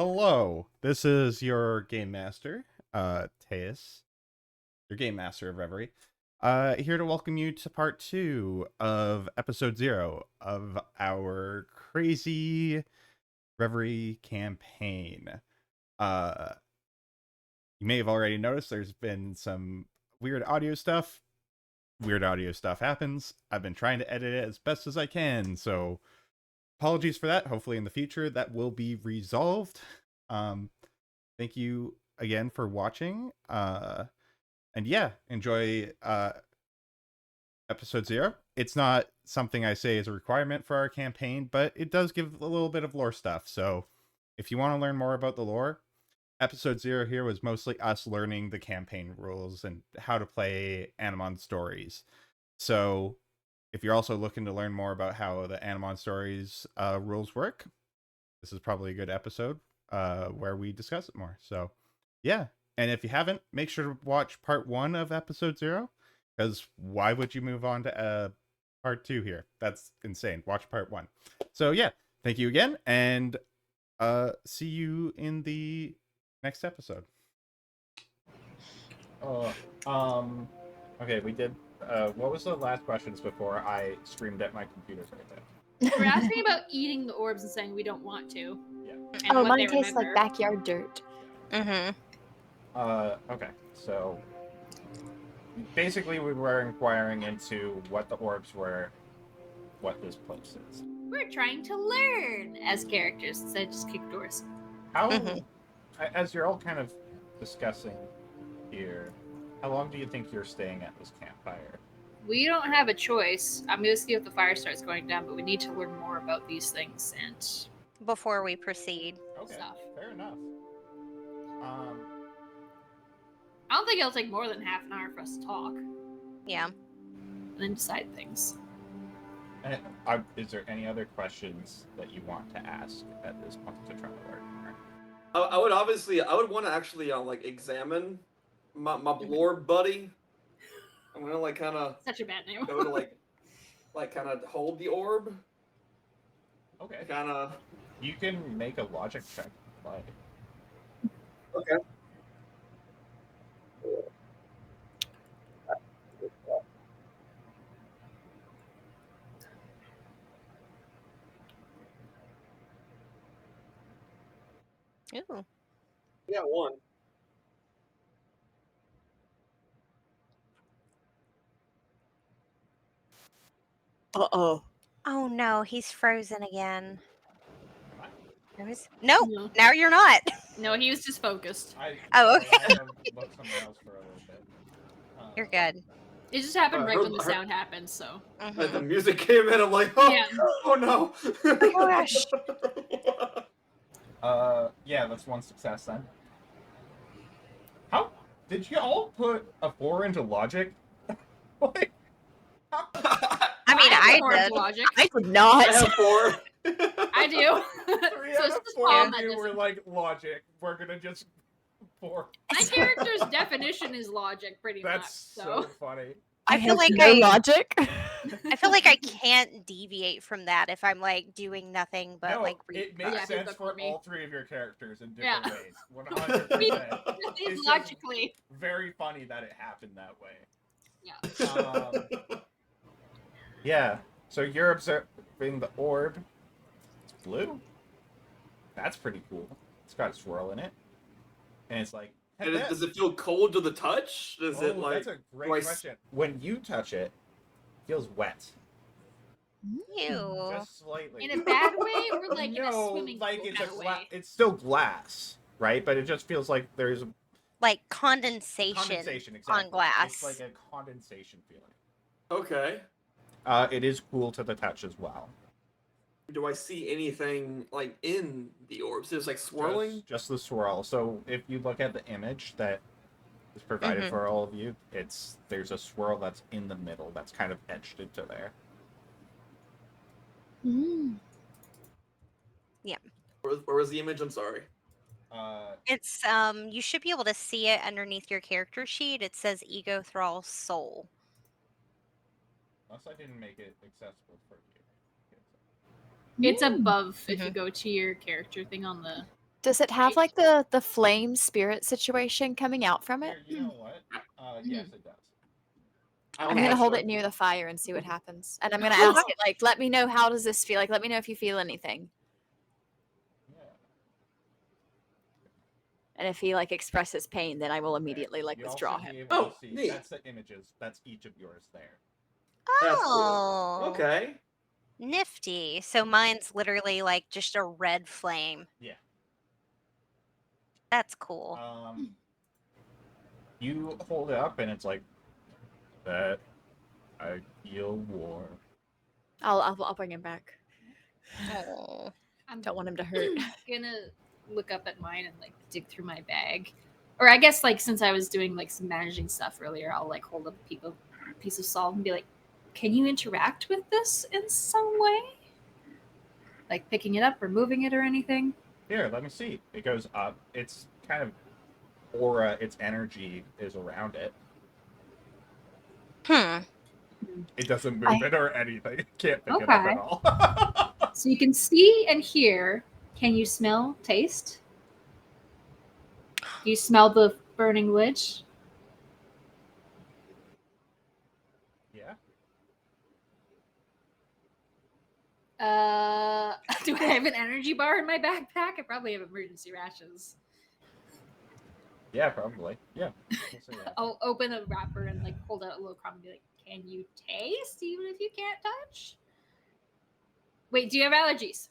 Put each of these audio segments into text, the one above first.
Hello, this is your game master, Teus, your game master of Reverie, here to welcome you to part 2 of episode 0 of our crazy Reverie campaign. You may have already noticed there's been some weird audio stuff. Weird audio stuff happens. I've been trying to edit it as best as I can, so apologies for that. Hopefully in the future that will be resolved. Thank you again for watching. And yeah, enjoy episode 0. It's not something I say is a requirement for our campaign, but it does give a little bit of lore stuff. So if you want to learn more about the lore, episode 0 here was mostly us learning the campaign rules and how to play Animon stories. So if you're also looking to learn more about how the Animon stories rules work, this is probably a good episode where we discuss it more. So yeah, and if you haven't, make sure to watch part 1 of episode 0, because why would you move on to part 2 here? That's insane. Watch part 1. So yeah, thank you again, and see you in the next episode. Okay, we did. What was the last questions before I screamed at my computer right there? We're asking about eating the orbs and saying we don't want to. Yeah. And Oh, what mine they tastes like remember. backyard dirt. Mm-hmm. Okay, so basically we were inquiring into what the orbs were, what this place is. We're trying to learn as characters instead of just kick doors. How, Mhm. as you're all kind of discussing here, how long do you think you're staying at this campfire? We don't have a choice. I'm going to see if the fire starts going down, but we need to learn more about these things and Before we proceed. Okay, stuff. fair enough. I don't think it'll take more than half an hour for us to talk Yeah. and then decide things. Is there any other questions that you want to ask at this point to try to learn more? I would want to actually like examine my lore buddy. I'm gonna like kind of Such a bad name. go to like kind of hold the orb. Okay. Kind of. You can make a logic check. Like, Okay. Ooh. Yeah, one. Uh-oh. Oh no, he's frozen again. am I? Nope. No. Now you're not. No, he was just focused. Oh, okay. I have looked somewhere else for a little bit. You're good. It just happened right when the her- sound happened, so. Like the Mhm. music came in, I'm like, oh, Yeah. oh no. Oh gosh. Yeah, that's one success then. How did you all put a 4 into logic? Like, I mean, have I more into did. logic. I did not. I have 4. I do. 3 So out it's of just 4 Paul of that you were doesn't- like logic. We're gonna just 4. My character's definition is logic, pretty That's much. so funny. I feel have like no logic. I feel like I can't deviate from that if I'm like doing nothing but No, like it reading. makes Yeah, sense but for for me- all 3 of your characters in Yeah. different ways. 100%. It's just logically. very funny that it happened that way. Yeah. Yeah, so you're observing the orb. It's blue. That's pretty cool. It's got a swirl in it. And it's like, hey, And does it feel cold to the touch? Does it like? that's a great do I s- question. When you touch it, it feels wet. Ew. Just slightly. In a bad way or like in a no, swimming like pool it's kind of way? it's still glass, right? But it just feels like there's Like condensation, condensation exactly. on glass. It's like a condensation feeling. Okay. It is cool to the touch as well. Do I see anything like in the orbs? Is it like swirling? Just the swirl. So if you look at the image that is provided Mhm. for all of you, there's a swirl that's in the middle that's kind of etched into there. Where was the image? I'm sorry. It's you should be able to see it underneath your character sheet. It says Ego Thrall Soul. Unless I didn't make it accessible for you. It's above if you go to your character thing on the Does it have like the flame spirit situation coming out from it? Here, you know what? Yes, it does. I'm gonna hold it near the fire and see what happens. And I'm gonna Oh, ask it, like, let me know, how does this feel? Like, let me know if you feel anything. Yeah. And if he like expresses pain, then I will Okay. immediately like You'll withdraw also him. be able Oh, to see. neat. That's the images. That's each of yours there. That's cool. Oh, Okay. nifty. So mine's literally like just a red flame. Yeah. That's cool. You hold it up, and it's like that. I feel war. I'll bring him back. Oh. I'm Don't want him to hurt. gonna look up at mine and like dig through my bag. Or I guess like since I was doing like some managing stuff earlier, I'll like hold up a piece of salt and be like, "Can you interact with this in some way? Like picking it up or moving it or anything?" Here, let me see. It goes up. It's kind of aura. Its energy is around it. It doesn't move it or anything. Can't pick it up Okay. at all. So you can see and hear. Can you smell, taste? Do you smell the burning wood? Yeah. Do I have an energy bar in my backpack? I probably have emergency rations. Yeah, probably. Yeah. We'll say that. I'll open a wrapper and like hold out a little crumb and be like, "Can you taste even if you can't touch?" Wait, do you have allergies?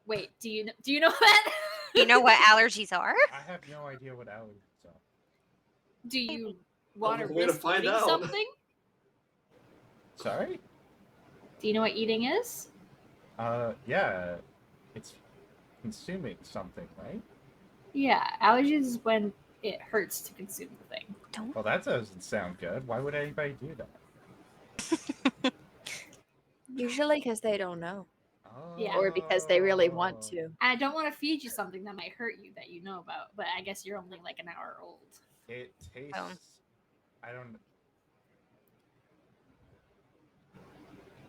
Wait, do you know that? Do you know what allergies are? I have no idea what allergies are. Do you want to Way to risk find eating out. something? Sorry? Do you know what eating is? Yeah. It's consuming something, right? Yeah, allergies is when it hurts to consume the thing. Don't. Well, that doesn't sound good. Why would anybody do that? Usually because they don't know. Yeah. Or because they really want to. I don't want to feed you something that might hurt you that you know about, but I guess you're only like an hour old. It tastes. I don't.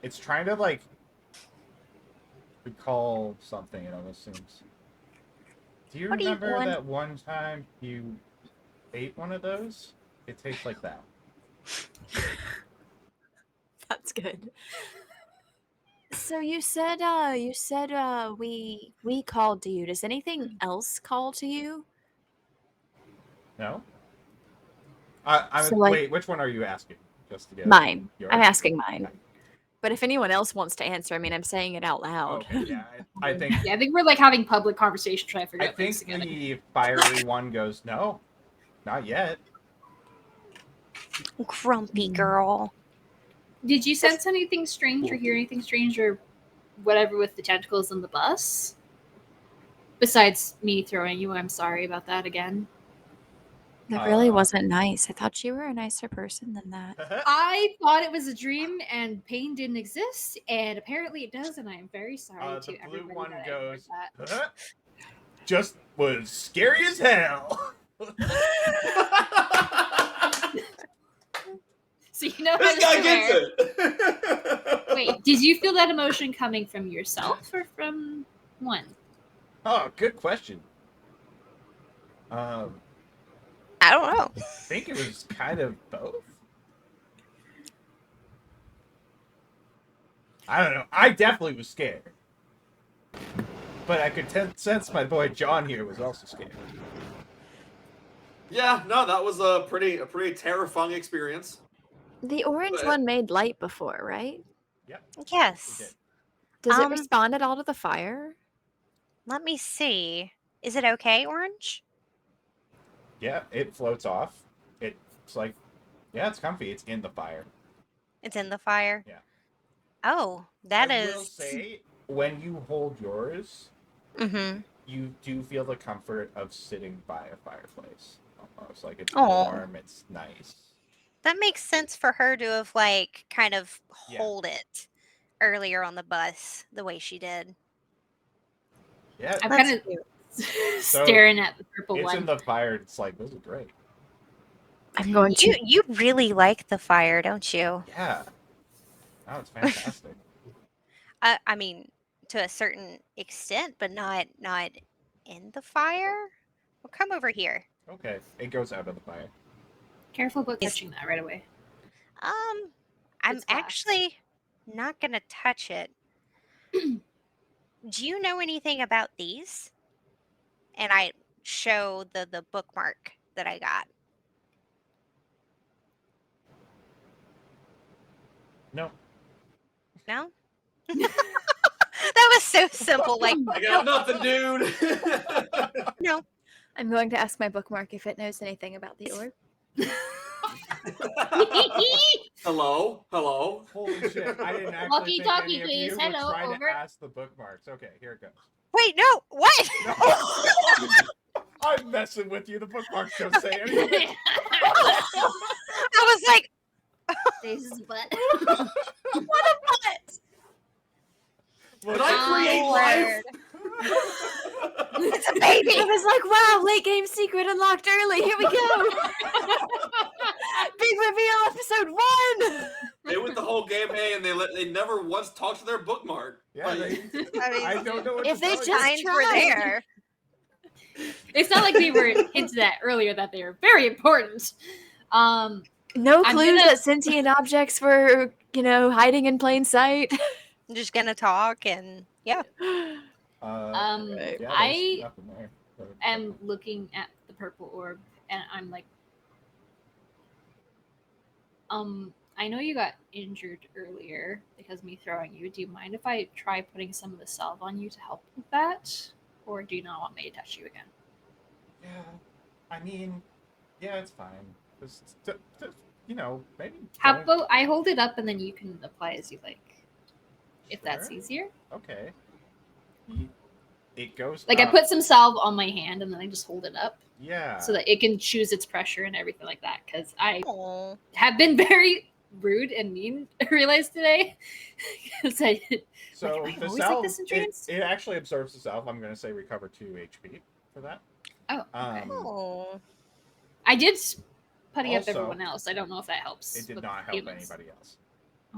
It's trying to like recall something. It almost seems. Do you What do you remember want? that one time you ate one of those? It tastes like that. That's good. So you said we called to you. Does anything else call to you? No. So, like- Wait. Which one are you asking? Just to get Mine. yours? I'm asking mine. Okay. But if anyone else wants to answer, I mean, I'm saying it out loud. Okay. Yeah. I think. Yeah, I think we're like having public conversation trying to figure I out things think together. the fiery one goes, no, not yet. Grumpy girl. Did you sense anything strange or hear anything strange or whatever with the tentacles in the bus? Besides me throwing you, I'm sorry about that again. That really wasn't nice. I thought you were a nicer person than that. I thought it was a dream and pain didn't exist, and apparently it does, and I am very sorry to The blue everybody one that I heard goes, that. just was scary as hell. So you know This how guy to gets swear. it. Wait, did you feel that emotion coming from yourself or from one? Oh, good question. I don't know. I think it was kind of both. I don't know. I definitely was scared. But I could sense my boy John here was also scared. Yeah, no, that was a pretty terrifying experience. The orange one made light before, right? Yep. Yes. Does it respond at all to the fire? Let me see. Is it okay, Orange? Yeah, it floats off. It's like, yeah, it's comfy. It's in the fire. It's in the fire? Yeah. Oh, that is. I will say, when you hold yours, you do feel the comfort of sitting by a fireplace. Almost like it's warm, it's nice. That makes sense for her to have, like, kind of hold it earlier on the bus the way she did. Yeah. I'm kind of staring at the purple it's one. in the fire. It's like, this is great. I'm going to. You really like the fire, don't you? Yeah. Oh, it's fantastic. I mean, to a certain extent, but not in the fire? Well, come over here. Okay, it goes out of the fire. Careful about touching that right away. I'm It's glass. actually not gonna touch it. Do you know anything about these? And I show the bookmark that I got. No. No? That was so simple. Like, I got nothing, dude. no. I'm going to ask my bookmark if it knows anything about the orb. Hello, hello. Holy shit! I didn't actually Walkie think talkie, any of please. you Hello, would try over. to ask the bookmarks. Okay, here it goes. Wait, no. What? No. I'm messing with you. The bookmarks don't say anything. I was like, Daisy's butt. what a butt. Did I create life? It's a baby. I was like, wow, late game secret unlocked early. Here we go. Big reveal episode 1. They went the whole game, hey, and they never once talked to their bookmark. Yeah, Like, I mean, I don't know what If to they tell just you. signs were tried. there. It's not like we were hinted at earlier that they were very important. No I'm clues gonna- that sentient objects were, hiding in plain sight. I'm just gonna talk and yeah. Yeah, there's I nothing there. am looking at the purple orb, and I'm like, I know you got injured earlier because of me throwing you. Do you mind if I try putting some of the salve on you to help with that? Or do you not want me to touch you again? Yeah, I mean, yeah, it's fine. Just, maybe. How don't- about I hold it up and then you can apply as you like, if that's Sure. easier? Okay. It goes. Like I up. put some salve on my hand and then I just hold it up Yeah. so that it can choose its pressure and everything like that. Because I Oh. have been very rude and mean, I realized today. Because I So Like, I the always like salve, this in dreams. it actually absorbs the salve. I'm going to say recover 2 HP for that. Oh, okay. Oh. I did putty up Also, everyone else. I don't know if that helps. It did with not help humans. anybody else.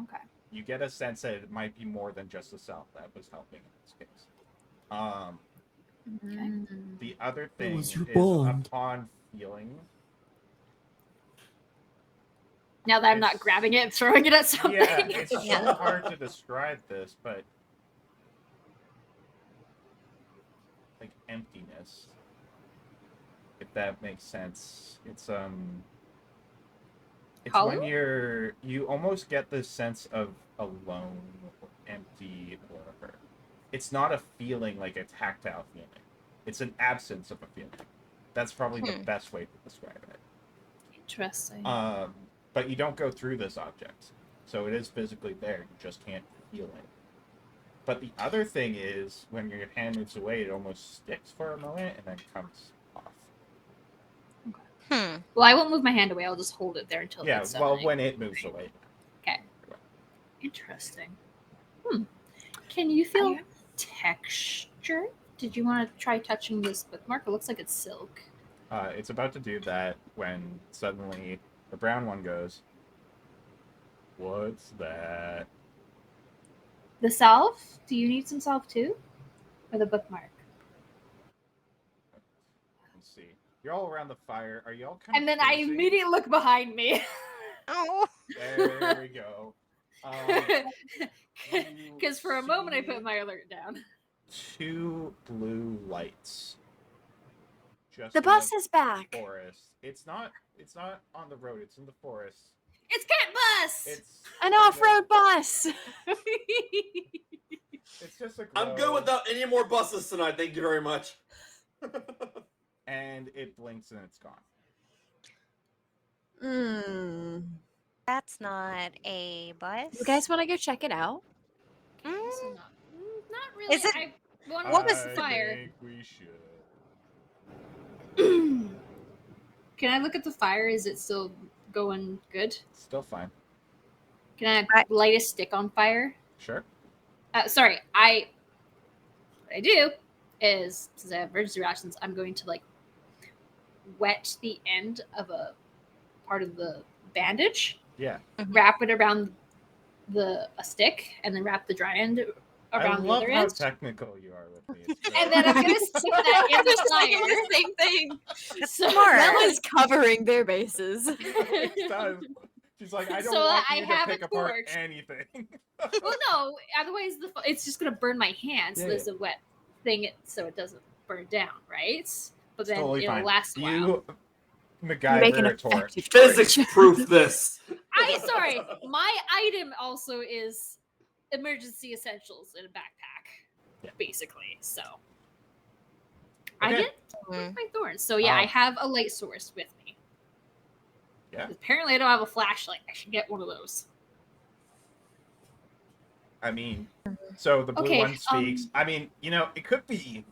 Okay. You get a sense that it might be more than just the salve that was helping in this case. The other thing was your is bond? upon feeling. Now that I'm not It's- grabbing it and throwing it at something. Yeah, it's so Yeah. hard to describe this, but like emptiness, if that makes sense. It's Hollow? when you almost get this sense of alone or empty, or it's not a feeling like a tactile feeling. It's an absence of a feeling. That's probably the best way to describe it. Interesting. But you don't go through this object. So it is physically there. You just can't feel it. But the other thing is, when your hand moves away, it almost sticks for a moment and then comes off. Well, I won't move my hand away. I'll just hold it there until Yeah, it's well, summoning. when it moves away. Okay. Interesting. Can you feel texture? Did you want to try touching this bookmark? It looks like it's silk. It's about to do that when suddenly the brown one goes, "What's that?" The salve? Do you need some salve too? Or the bookmark? Let's see. You're all around the fire. Are y'all kind And of then I facing- immediately look behind me. Oh. There we go. Because for a moment I see- put my alert down. 2 blue lights. Just The in bus is back. forest. It's not on the road, it's in the forest. It's Cat Bus! It's An off-road bus. It's just a I'm good glow, without any more buses tonight. Thank you very much. and it blinks and it's gone. That's not a bus. You guys want to go check it out? Mm, Not really. Is it- I want What to was the I fire. think we should. Can I look at the fire? Is it still going good? Still fine. Can I light a stick on fire? Sure. Sorry, what I do is, since I have emergency rations, I'm going to like wet the end of a part of the bandage, Yeah. wrap it around a stick, and then wrap the dry end I around the love other how end. technical you are with me. It's And great. then I'm gonna stick that in They're the saying fire. the same thing. So smart. Mel is covering their bases. She always does. She's like, I don't So want I you to have a pick apart torch. anything. Well, no. Otherwise, it's just gonna burn my hands. Yeah, There's a wet thing, so it doesn't burn down, right? But then Totally it'll fine. last a while. You You make MacGyver an a torch. effective torch. Physics proof this. Sorry. My item also is emergency essentials in a backpack, Yeah. basically. So I Okay. get Mm. my thorns. So yeah, I Um, have a light source with me. Yeah. Apparently, I don't have a flashlight. I should get one of those. I mean, so the blue Okay, one speaks. I mean, it could be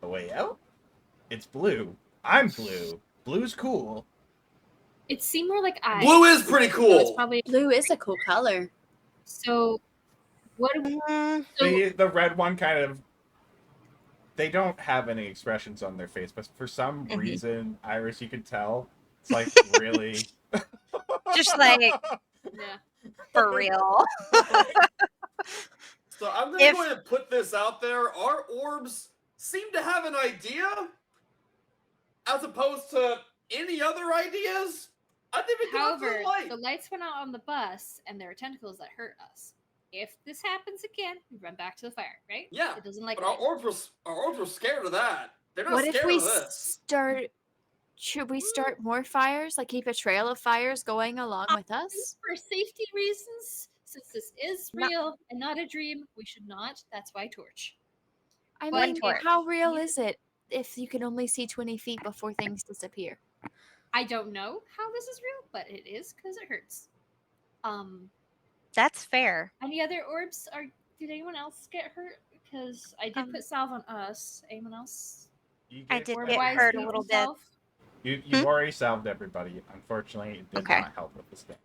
the way out. It's blue. I'm blue. Blue's cool. It seemed more like eyes. Blue is pretty So it's cool. probably Blue is a cool color. so. What? Mm, So, The red one kind of. They don't have any expressions on their face, but for some Mhm. reason, Iris, you can tell. It's like really. Just like yeah. for real. So I'm gonna If- go ahead and put this out there. Our orbs seem to have an idea, as opposed to any other ideas. I think we go after However, the light. the lights went out on the bus, and there are tentacles that hurt us. If this happens again, we run back to the fire, right? Yeah, It doesn't like but our light. orbs were scared of that. They're not What if scared we of this. start? Should we start more fires? Like keep a trail of fires going along with us? For safety reasons, since this is No. real and not a dream, we should not. That's why torch. I One mean, torch. how real is it if you can only see 20 feet before things disappear? I don't know how this is real, but it is because it hurts. That's fair. Any other orbs? Did anyone else get hurt? Because I did put salve on us. Anyone else? I did Orb get wise hurt a need little some bit. salve? You've already salved everybody. Unfortunately, it did Okay. not help with this thing.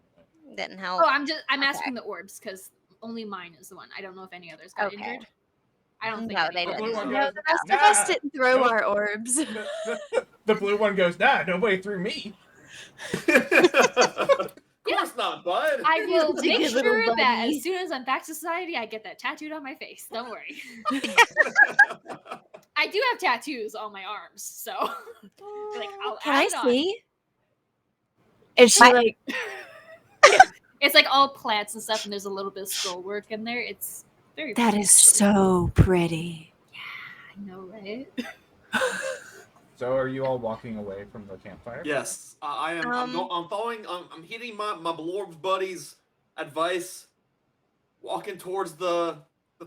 Didn't help. Oh, I'm Okay. asking the orbs because only mine is the one. I don't know if any others got Okay. injured. I don't think No, any they others The blue didn't. one No, goes, the rest of us "Nah." didn't throw Nope. our orbs. The blue one goes, nah, nobody threw me. Of course not, bud. I will Such a make good little sure that buddy. as soon as I'm back to society, I get that tattooed on my face. Don't worry. I do have tattoos on my arms, so like I'll Can add I it on. see? Is she What? like? It's like all plants and stuff, and there's a little bit of scroll work in there. It's very That pretty, is actually. so pretty. I know, right? So are you all walking away from the campfire? Yes, I am. I'm following. I'm heeding my Blorbs buddy's advice, walking towards the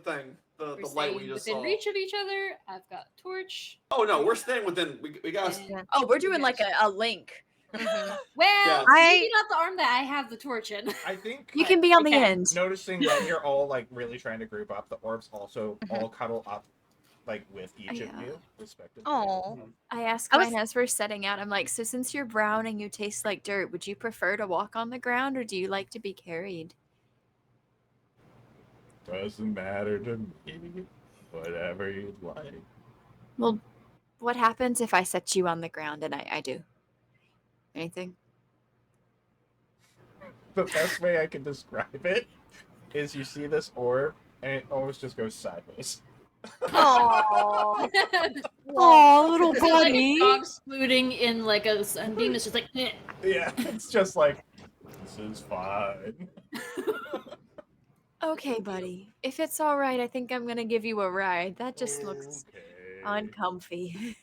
thing, the We're light we staying just within saw. reach of each other. I've got torch. Oh no, we're staying within. We got. and- Oh, we're doing like a link. Mhm. Well, Yeah. maybe not the arm that I have the torch in. I think You can be on the Okay. end. noticing that you're all like really trying to group up, the orbs also Mhm. all cuddle up like with each of Yeah. you, respectively. Oh. I asked I was- mine as we're setting out. I'm like, so since you're brown and you taste like dirt, would you prefer to walk on the ground or do you like to be carried? Doesn't matter to me. Whatever you'd like. Well, what happens if I set you on the ground and I do? Anything? The best way I can describe it is you see this orb and it always just goes sideways. Oh. Oh, little Is it like a buddy. dog saluting in like a sunbeam? It's just like, "Eh." Yeah, it's just like, this is fine. Okay, buddy. If it's all right, I think I'm gonna give you a ride. That just looks Okay. uncomfy.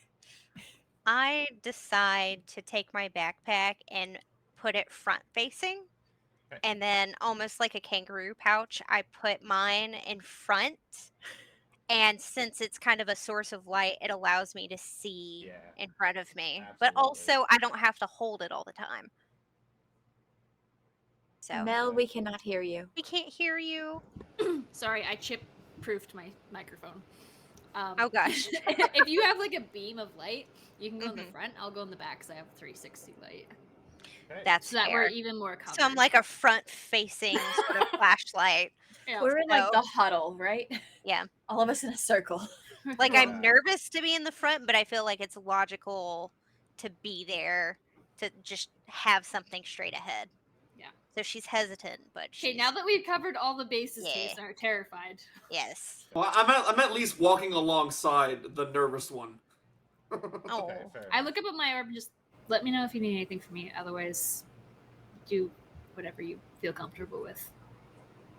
I decide to take my backpack and put it front facing. Okay. And then, almost like a kangaroo pouch, I put mine in front. And since it's kind of a source of light, it allows me to see Yeah. in front of me. But Absolutely. also, I don't have to hold it all the time. So, Mel, we cannot hear you. we can't hear you. Sorry, I chip-proofed my microphone. Oh, gosh. If you have like a beam of light, you can go in the Mhm. front. I'll go in the back because I have a 360 light, Okay. That's so that fair. we're even more covered. So I'm like a front-facing sort of flashlight. Yeah. We're in like So- the huddle, right? Yeah. All of us in a circle. Like, Yeah. I'm nervous to be in the front, but I feel like it's logical to be there to just have something straight ahead. So she's hesitant, but Okay, she's now that we've covered all the bases, Yeah. Jason are terrified. yes. Well, I'm at least walking alongside the nervous one. Oh, Okay, fair I enough. look up at my orb and just let me know if you need anything from me. Otherwise, do whatever you feel comfortable with.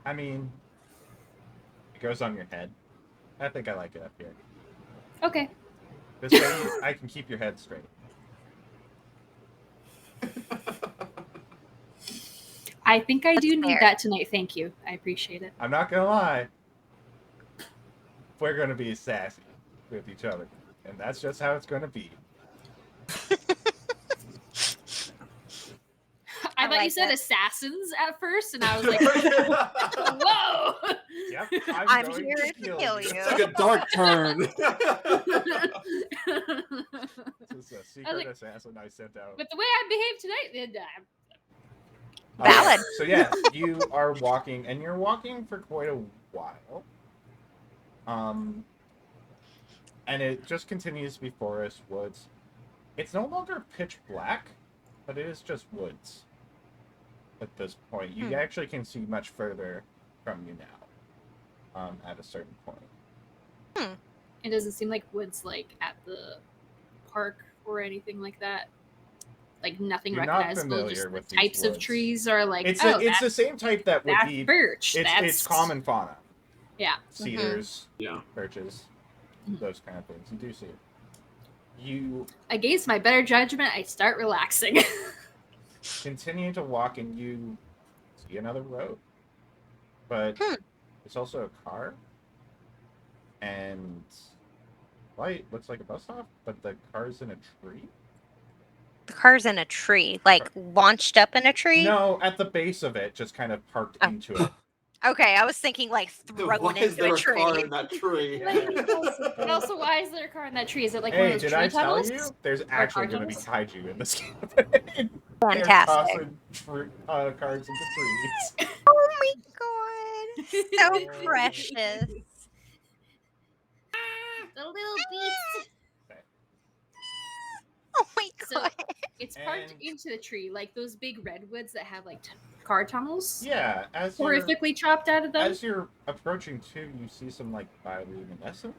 I mean, it goes on your head. I think I like it up here. Okay. This way I can keep your head straight. I think I do need fair. that tonight. Thank you. I appreciate it. I'm not gonna lie. We're gonna be sassy with each other. And that's just how it's gonna be. I thought you like said it. assassins at first, and I was like, whoa! Yep, I'm going here to to kill kill you. you. It's like a dark turn. This is a secret like- assassin I sent out. But the way I behaved tonight, then Valid. So yes, you are walking, and you're walking for quite a while. And it just continues to be forest, woods. It's no longer pitch black, but it is just woods. At this point, you actually can see much further from you now. At a certain point. it doesn't seem like woods like at the park or anything like that. Like nothing You're not recognizable. familiar Just the with these types of woods. trees are like It's oh, it's the that's, same type that would that's be. birch. It's common fauna. Yeah. Cedars, Yeah. birches, those kind of things. You do see it. You Against my better judgment, I start relaxing. continue to walk, and you see another road, but it's also a car, and light looks like a bus stop, but the car's in a tree. The car's in a tree, like launched up in a tree. No, at the base of it, just kind of parked Oh. into it. Okay, I was thinking like Why thrown is into there a a tree. car in that tree? But also, why is there a car in that tree? Is it like one Hey, of those did tree I tell tunnels? you? There's actually going to be tunnels? kaiju in this campaign. They're Fantastic. tossing cards into trees. Oh my god, so precious. The little beast. Oh my So god. it's parked And- into the tree, like those big redwoods that have like car tunnels. Yeah, as you're, Horrifically chopped out of them. as you're approaching too, you see some like bioluminescence.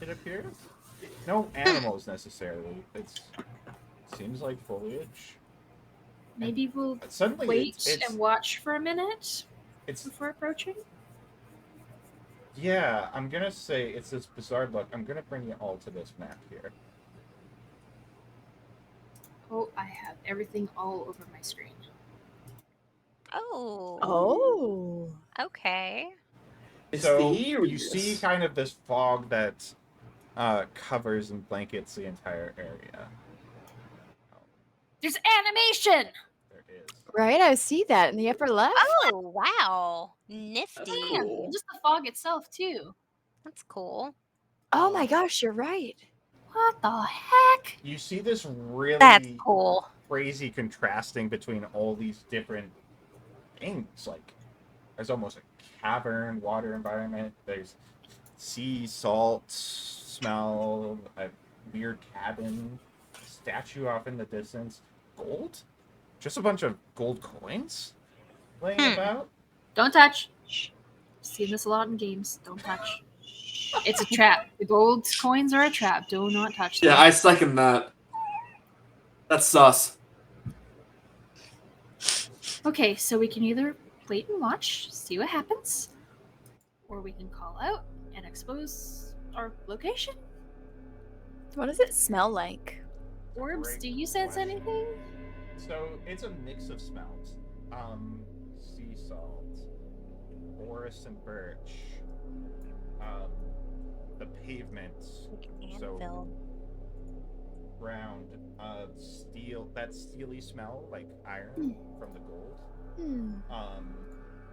It appears. No animals necessarily. It seems like foliage. Maybe we'll Suddenly, wait it's and watch for a minute it's before approaching. yeah. I'm gonna say it's this bizarre look. I'm gonna bring you all to this map here. Oh, I have everything all over my screen. Oh. Oh. Okay. So you Mysterious. see kind of this fog that covers and blankets the entire area. There's animation. There is. Right, I see that in the upper left. Oh wow. Nifty. Yeah, Cool. just the fog itself too. That's cool. Oh my gosh, you're right. What the heck? You see this really That's cool. crazy contrasting between all these different things. Like, there's almost a cavern, water environment. There's sea salt smell, a weird cabin, statue off in the distance, gold, just a bunch of gold coins laying about. Don't touch. Shh. Seen this a lot in games. Don't touch. It's a trap. The gold coins are a trap. Do not touch them. Yeah, I second that. That's sus. Okay, so we can either wait and watch, see what happens, or we can call out and expose our location. What does it smell like? Orbs, Great do you sense question. anything? So it's a mix of smells. Sea salt, forest and birch, the pavement, so Anvil. ground, steel, that steely smell like iron from the gold. Hmm.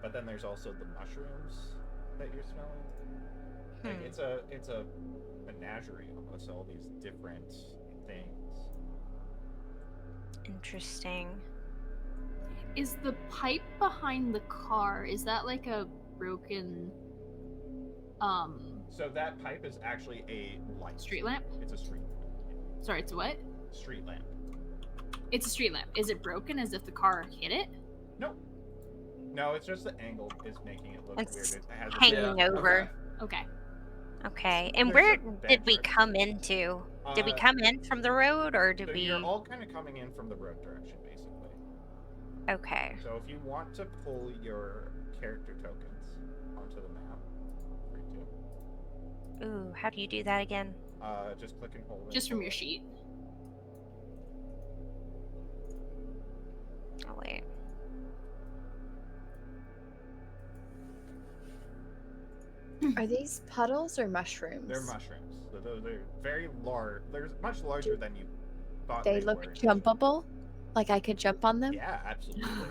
But then there's also the mushrooms that you're smelling. Like it's a menagerie almost, all these different things. Interesting. Is the pipe behind the car, is that like a broken So that pipe is actually a light. street lamp? It's a street Sorry, it's a what? street lamp. It's a street lamp. Is it broken as if the car hit it? Nope. No, it's just the angle is making it look It's weird. It has a hanging Yeah, over. Okay. Okay. And There's where a did we bench right come into? Did we Uh, come in from the road or did So we? you're all kind of coming in from the road direction, basically. Okay. So if you want to pull your character tokens onto the map, free to. Ooh, how do you do that again? Just click and hold it. Just from your sheet. Oh wait. Are these puddles or mushrooms? They're mushrooms. So they're very large. They're much larger than you thought They they look were. jumpable? Like I could jump on them? Yeah, absolutely.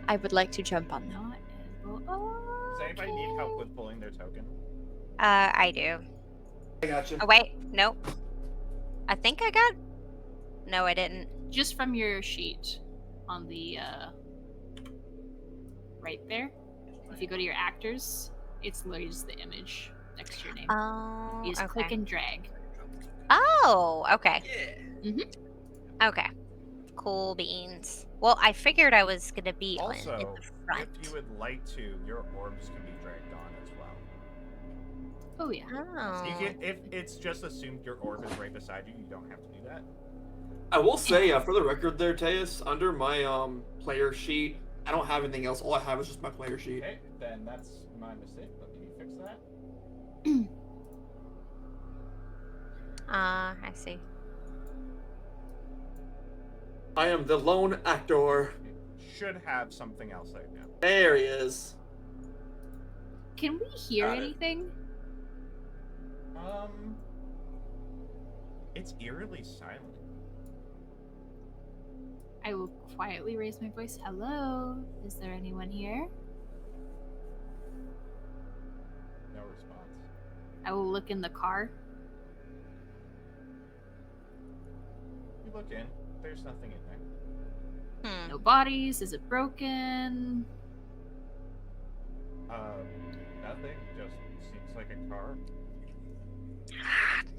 I would like to jump on them. Not edible. Oh, Does anybody need help with pulling their token? I do. I got you. Oh wait, nope. I think I got. No, I didn't. just from your sheet on the right there. If you go to your actors, it's literally just the image next to your name. Oh, You just okay. click and drag. Oh, okay. Yeah. Okay. Cool beans. Well, I figured I was gonna be Also, in the front. if you would like to, your orbs can be dragged on as well. Oh yeah. Oh. You can, if it's just assumed your orb is right beside you, you don't have to do that. I will say, for the record there, Teus, under my player sheet, I don't have anything else. All I have is just my player sheet. Okay, then that's my mistake. Let me fix that. I see. I am the lone actor. Should have something else right now. There he is. Can we hear Got it. anything? It's eerily silent. I will quietly raise my voice. Hello? Is there anyone here? No response. I will look in the car. You look in. There's nothing in there. No bodies. Is it broken? Nothing. Just seems like a car.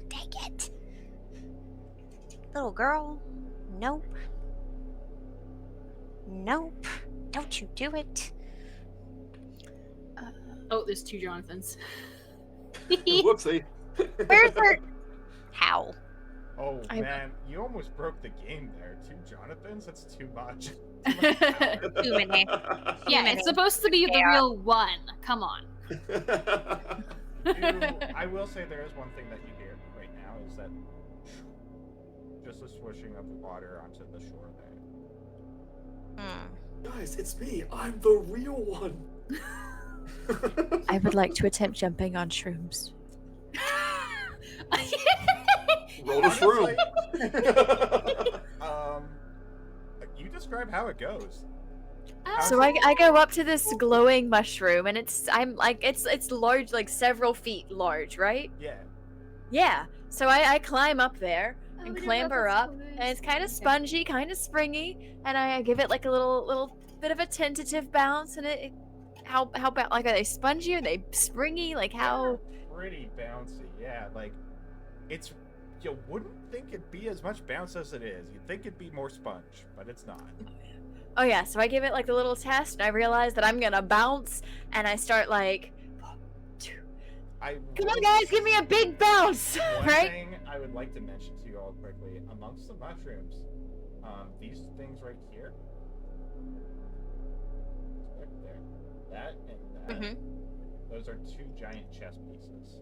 Dang it. Little girl. Nope. Nope. Don't you do it. Oh, there's two Jonathans. Whoopsie. Where's her? How? Oh I- man, you almost broke the game there. Two Jonathans? That's too much. Too many. Yeah, many. it's supposed to be the Yeah. real one. Come on. I will say there is one thing that you hear right now is that just the swishing of the water onto the shore there. Guys, it's me. I'm the real one. I would like to attempt jumping on shrooms. Roll a shroom. You describe how it goes. So I go up to this glowing mushroom and it's large, like several feet large, right? Yeah. Yeah. So I climb up there Oh, and we didn't clamber know up, that's and it's kind of Okay. spongy, kind of springy, and I give it like a little bit of a tentative bounce. And how about, like, are they spongy? Are they springy? Like how? Pretty bouncy, yeah. Like, it's you wouldn't think it'd be as much bounce as it is. You'd think it'd be more sponge, but it's not. Oh yeah. So I give it like a little test, and I realize that I'm gonna bounce, and I start like, come on guys, give me a big bounce, One right? thing I would like to mention to you all quickly, amongst the mushrooms, these things right here, right there, that and that, those are two giant chess pieces.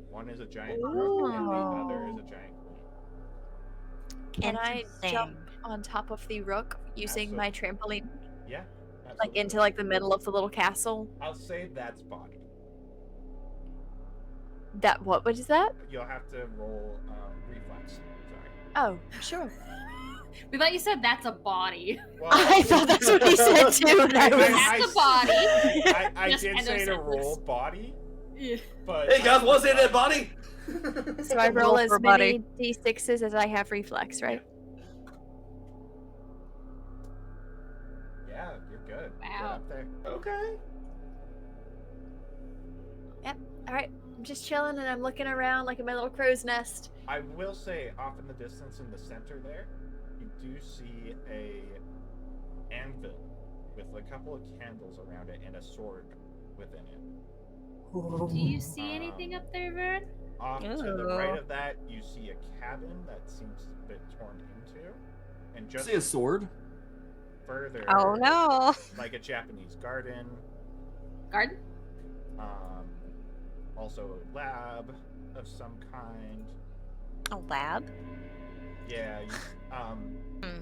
One is a giant rook, and the other is a giant queen. Can I jump Interesting. on top of the rook using my trampoline, Yeah, like into absolutely. like the middle of the little castle? I'll say that's body. That what is that? You'll have to roll reflex. Sorry. Oh, sure. We thought you said that's a body. Well, I thought that's what he said too. And I was... That's a body. I Just did end say of to sentence. roll body, but Hey guys, what's in that body? So I roll Roll as for many buddy. d6s as I have reflex, right? Yeah, you're good. Get Wow. up there. Okay. All right. I'm just chilling and I'm looking around like in my little crow's nest. I will say, off in the distance, in the center there, you do see a anvil with a couple of candles around it and a sword within it. Do you see anything up there, Vern? Off to the right Ooh. of that, you see a cabin that seems a bit torn into, and just See a sword? further, Oh no. like a Japanese garden. Garden? Also a lab of some kind. A lab? Yeah.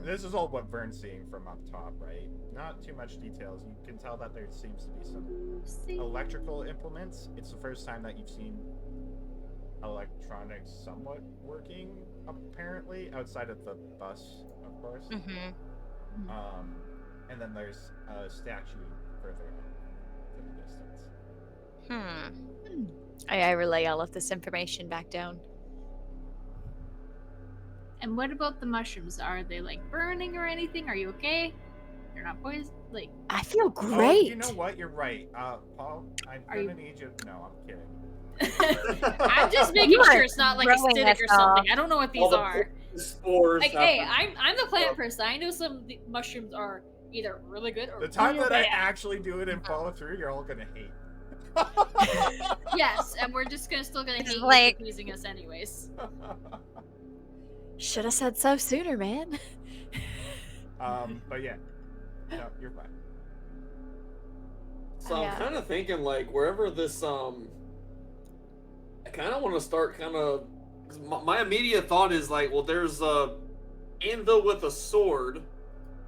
This is all what Vern's seeing from up top, right? Not too much details. You can tell that there seems to be some electrical implements. It's the first time that you've seen electronics somewhat working, apparently, outside of the bus, of course. Mm-hmm. And then there's a statue further in the distance. I relay all of this information back down. And what about the mushrooms? Are they like burning or anything? Are you okay? They're not poisoned? Like, I feel Oh, great. you know what? You're right. Paul, I'm Are gonna you- need you. No, I'm kidding. I'm just making You are sure it's not like throwing acidic us or something. I don't know what these All the are. spores. Like, hey, happen. I'm the plant person. I know some of the mushrooms are either really good or The time real that I bad. actually do it and follow through, you're all gonna hate. Yes, and we're just still gonna It's hate like- you for using us anyways. Should have said so sooner, man. But yeah, no, you're fine. So I'm Yeah. kind of thinking, like, wherever this, I kind of want to start kind of. My immediate thought is, like, well, there's a anvil with a sword.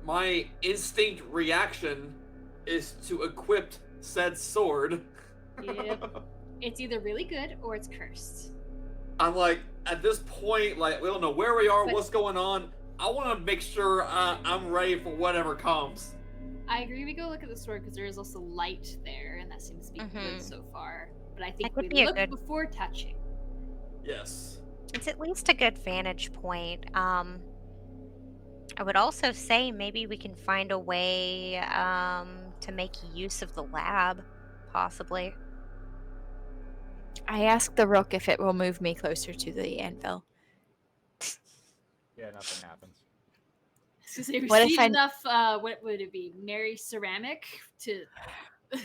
My instinct reaction is to equip said sword. Yep. It's either really good or it's cursed. I'm like, at this point, like, we don't know where we are, But- what's going on. I want to make sure I'm ready for whatever comes. I agree. We go look at the sword because there is also light there, and that seems to be Mhm. good so far. But I think could we be a look good- before touching. Yes. It's at least a good vantage point. I would also say maybe we can find a way to make use of the lab, possibly. I asked the rook if it will move me closer to the anvil. Yeah, nothing happens. So we've What if seen I- enough. What would it be? Mary ceramic to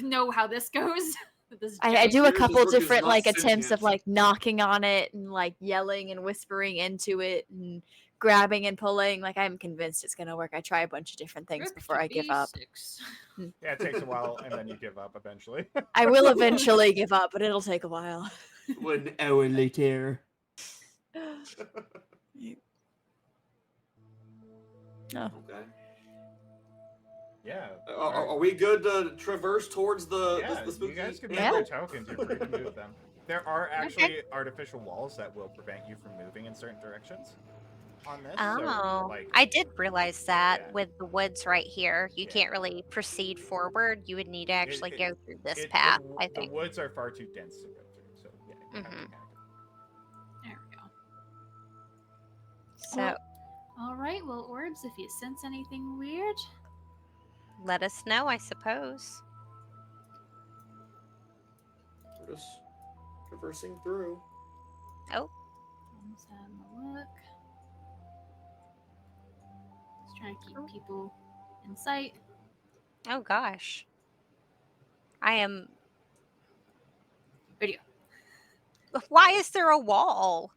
know how this goes. With this I giant- do a Here's the couple rook is different not like attempts of sentient. like knocking on it and like yelling and whispering into it and grabbing and pulling. Like I'm convinced it's gonna work. I try a bunch of different things Rook before to I give up. B6. Yeah, it takes a while, and then you give up eventually. I will eventually give up, but it'll take a while. 1 hour later. Oh. Okay. Yeah. Are we good to traverse towards the Yeah, the spooky you guys can move Yeah. your tokens. You're free to move them. There are actually artificial walls that will prevent you from moving in certain directions on this. Oh, So, like, I did realize that Yeah. with the woods right here. You Yeah. can't really proceed forward. You would need to actually it- go through this the path, w- I the think. woods are far too dense to go through. So yeah, you have to Mhm. kind of There we go. So All right. Well, orbs, if you sense anything weird, let us know, I suppose. We're just traversing through. Oh, let's have a look. Just trying to keep people in sight. oh gosh. I am. Video. Why is there a wall?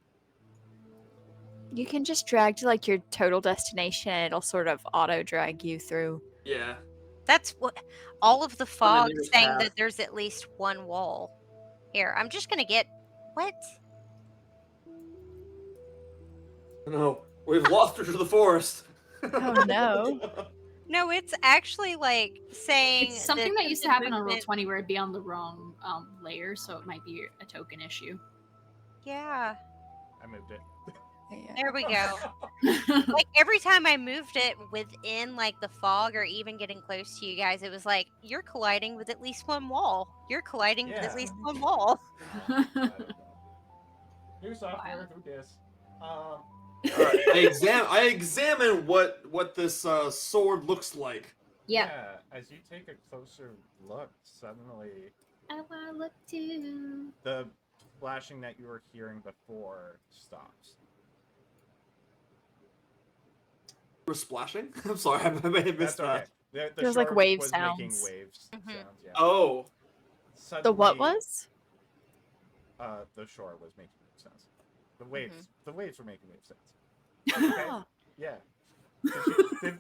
You can just drag to like your total destination and it'll sort of auto drag you through. Yeah. That's what all of the fog nearest saying path. that there's at least one wall. Here, I'm just gonna get what? No, we've lost her to the forest. Oh no. No, it's actually like saying It's something that used to the happen on movement- Roll20 where it'd be on the wrong layer, so it might be a token issue. Yeah, I moved it. there we go. Like every time I moved it within like the fog or even getting close to you guys, it was like you're colliding with at least one wall. You're colliding with Yeah. at least one wall. I don't know. New software, who dis? Alright, I examine what this sword looks like. Yeah. As you take a closer look, suddenly I wanna look too. the flashing that you were hearing before stops. We're splashing? I'm sorry, I may have That's missed okay. that. The There was, like, shore wave was making sounds. waves Mhm. sounds, yeah. Oh, The what Suddenly, was? The shore was making wave sounds. The waves were making wave sounds. Okay. Oh. Yeah.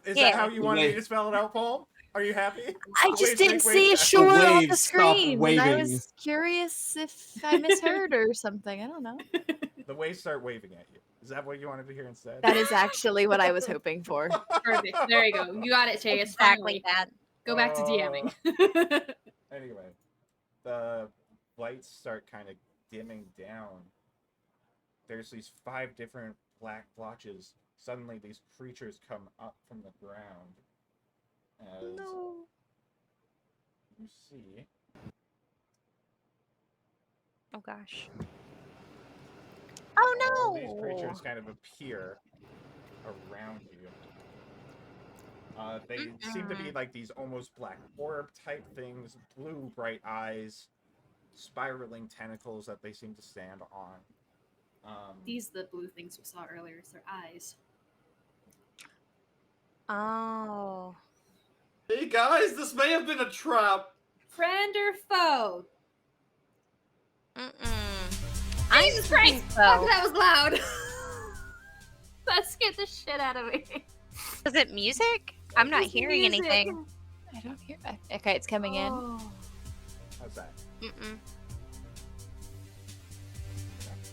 Is Yeah. that how you wanted me to spell it out, Paul? Are you happy? I The just waves didn't make see a waves sounds. shore on the waves stopped screen, and I waving. was curious if I misheard or something. I don't know. The waves start waving at you. Is that what you wanted to hear instead? That is actually what I was hoping for. Perfect. There you go. You got it, Chase. Exactly Finally. that. Go back to DMing. Anyway, the lights start kind of dimming down. There's these 5 different black blotches. Suddenly, these creatures come up from the ground. As No. you see, Oh gosh. all Oh these no. creatures kind of appear around you. They seem to be like these almost black orb type things, blue bright eyes, spiraling tentacles that they seem to stand on. These the blue things we saw earlier. It's their eyes. Oh. hey guys, this may have been a trap. Friend or foe? I'm Jesus Christ! thinking Fuck, so. that was loud. That scared the shit out of me. Is it music? I'm not It's hearing music. anything. I don't hear. Okay, it's coming in. Oh. How's that? Mm-mm.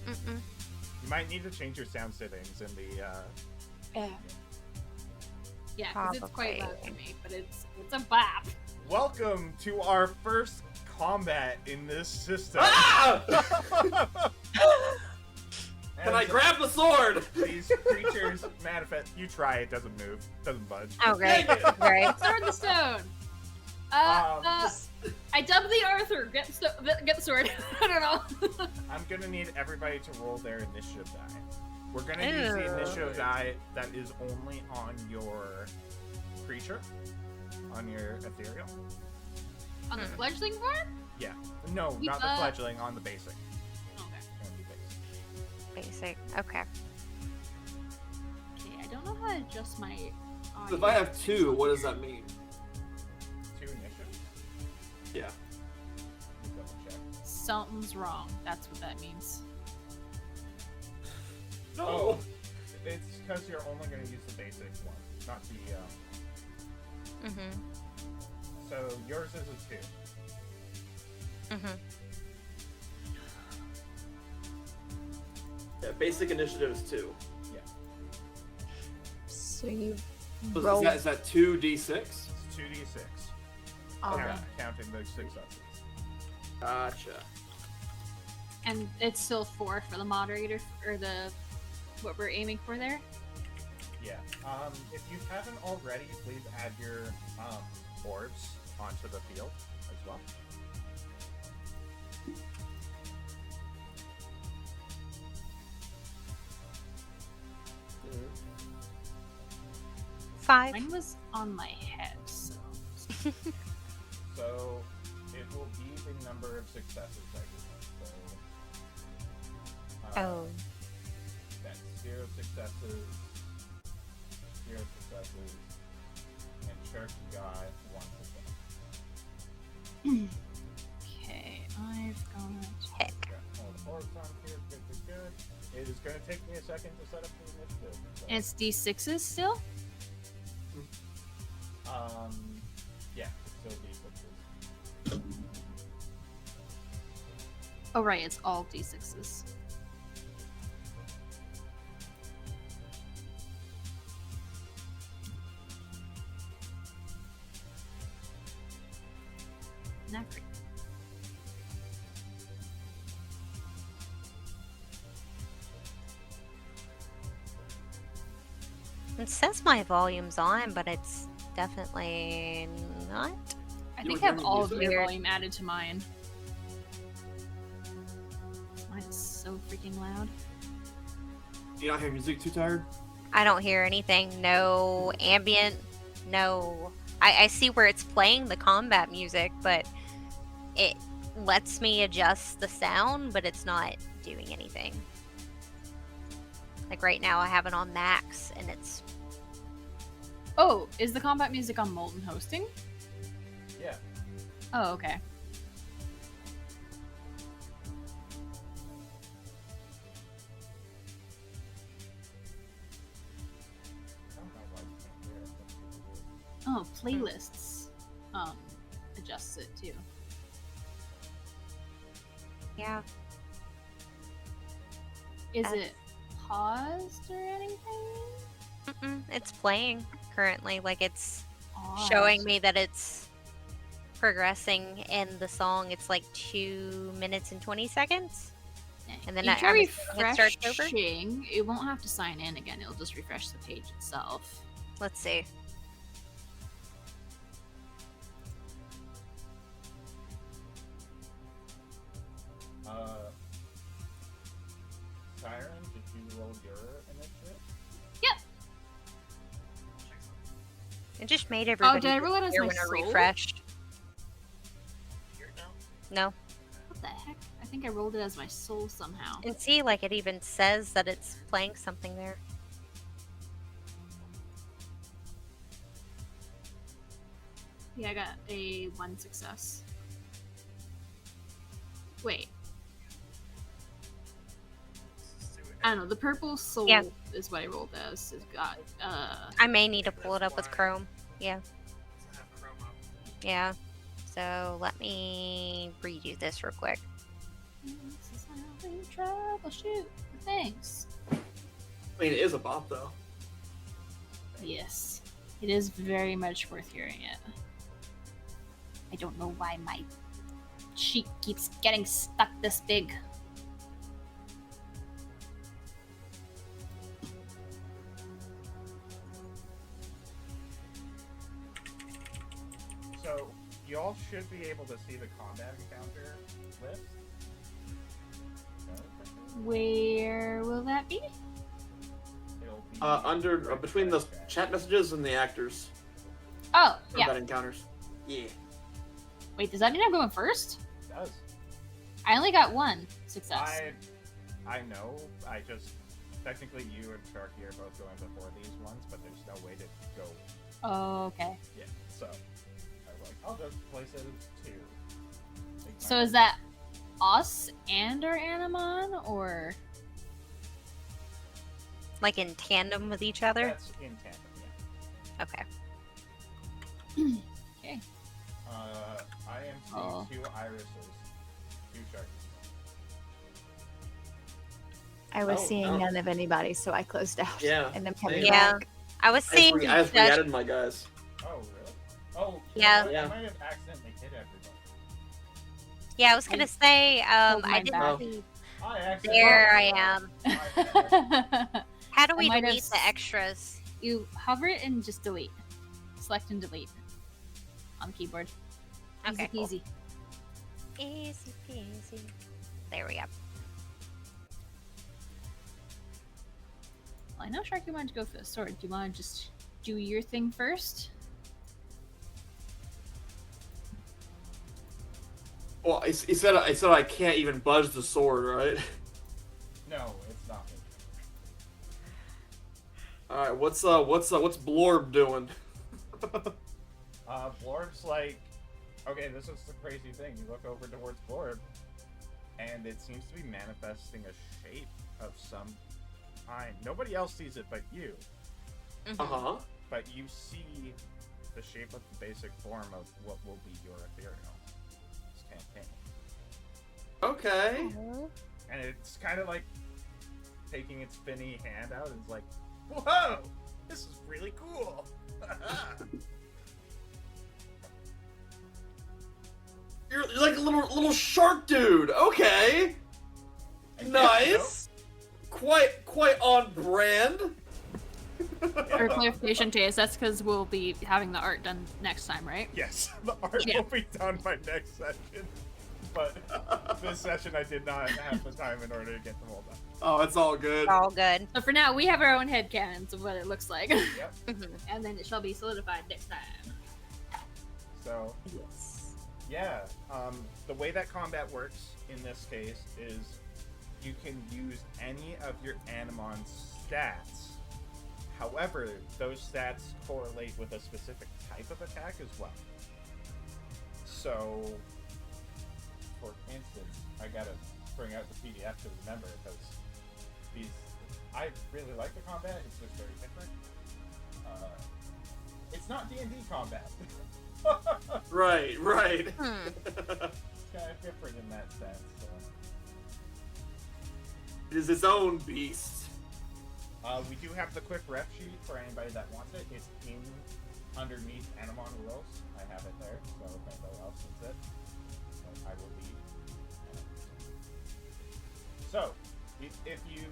You might need to change your sound settings in the. Yeah. Yeah, because it's quite loud Probably. for me, but it's a bop. Welcome to our first combat in this system. Ah! Can I And grab the sword? these creatures manifest? You try, it doesn't move, doesn't budge. Oh great. Dang it. Great. Sword the stone. I dubbed the Arthur. Get the sword. I don't know. I'm gonna need everybody to roll their initiative die. We're gonna use the Ew. initiative die that is only on your creature, on your ethereal. On the fledgling part? Yeah. No, not the fledgling, on the basic. Okay. Gonna be basic. Basic. Okay. Okay, I don't know how to adjust my audio. If I have 2, what does that mean? 2 initiative? Yeah. Double check. Something's wrong. That's what that means. No. Oh, it's because you're only going to use the basic one, not the. So yours is a 2. Yeah, basic initiative is 2. Yeah. So you So roll. is that 2d6? It's 2d6. Okay. Counting those 6 ups. Gotcha. And it's still 4 for the moderator, or the what we're aiming for there. Yeah. If you haven't already, please add your orbs onto the field as well. Five. Mine was on my head, so. So it will be the number of successes that you have. So, Oh. that's 0 successes, 0 successes, and Sharky got 1 success. Okay, I've got. Heck. Got all the orbs on here, good. It is going to take me a second to set up the initiative. So, And it's D6s still? yeah, it's still D6s. Oh, right, it's all D6s. Not great. It says my volume's on, but it's definitely not. I You think were I have hearing all of music? your volume added to mine. Mine's so freaking loud. You not hear music too tired? I don't hear anything. No ambient. No. I see where it's playing the combat music, but it lets me adjust the sound, but it's not doing anything. Like right now, I have it on max, and it's Oh, is the combat music on Molten Hosting? Yeah. Oh, okay. I don't know why you can't hear it. That's Oh, really weird. playlists. Adjusts it too. Yeah. Is That's- it paused or anything? It's playing currently. Like it's Odd. showing me that it's progressing in the song. It's like 2 minutes and 20 seconds. And then you try I'm assuming it starts over? refreshing. It won't have to sign in again. It'll just refresh the page itself. Let's see. Siren, did you roll your initiative? It just made everybody did I roll it as hear my when I soul? refreshed. No. What the heck? I think I rolled it as my soul somehow. And see, like it even says that it's playing something there. Yeah, I got a 1 success. Wait. I don't know. The purple soul Yeah. is what I rolled as. It's got I may need to pull it up with Chrome. Yeah. Yeah. So let me redo this real quick. This is how we troubleshoot things. I mean, it is a bop though. Yes, it is very much worth hearing it. I don't know why my sheet keeps getting stuck this big. So, y'all should be able to see the combat encounter list. Where will that be? It'll be Under right between the there. chat messages and the actors. Oh, yeah. Combat encounters. Yeah. Wait, does that mean I'm going first? It does. I only got 1 success. I know. I just technically you and Sharky are both going before these ones, but there's no way to go. Oh, okay. Yeah. So I was like, I'll just place it at 2. So is that us and our Animon, or? Like in tandem with each other? That's in tandem. Yeah. Okay. Okay. I am seeing Oh. 2 irises, 2 Sharkies. I was Oh, seeing no. none of anybody, so I closed out. Yeah, And I'm coming same. Yeah. back. I was seeing I just that- re-added my guys. Oh, really? Oh, Yeah. Yeah. I might have accidentally hit everybody. Yeah, I was gonna say, pulled I mine didn't back. see. I accidentally. There I am. How do I we might have delete the extras? You hover it and just delete. Select and delete on the keyboard. Easy Okay, cool. peasy. Easy peasy. There we go. Well, I know Sharky wanted to go for the sword. Do you want to just do your thing first? Well, he said I can't even budge the sword, right? No, it's not me. All right, what's Blorb doing? Blorb's like, okay, this is the crazy thing. You look over towards Blorb, and it seems to be manifesting a shape of some kind. Nobody else sees it but you. Mhm. Uh-huh. But you see the shape of the basic form of what will be your ethereal this campaign. Okay. And it's kind of like taking its spinny hand out and it's like, whoa, this is really cool. You're like a little shark dude. Okay. Nice. Quite on brand. For clarification, Chase, that's because we'll be having the art done next time, right? Yes, the art Yeah. will be done by next session. But this session I did not have the time in order to get them all done. Oh, it's all good. All good. So for now, we have our own headcanons of what it looks like. Yep. Mhm. And then it shall be solidified next time. So yeah, the way that combat works in this case is you can use any of your Animon stats. However, those stats correlate with a specific type of attack as well. So, for instance, I gotta bring out the PDF to remember because I really like the combat. It's just very different. It's not D&D combat. Right. It's kind of different in that sense. So. It is its own beast. We do have the quick ref sheet for anybody that wants it. It's in underneath Animon rules. I have it there, so if anybody else needs it, I will leave. So, if you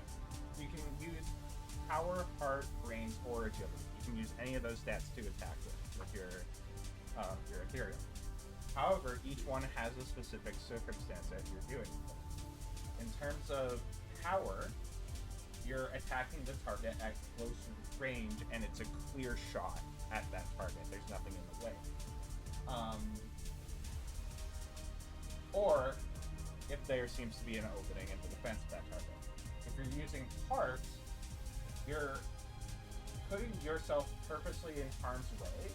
can use power, heart, brains, or agility. You can use any of those stats to attack with your ethereal. However, each one has a specific circumstance that you're doing. In terms of power, you're attacking the target at close range, and it's a clear shot at that target. There's nothing in the way. Or if there seems to be an opening in the defense of that target. If you're using heart, you're putting yourself purposely in harm's way.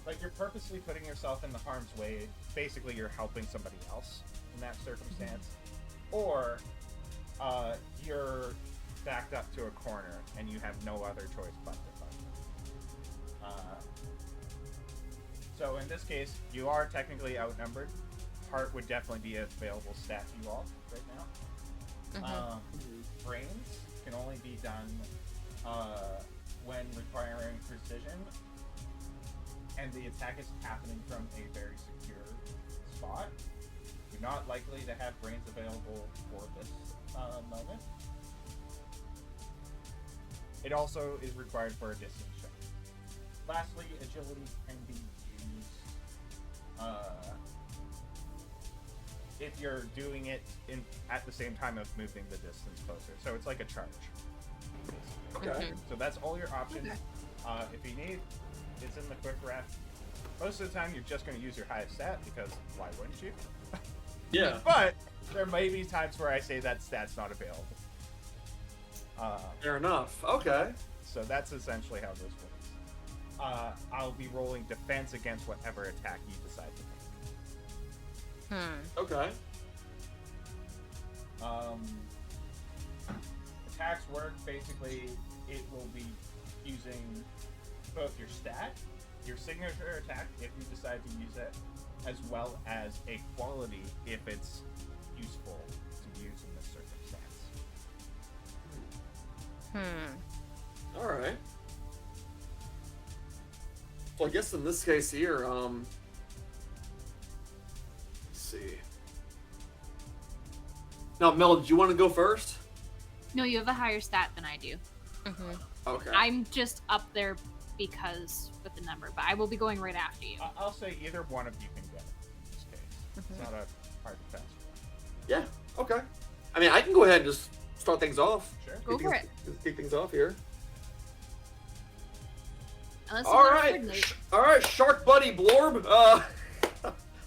Like you're purposely putting yourself in the harm's way. Basically, you're helping somebody else in that circumstance, or you're backed up to a corner and you have no other choice but to fight. So in this case, you are technically outnumbered. Heart would definitely be a available stat to you all right now. Brains can only be done when requiring precision, and the attack is happening from a very secure spot. You're not likely to have brains available for this moment. It also is required for a distance shot. Lastly, agility can be used if you're doing it at the same time of moving the distance closer. So it's like a charge. Okay. So that's all your options. If you need, it's in the quick ref. Most of the time, you're just going to use your highest stat because why wouldn't you? Yeah. But there may be times where I say that stat's not available. Fair enough. Okay. So that's essentially how this works. I'll be rolling defense against whatever attack you decide to make. Okay. Attacks work basically. It will be using both your stat, your signature attack if you decide to use it, as well as a quality if it's useful to use in this circumstance. All right. So I guess in this case here, let's see. Now, Mel, do you want to go first? No, you have a higher stat than I do. Okay. I'm just up there because with the number, but I will be going right after you. I'll say either one of you can get it in this case. It's not a hard defense. Yeah. Okay. I mean, I can go ahead and just start things off. Sure. Go for it. Just kick things off here. Unless you All want to right. coordinate. All right, Shark Buddy Blorb.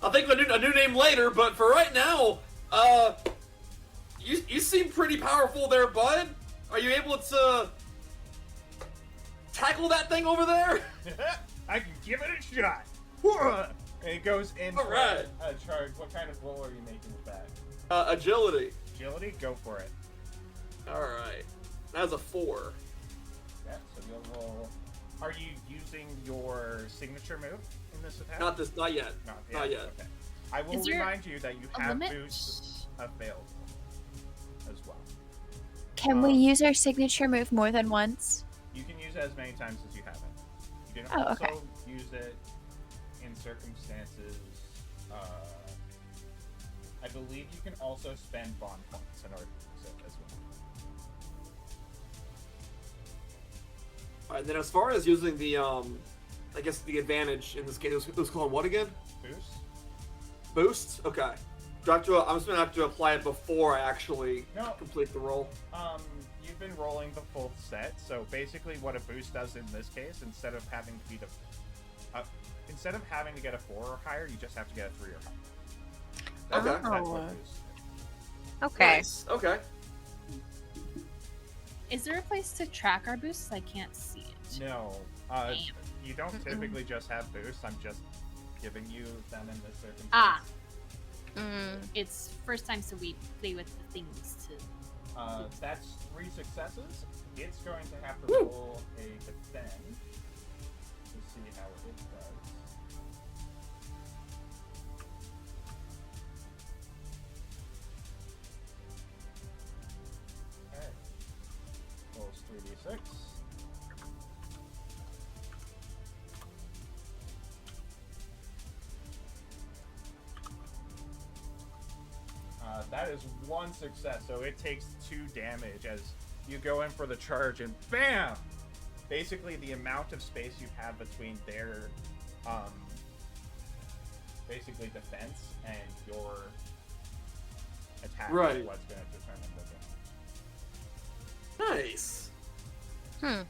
I'll think of a new name later, but for right now, you seem pretty powerful there, bud. Are you able to tackle that thing over there? I can give it a shot. And it goes in All for right. a charge. What kind of roll are you making with that? Agility. Agility? Go for it. All right. That's a 4. Yeah, so you'll roll. Are you using your signature move in this attack? Not yet. Not yet. Okay. I will Is there remind you that you a have limit? boosts available as well. Can we use our signature move more than once? You can use it as many times as you have it. You can Oh, also okay. use it in circumstances. I believe you can also spend bond points in order to use it as well. All right. Then as far as using the, I guess the advantage in this case, it was called what again? Boost? Boost. Okay. Do I have to, I'm just gonna have to apply it before I actually No. complete the roll. You've been rolling the full set, so basically what a boost does in this case, instead of having to be instead of having to get a 4 or higher, you just have to get a 3 or higher. That's what Okay. boost is. Okay. Nice. Okay. Is there a place to track our boosts? I can't see it. No, Damn. you don't typically just have boosts. I'm just giving you them in this circumstance. Ah. Mm. It's first time, so we play with the things to. That's 3 successes. It's going to have to Woo. roll a defend to see how it does. Okay. Rolls 3d6. That is 1 success, so it takes 2 damage as you go in for the charge, and BAM! Basically, the amount of space you have between their, basically defense and your attack Right. is what's going to determine the damage. Nice. Hmm.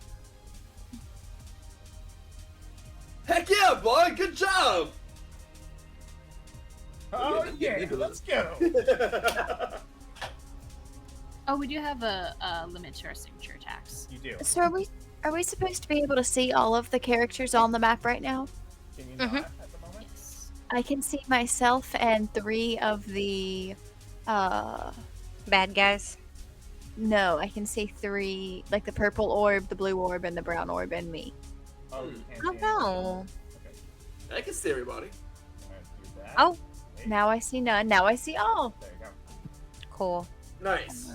Heck yeah, boy! Good job. Oh Yeah, yeah, into let's this. go! Oh, we do have a limit to our signature attacks. You do. So are we supposed to be able to see all of the characters on the map right now? Can you Mhm. not at the moment? Yes. I can see myself and 3 of the Bad guys. no, I can see 3, like the purple orb, the blue orb, and the brown orb, and me. Oh, you can't Oh see no. Okay, I can see everybody. I'm gonna do that. Oh. Wait, Now I see none. Now I see all. there you go. Cool. Nice.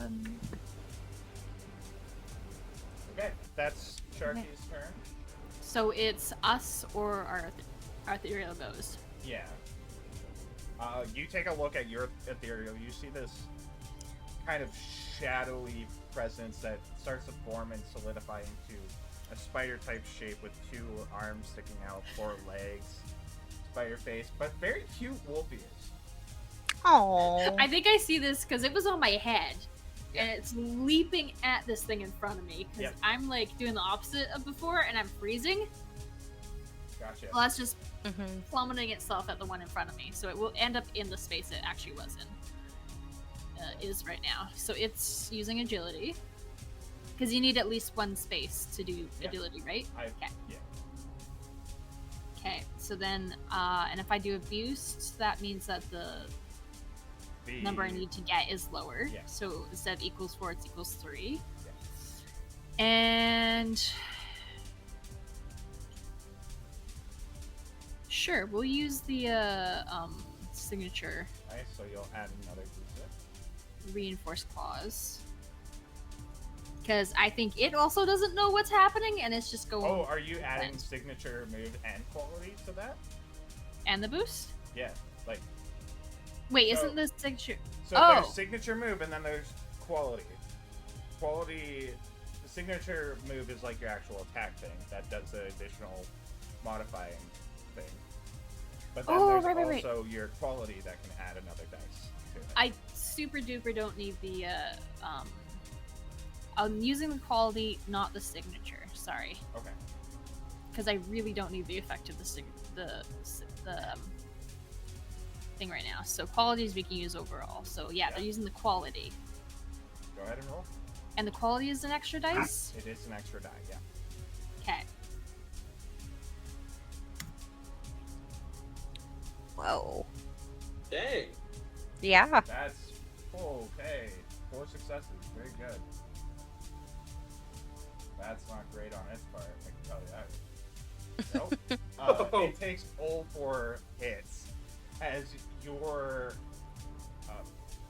Okay, that's Sharky's turn. So it's us or our ethereal goes. Yeah. You take a look at your ethereal. You see this kind of shadowy presence that starts to form and solidify into a spider-type shape with 2 arms sticking out, 4 legs, spider face, but very cute wolf ears. Oh. I think I see this because it was on my head. Yeah. And it's leaping at this thing in front of me because Yep. I'm like doing the opposite of before and I'm freezing. Gotcha. Well, that's just Mhm. plummeting itself at the one in front of me, so it will end up in the space it actually was in. Is right now. So it's using agility because you need at least 1 space to do Yeah. agility, right? Okay. Yeah. Okay. So then, and if I do a boost, that means that the The number I need to get is lower. Yeah. So instead of equals 4, it's equals 3. Yeah. And sure, we'll use the signature Nice. So you'll add another d6. reinforced clause. Because I think it also doesn't know what's happening and it's just going. Oh, are you adding Blend. signature move and quality to that? And the boost? Yeah. Like Wait, So- isn't this signature? so. Oh. There's signature move and then there's quality. Quality. The signature move is like your actual attack thing that does the additional modifying thing. But then Oh, there's right. also your quality that can add another dice to it. I super duper don't need the I'm using the quality, not the signature. Sorry, Okay. because I really don't need the effect of the thing right now. So qualities we can use overall. So yeah, they're Yeah. using the quality, Go ahead and roll. and the quality is an extra dice. It is an extra die. Yeah. Okay. Whoa. Dang. Yeah. That's okay. 4 successes. Very good. That's not great on its part, I can tell you that. Nope. It takes all 4 hits as your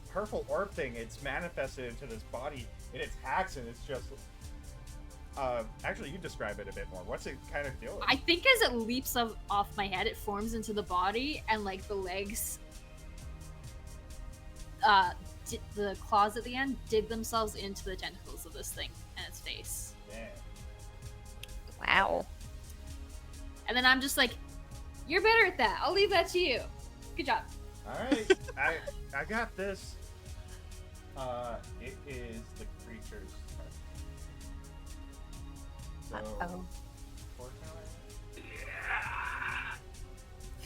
purple orb thing, it's manifested into this body. It attacks and it's just... actually, you describe it a bit more. What's it kind of doing? I think as it leaps off my head, it forms into the body, and like the legs, the claws at the end dig themselves into the tentacles of this thing and its face. Damn. Wow. And then I'm just like, you're better at that. I'll leave that to you. Good job. Alright. I got this. It is the creature's turn. So, Uh-oh. fortunately...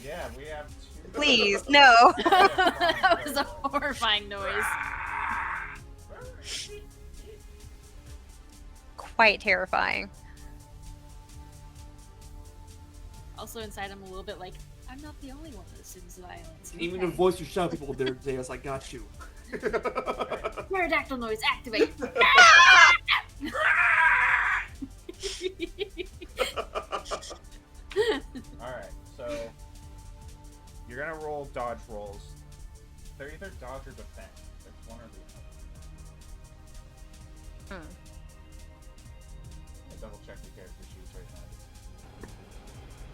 Yeah, we have 2... Please, no. That was a horrifying noise. quite terrifying. Also inside, I'm a little bit like, I'm not the only one that assumes violence. Even Okay. in voice you shout people there, Deus, I got you. Pterodactyl noise activate. Alright, so you're gonna roll dodge rolls. They're either dodge or defense. It's one or the other. I'll double check the character sheets right now.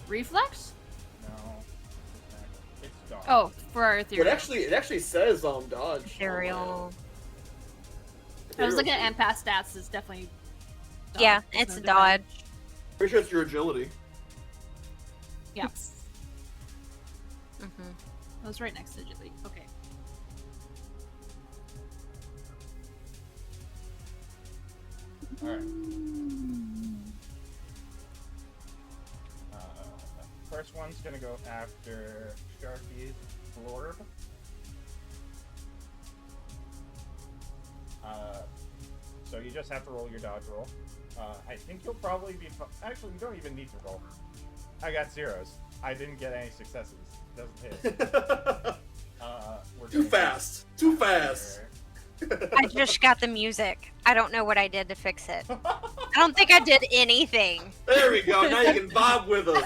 Reflex? No. It's dodge. Oh, for our Well, theory. it actually says dodge. Ethereal. I was looking at empath stats. It's definitely. Dodge. Yeah, There's it's no dodge. Pretty sure it's your agility. Yeah, Mm-hmm. I was right next to Jilly. Okay. Alright. First one's gonna go after Sharky's Blorb. So you just have to roll your dodge roll. I think you'll probably be... Actually, you don't even need to roll. I got zeros. I didn't get any successes. Doesn't hit. We're Too gonna fast. Too fast. I just got the music. I don't know what I did to fix it. I don't think I did anything. There we go. Now you can vibe with us.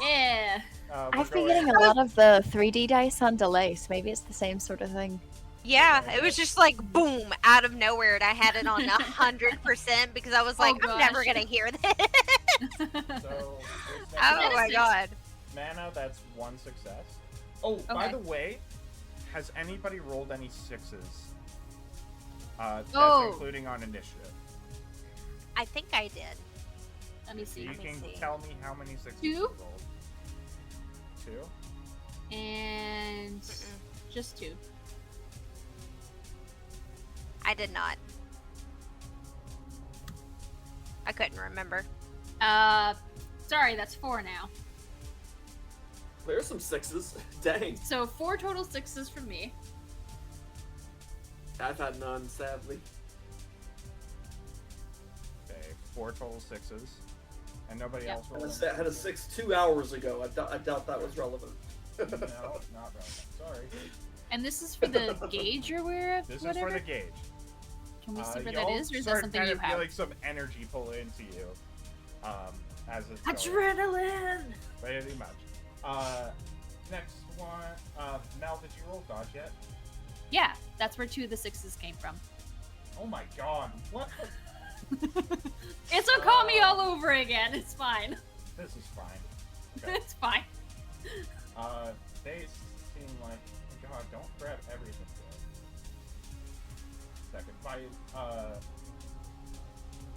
Yeah. I've been getting a lot of the 3D dice on delay, so maybe it's the same sort of thing. Yeah, it was just like boom out of nowhere, and I had it on 100% because I was like, I'm never gosh. gonna hear this. So, Oh my god. Mana, that's one success. Oh, by Okay. the way, has anybody rolled any sixes? That's Oh. including on initiative. I think I did. Let me So see. you Let me can see. tell me how many sixes 2? you rolled. 2? And just 2. I did not. I couldn't remember. Sorry, that's 4 now. There's some sixes. Dang. So 4 total 6s from me. I've had none, sadly. Okay, 4 total sixes. And nobody Yeah. else I rolled had a 6 2 hours ago. I doubt that was relevant. No, not relevant. Sorry. And this is for the gauge you're aware of? This whatever? is for the gauge. Can we see where that You'll is, or is that start something kind you of have? feeling some energy pull into you. As it's going. Adrenaline! Pretty much. Next one. Mel, did you roll dodge yet? Yeah, that's where 2 of the 6s came from. Oh my god. What? It's a call me all over again. It's fine. This is fine. Okay. It's fine. They seem like, God, don't grab everything. Second, my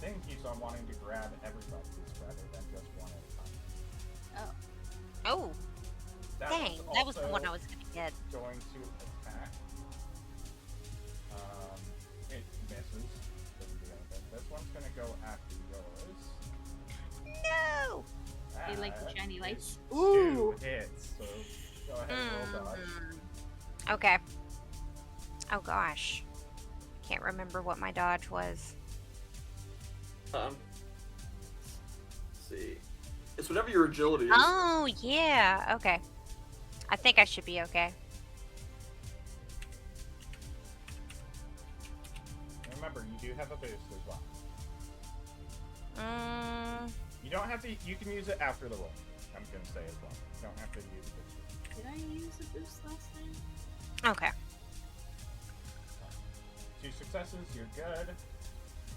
thing keeps on wanting to grab everybody's rather than just one at a time. Oh, That dang. That was the also one I was gonna get. going to attack. It misses. Doesn't do anything. This one's gonna go after yours. No! They like the That shiny is lights. 2 hits. So go ahead and roll dodge. Okay. Oh gosh. Can't remember what my dodge was. Let's see. It's whatever your agility is. Oh, yeah. Okay. I think I should be okay. Remember, you do have a boost as well. Mm, You don't have to. You can use it after the roll. I'm gonna say as well. You don't have to use it. Did I use a boost last time? okay. 2 successes. You're good.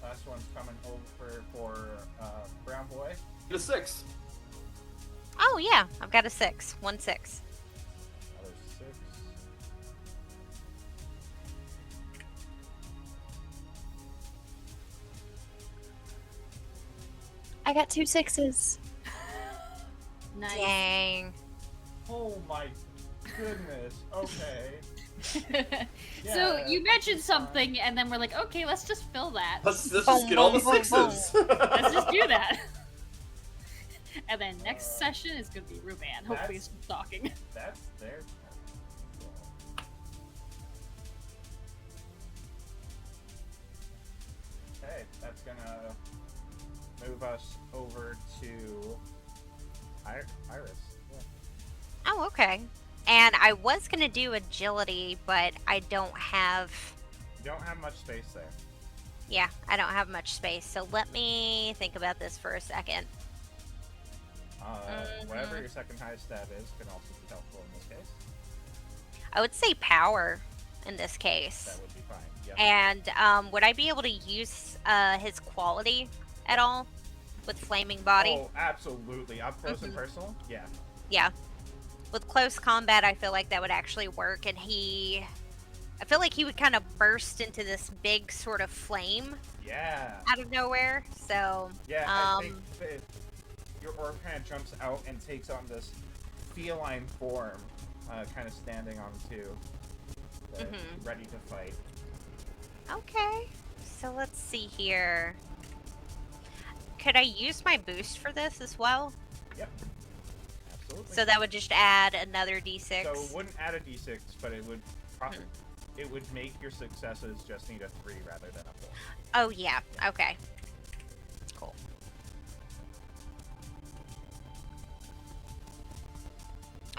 Last one's coming over for Brown Boy. Get a 6. Oh, yeah. I've got a 6. 1 6. Another 6. I got 2 6s. Nice. Dang. Oh my goodness. Okay. So Yeah, you mentioned it's fine. something, and then we're like, okay, let's just fill that. Let's just get all the Boom, boom, boom, 6s. Let's just do that. And then next session is gonna be Ruban. Hopefully, That's- some stalking. That's their turn. Okay, that's gonna move us over to Iris. Yeah. Oh, okay. And I was gonna do agility, but I don't have. You don't have much space there. Yeah, I don't have much space. So let me think about this for a second. Whatever your second highest stat is can also be helpful in this case. I would say power in this case. That would be fine. Yep. And would I be able to use his quality at all with flaming body? Oh, absolutely. Up close and personal? Yeah. Yeah. With close combat, I feel like that would actually work, and I feel like he would kind of burst into this big sort of flame Yeah. out of nowhere. So Yeah, I think that your orb kind of jumps out and takes on this feline form, kind of standing on two, ready to fight. okay. So let's see here. Could I use my boost for this as well? Yep. Absolutely. So that would just add another d6. So it wouldn't add a d6, but it would it would make your successes just need a 3 rather than a 4. Oh yeah. Okay. Cool.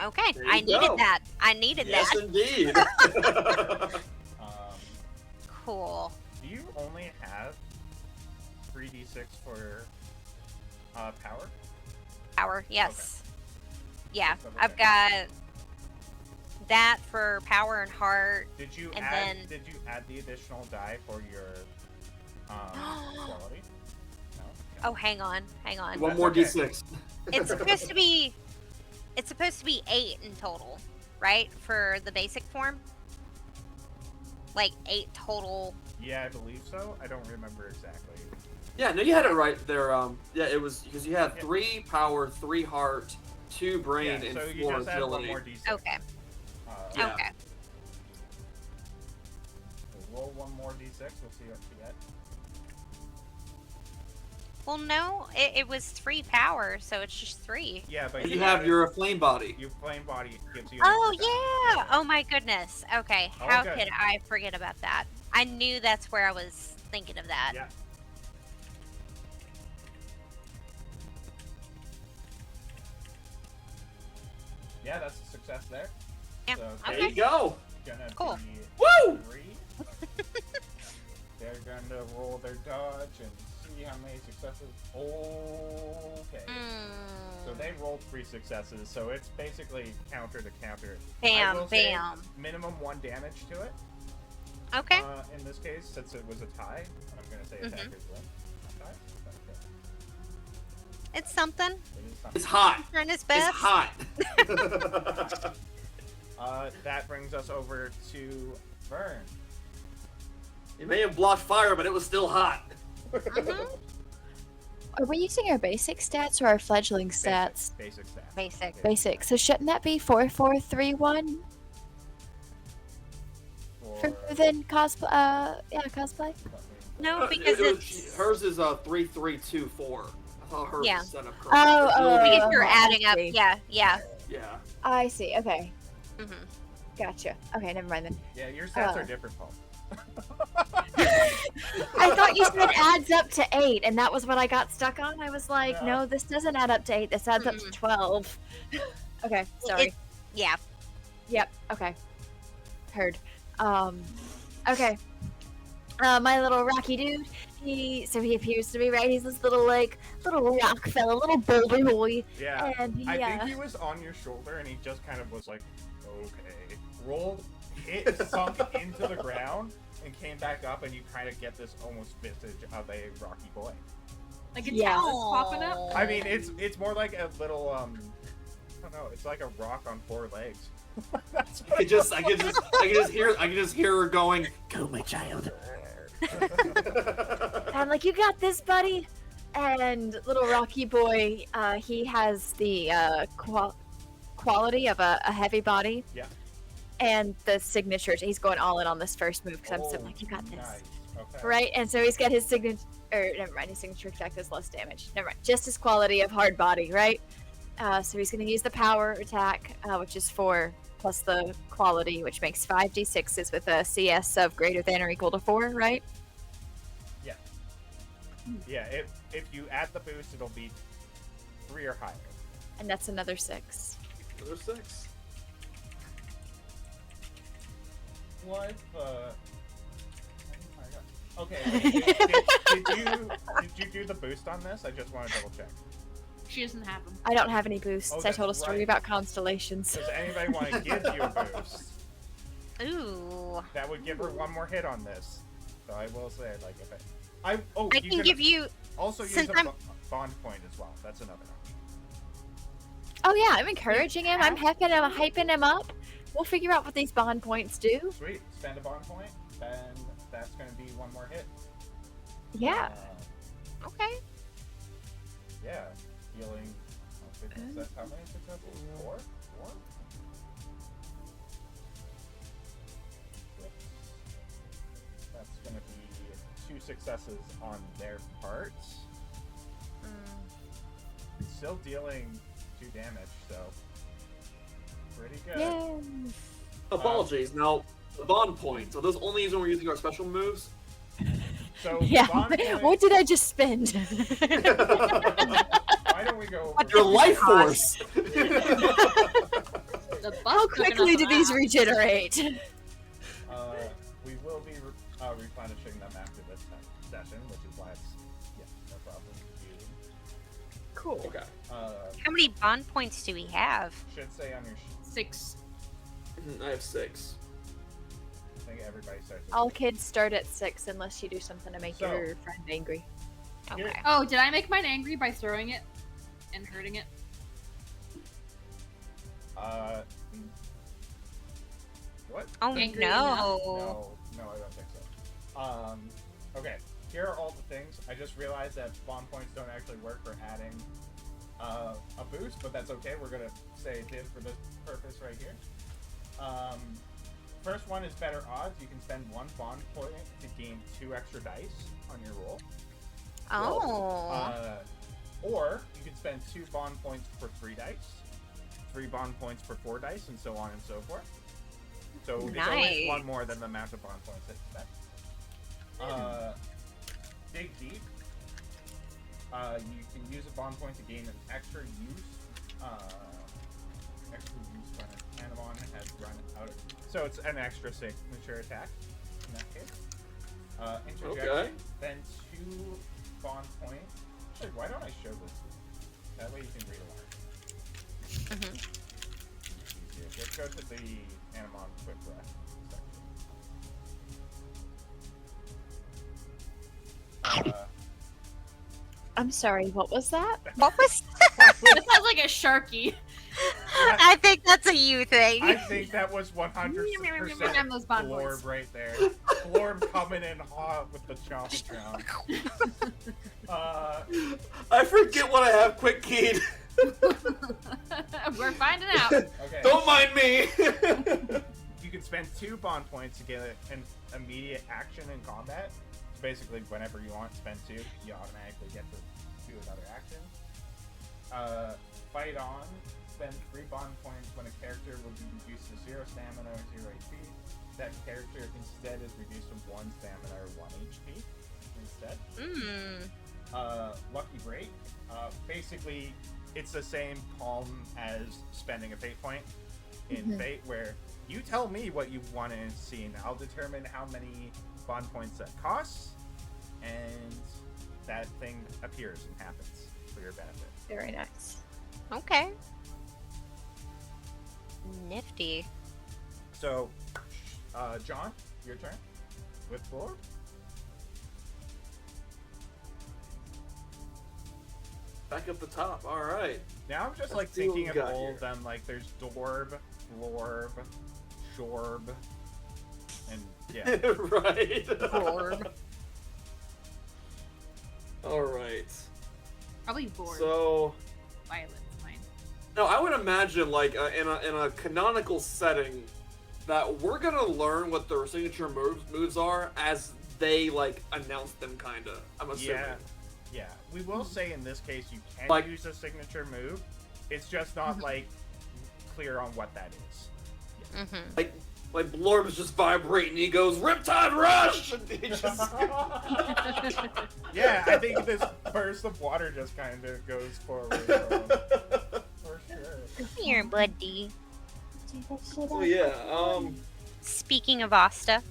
Okay, There you I needed go. that. I needed Yes, that. indeed. Cool. Do you only have 3d6 for power? Power, yes. Yeah, Just double I've check. got that for power and heart. Did you And add then- did you add the additional die for your quality? No. Oh, hang on. One That's more okay. d6. It's supposed to be 8 in total, right? For the basic form? Like 8 total. Yeah, I believe so. I don't remember exactly. Yeah, no, you had it right there. Yeah, it was because you had Yeah. 3 power, 3 heart, 2 brain, Yeah, and so you 4 just add one agility. more d6. Okay. Yeah. Okay. So roll one more d6. We'll see what you get. Well, no, it was 3 power, so it's just 3. Yeah, but And you have added- your flame body. your flame body gives you. an Oh, extra yeah! die. Oh, my goodness. Okay, All how good. could I forget about that? I knew that's where I was thinking of that. Yeah. Yeah, that's a success there. Yeah, So There okay. you go. gonna Cool. be Woo! 3. They're gonna roll their dodge and see how many successes. Okay. So Mm. they rolled 3 successes, so it's basically counter to counter. I Bam, will say bam. minimum 1 damage to it. Okay. In this case, since it was a tie, I'm gonna say Mhm. attackers win. Not tie, but okay. It's something. It is something. It's hot. Trying his It's best. hot. That brings us over to Vern. It may have blocked fire, but it was still hot. Mhm. Are we using our basic stats or our fledgling stats? Basic stats. Basic. Basic. So shouldn't that be 4-4-3-1 for then cosplay? Yeah, cosplay. No, because it's hers is 3-3-2-4. I thought hers Yeah. was set up correctly. Oh, because you're I adding up. see. Yeah, yeah. Yeah. I see. Okay, hmm gotcha. Okay, never mind then. Yeah, your stats are different, Paul. I thought you said adds up to 8, and that was what I got stuck on. I was like, No. no, this doesn't add up to 8. This adds up to 12. Okay, sorry. Yeah. Yep. Okay. Heard. Okay. My little rocky dude. He appears to be right. He's this little rock fella, little boulder boy, Yeah. and he I think he was on your shoulder and he just kind of was like, okay. Rolled, sunk into the ground, and came back up, and you kind of get this almost visage of a rocky boy. Like a Yeah. talus popping up. I mean, it's more like a little, I don't know, it's like a rock on 4 legs. That's I could just hear her going, "Go, my child." I'm like, you got this, buddy. And little rocky boy, he has the quality of a heavy body. Yeah. And the signatures. He's going all in on this first move because I'm so like, you got this. Nice. Okay. Right, and so he's got his signature, or never mind, his signature attack does less damage. Never mind, just his quality of hard body, right? So he's going to use the power attack, which is 4, plus the quality, which makes 5d6s with a CS of greater than or equal to 4, right? Yeah. Yeah, if you add the boost, it'll be 3 or higher. And that's another 6. Another 6. What the? Oh my god. Okay, did you do the boost on this? I just want to double check. She doesn't have them. I don't have any boosts. Oh, I told a that's story right. about constellations. Does anybody want to give you a boost? Ooh. That would give her 1 more hit on this. So I will say, like, if I you can give you. also use since a I'm- bond point as well. That's another option. Oh yeah, I'm encouraging him. I'm hyping him up. We'll figure out what these bond points do. Sweet. Spend a bond point, then that's going to be 1 more hit. Yeah. Okay. Yeah. Healing. That's how many successes? 4? 4? That's going to be 2 successes on their part. Still dealing 2 damage, so pretty good. Yay. Apologies. Now, the bond points. Are those only used when we're using our special moves? So Yeah. bond point, What did I just spend? why don't we go over Your life force! The buff How took enough quickly of do these that. regenerate? We will be replenishing them after this session, which is why it's no problem using. Cool. Okay. How many bond points do we have? Should say on your 6. I have 6. I think everybody starts with All kids start at 6 unless you do something to make So- your friend angry. Okay. Oh, did I make mine angry by throwing it and hurting it? what? Oh Angry no. No, I don't think so. Okay, here are all the things. I just realized that bond points don't actually work for adding a boost, but that's okay. We're gonna say it did for this purpose right here. First one is better odds. You can spend 1 bond point to gain 2 extra dice on your roll. Oh. Or you can spend 2 bond points for 3 dice, 3 bond points for 4 dice, and so on and so forth. So it's always 1 Nice. more than the amount of bond points that you spend. Dig deep. You can use a bond point to gain an extra use. Extra use when an animon has run out of. So it's an extra signature attack in that case. Interjection. Okay. Then 2 bond points. Actually, why don't I show this? That way you can read along. Mhm. Easier. Just go to the animon quick breath section. I'm sorry, what was that? What was? That sounds like a Sharky. I think that's a you thing. I think that was 100% Those bond Glorb points. right there. Glorb coming in hot with the chompy chomp. I forget what I have quick keyed. We're finding out. Okay. Don't mind me. You can spend 2 bond points to get an immediate action in combat. So basically, whenever you want to spend 2, you automatically get to do another action. Fight on. Spend 3 bond points when a character will be reduced to 0 stamina or 0 HP. That character instead is reduced from 1 stamina or 1 HP instead. Lucky Break. Basically, it's the same palm as spending a fate point in Fate, where you tell me what you want in a scene. I'll determine how many bond points that costs, and that thing appears and happens for your benefit. Very nice. Okay. Nifty. So, John, your turn with Glorb. Back up the top. All right. Now I'm just like Let's see what thinking we of got all here. of them. Like there's Dorb, Glorb, Shorb, and yeah. Right. Glorb. All right. Probably bored. So, Violet's mine. no, I would imagine like in a canonical setting that we're gonna learn what their signature moves are as they like announce them, kinda. I'm assuming. Yeah. Yeah, we will say in this case you can Like- use a signature move. It's just not like clear on what that is. Mm-hmm. Like Like Blorb is just vibrating. He goes, Riptide Rush! And he just... Yeah, I think this burst of water just kind of goes forward. For sure. Come here, buddy. So yeah, Speaking of Asta,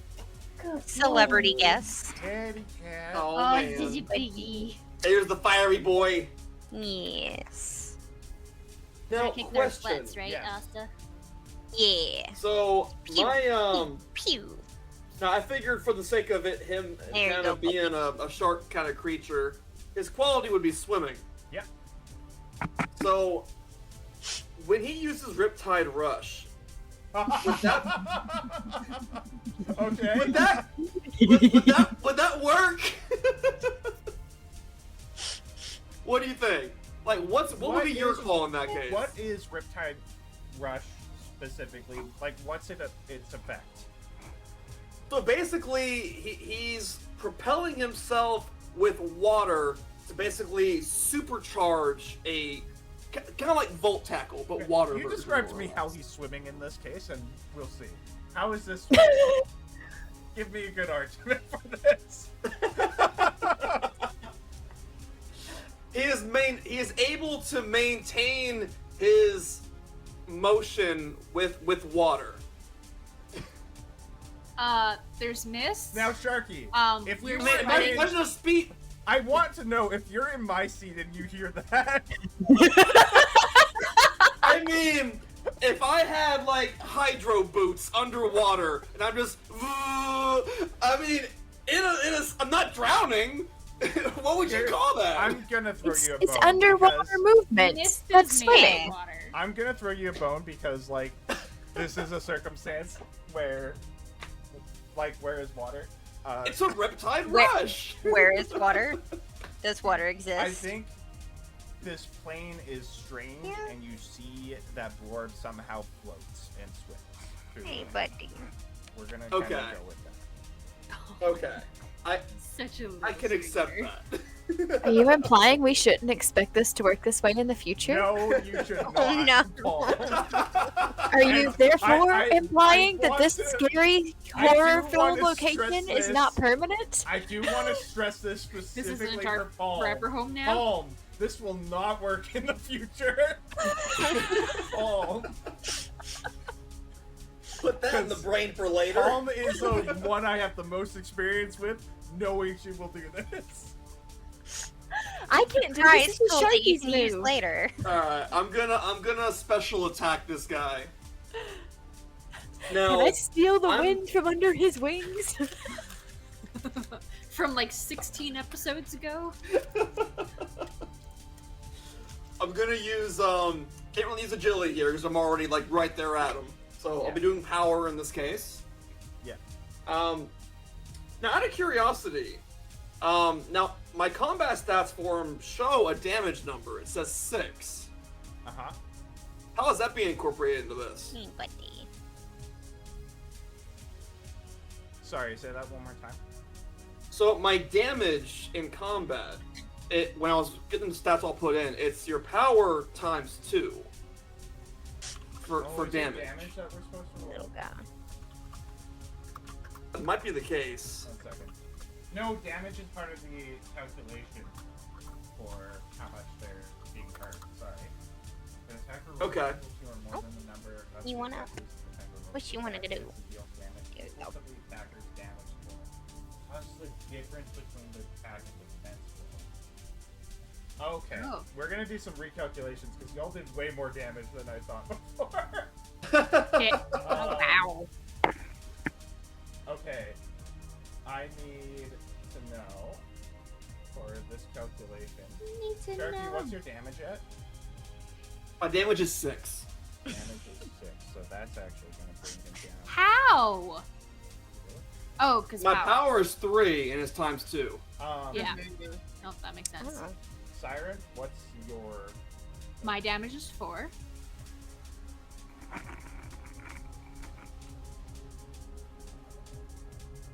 celebrity guest. Kitty cat. oh, Oh, man. did you piggy? Here's the fiery boy. Yes. Now, Kick their question. butts, right, Yes. Asta? Yeah. So, Pew, my, Pew. now I figured for the sake of it, him There you kind go, of being a shark kind of creature, his quality would be swimming. Yep. So, when he uses Riptide Rush, Okay. would that work? What do you think? Like, what would be your call in that case? What is Riptide Rush specifically? Like, what's its effect? So basically, he's propelling himself with water to basically supercharge a kind of like Volt Tackle, but water. You version describe to more me or how less. he's swimming in this case, and we'll see. How is this? Give me a good argument for this. He is able to maintain his motion with water. There's mist. Now, Sharky, if you we're were Man, swimming- imagine a speed. I want to know if you're in my seat and you hear that. I mean, if I had like hydro boots underwater and I'm just, I mean, I'm not drowning. What would you call that? I'm gonna throw you a bone. It's underwater because- movement. Mist That's is made swimming. of water. I'm gonna throw you a bone because, like, this is a circumstance where, like, where is water? It's a Riptide Where- Rush. Where is water? Does water exist? I think this plane is strange, Yeah. and you see that Blorb somehow floats and swims. through the Hey, wind. buddy. We're gonna kind Okay. of go with that. Okay, Such a I can accept loser. that. Are you implying we shouldn't expect this to work this way in the future? No, you should not. Oh, no. Paul. Are you And therefore I implying that want this to- scary I do horror-filled wanna stress location is not this. permanent? I do want to stress this This specifically isn't for our Paul. forever home now. Palm, this will not work in the future. Palm. Put that in the brain for later. Palm is the one I have the most experience with, knowing she will do this. I can't do Alright, this. This is cool that you Sharky's can use move. later. Alright, I'm gonna special attack this guy. Can Now, I steal the I'm- wind from under his wings? From like 16 episodes ago. I'm gonna use can't really use agility here because I'm already like right there at him. So I'll be doing power in this case. Yeah. Now out of curiosity, now my combat stats for him show a damage number. It says 6. Uh-huh. How is that being incorporated into this? Hey, buddy. Sorry, say that one more time. So my damage in combat, when I was getting the stats all put in, it's your power times 2 for Oh, is it damage. damage that we're supposed to roll? Little guy. That might be the case. 1 second. No, damage is part of the calculation for how much they're being hurt. Sorry. The attacker rolls Okay. equal to or more than the number of You the wanna- attackers the attacker rolls what you wanna to do? deal damage Here you equal go. to the attacker's damage score. Plus the difference between the attack and defense score. Okay, Oh. we're gonna do some recalculations because y'all did way more damage than I thought before. Okay. Oh, wow. Okay, I need to know for this calculation. Need to Sharky, know. what's your damage at? My damage is 6. Damage is 6, so that's actually gonna bring him down. How? Oh, because My power is 3 and it's times 2. Yeah. Nope, that makes sense. Oh. Siren, what's your? My damage is 4.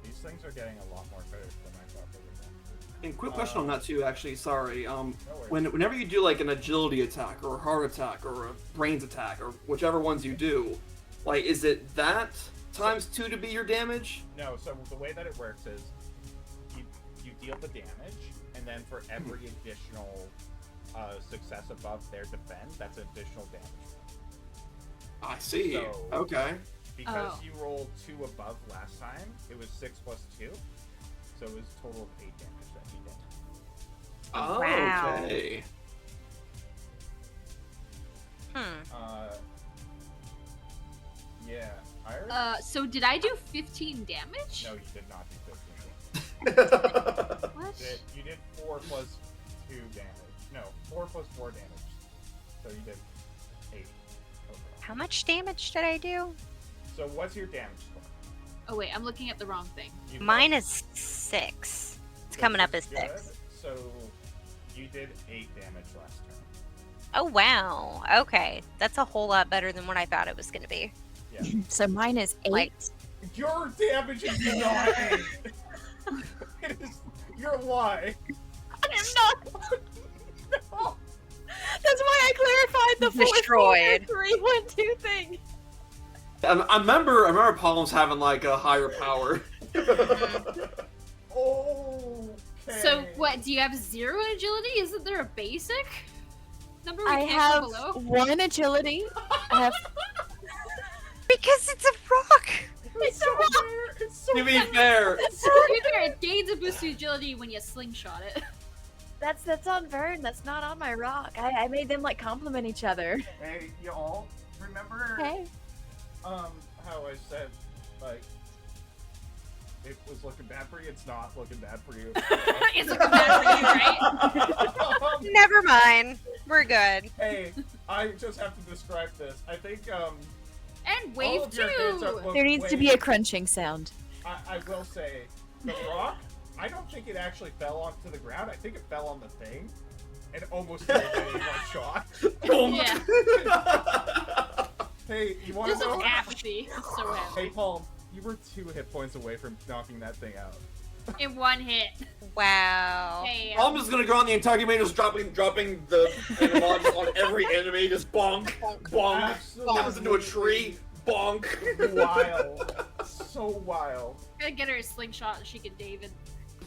These things are getting a lot more cursed than I thought they were. And quick question on that too, actually. Sorry. worries. Whenever you do like an agility attack or a heart attack or a brains attack or whichever ones you do, like, is it that times 2 to be your damage? No, so the way that it works is you deal the damage, and then for every additional success above their defend, that's additional damage. I see. So- Okay. Because Oh. you rolled 2 above last time, it was 6 plus 2, so it was a total of 8 damage that you did. Oh, Wow. okay. Yeah. Ira? So did I do 15 damage? No, you did not do 15. What? You did 4 plus 2 damage. No, 4 plus 4 damage. So you did 8 overall. How much damage did I do? So what's your damage score? Oh wait, I'm looking at the wrong thing. You Mine got- is 6. It's so coming up this as is 6. good. So you did 8 damage last turn. Oh, wow. Okay. That's a whole lot better than what I thought it was going to be. Yeah. So mine is 8. Like- Your damage is not 8. It is. You're lying. I'm not. No. That's why I clarified the Destroyed. 4-4-3-1-2 thing. I remember Palms having like a higher power. Okay. So what? Do you have 0 agility? Isn't there a basic number we I can't have go below? 1 agility. I have Because it's a rock! It's so weird. It's so To be fair, To be fair, it gains a boost to agility when you slingshot it. that's on Vern. That's not on my rock. I made them like complement each other. Hey, y'all, remember Hey. how I said like it was looking bad for you? It's not looking bad for you. It's looking bad for you, right? Never mind. We're good. Hey, I just have to describe this. I think And all wave of your hits are 2! There needs to be a crunching sound. I will say, the rock, I don't think it actually fell onto the ground. I think it fell on the thing and almost killed it in one shot. Yeah. Hey, you want Just to an know? apathy. So Hey, happy. Paul, you were 2 hit points away from knocking that thing out. In 1 hit. Wow. Hey, I'm just gonna go on the entire game just dropping the animals on every enemy, just bonk, bonk, happens into a tree, bonk. Wild. So wild. Gotta get her a slingshot and she can David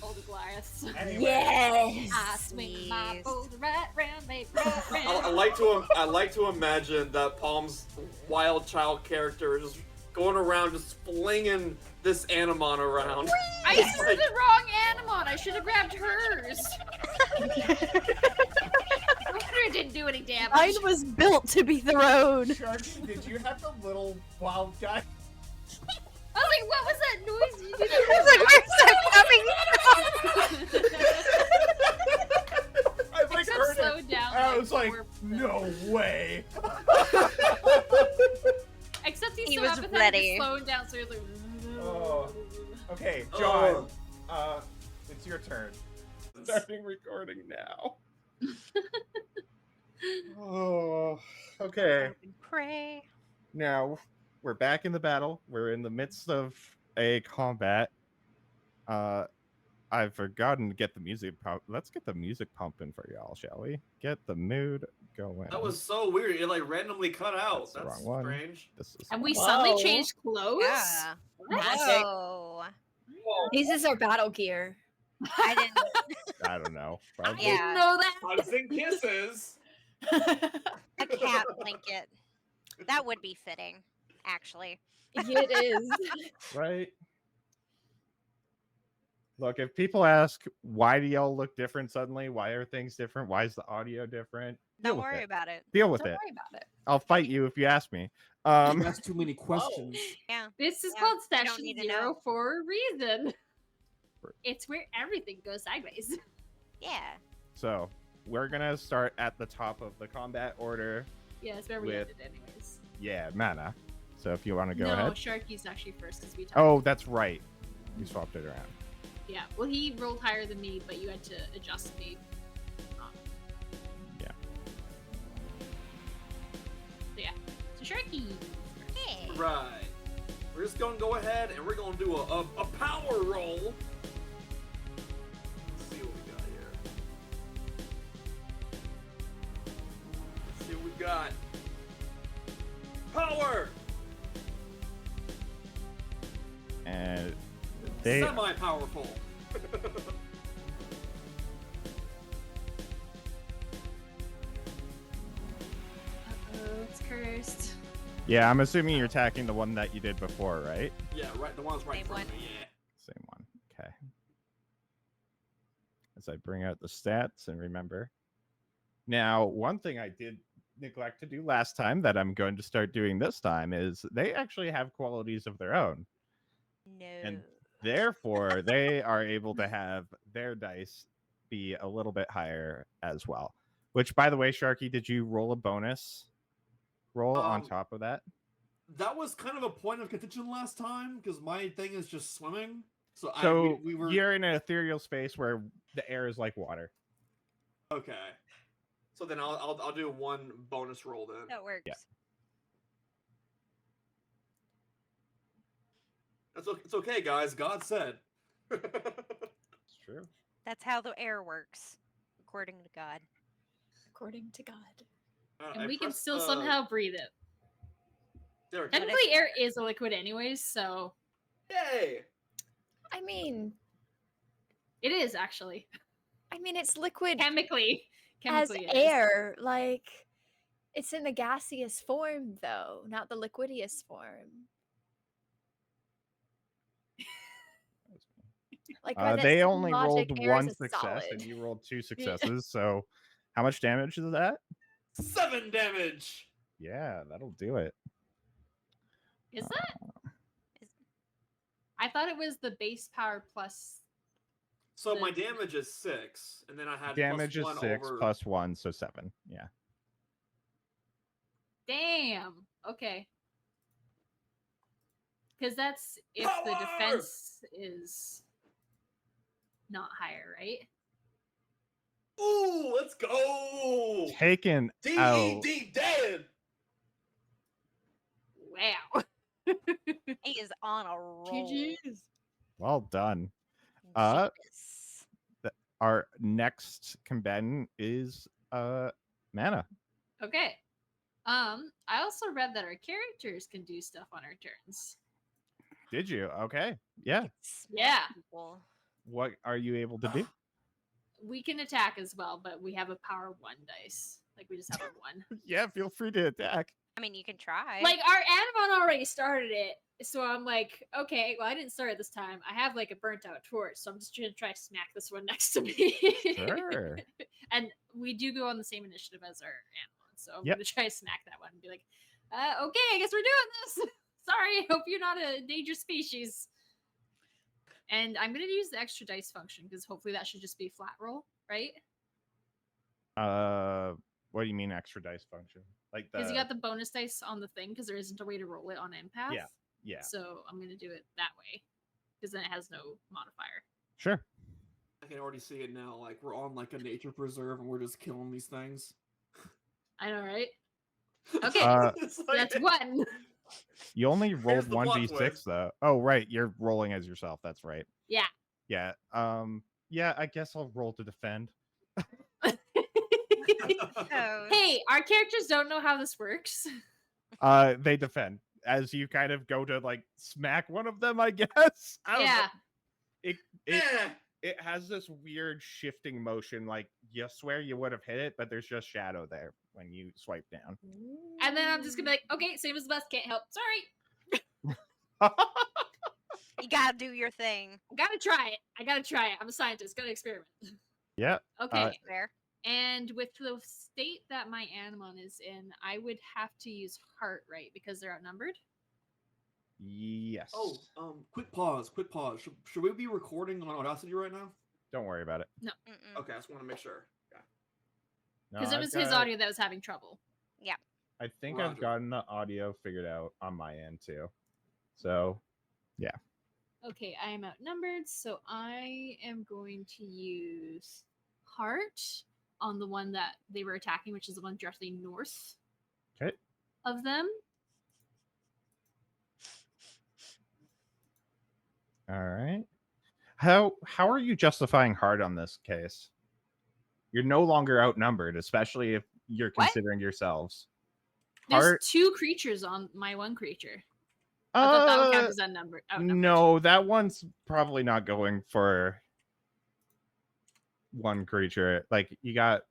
all the Goliaths. Anyway, Yes. I swing my Jeez. bow right round, baby, right I round. like to imagine that Palm's wild child character is just going around just flinging this Animon around. I used the wrong Animon. I should have grabbed hers. No wonder it didn't do any damage. Mine was built to be thrown. Sharky, did you have the little wild guy? I was like, what was that noise you did? I was like, where's that coming I like Except heard slowed it. down. I was like, 4%. no way. Except he's He so was apathetic ready. and slowing down, so he's like. Oh. Okay, John. It's your turn. Starting recording now. Oh, okay. Pray. Now we're back in the battle. We're in the midst of a combat. I've forgotten to get the music pump. Let's get the music pumping for y'all, shall we? Get the mood going. That was so weird. It like randomly cut out. That's the That's wrong one. strange. This is And we Whoa. suddenly changed clothes? Yeah. Magic. Whoa. This is our battle gear. I didn't. I don't know. I Probably. Yeah. didn't know that. Hugs and kisses. A cat blanket. That would be fitting, actually. It is. Right. Look, if people ask why do y'all look different suddenly, why are things different, why is the audio different, Don't deal with worry it. about it. Deal with Don't it. worry about it. I'll fight you if you ask me. That's too many questions. Yeah. This is Yeah, called you don't Session need to 0 know. for a reason. It's where everything goes sideways. Yeah. So we're gonna start at the top of the combat order. Yeah, it's where we With- ended anyways. Yeah, mana. So if you want to go no, ahead. Sharky's actually first because we talked. Oh, that's right. You swapped it around. Yeah, well, he rolled higher than me, but you had to adjust me. Yeah. So, yeah. So, Sharky. Hey. Right. We're just gonna go ahead and we're gonna do a power roll. Let's see what we got here. Let's see what we got. Power! They- semi-powerful. Uh-oh, it's cursed. Yeah, I'm assuming you're attacking the one that you did before, right? Yeah, right. The one's right in Same front of one. me. Yeah. Same one. Okay. As I bring out the stats and remember. Now, one thing I did neglect to do last time that I'm going to start doing this time is they actually have qualities of their own. No. And therefore, they are able to have their dice be a little bit higher as well. Which, by the way, Sharky, did you roll a bonus roll on top of that? That was kind of a point of contention last time because my thing is just swimming. So, we were you're in an ethereal space where the air is like water. okay. So then I'll do one bonus roll then. That works. Yeah. It's okay, guys. God said. It's true. That's how the air works, according to God. According to God. I And we can pressed, still somehow breathe it. There we go. Technically, air is a liquid anyways, so... Yay! I mean, It is, actually. it's liquid Chemically. as Chemically it is. air. Like, it's in the gaseous form, though, not the liquidious form. Like, by that They same only logic, rolled air is one a success, solid. and you rolled 2 successes. So, how much damage is that? 7 damage. Yeah, that'll do it. Is that? Is- I thought it was the base power plus... So my damage is 6, and then I had Damage is plus 1 6 over... plus 1, so 7. Yeah. Damn. Okay. Because that's if the Power! defense is not higher, right? Ooh, let's go! Taken out. D-E-D dead! Wow. He is on a roll. GG's. Well done. Genius. Our next combatant is Mana. Okay. I also read that our characters can do stuff on our turns. Did you? Okay. Yeah. Smack Yeah. people. What are you able to do? We can attack as well, but we have a power 1 dice. Like, we just have a 1. Yeah, feel free to attack. I mean, you can try. Like, our Animon already started it. So I'm like, okay, well, I didn't start it this time. I have, like, a burnt out torch. So I'm just going to try to smack this one next to me. Sure. And we do go on the same initiative as our Animon. So I'm Yep. going to try to smack that one and be like, okay, I guess we're doing this. Sorry, hope you're not a endangered species. And I'm going to use the extra dice function because hopefully that should just be a flat roll, right? What do you mean extra dice function? Like Because the you got the bonus dice on the thing because there isn't a way to roll it on empath. yeah. So I'm going to do it that way because then it has no modifier. Sure. I can already see it now. Like, we're on, like, a nature preserve, and we're just killing these things. I know, right? Okay, It's so like- that's 1. You only rolled the plot 1d6 twist. though. Oh, right. You're rolling as yourself. That's right. Yeah. Yeah. Yeah, I guess I'll roll to defend. Oh, Hey, our characters don't know how this works. They defend as you kind of go to like smack one of them, I guess. I don't know. Yeah. It Eh. it has this weird shifting motion. Like you swear you would have hit it, but there's just shadow there when you swipe down. And then I'm just going to be like, okay, same as the best, can't help. Sorry. you gotta do your thing. I gotta try it. I'm a scientist. Gotta experiment. Yeah. Okay. Fair. And with the state that my Animon is in, I would have to use heart, right? Because they're outnumbered. Yes. Oh, quick pause. Should we be recording on Audacity right now? Don't worry about it. Mm-mm. Okay, I just want to make sure. Yeah. No, Because it I've was his got- audio that was having trouble. I think I've Roger. gotten the audio figured out on my end too. So Okay, I am outnumbered, so I am going to use heart on the one that they were attacking, which is the one directly north okay. of them. All right. How are you justifying hard on this case? You're no longer outnumbered, especially if you're What? considering yourselves. There's Heart 2 creatures on my one creature. I thought that would count as unnumbered. Oh, No, that one's probably not going for one creature. Like you got,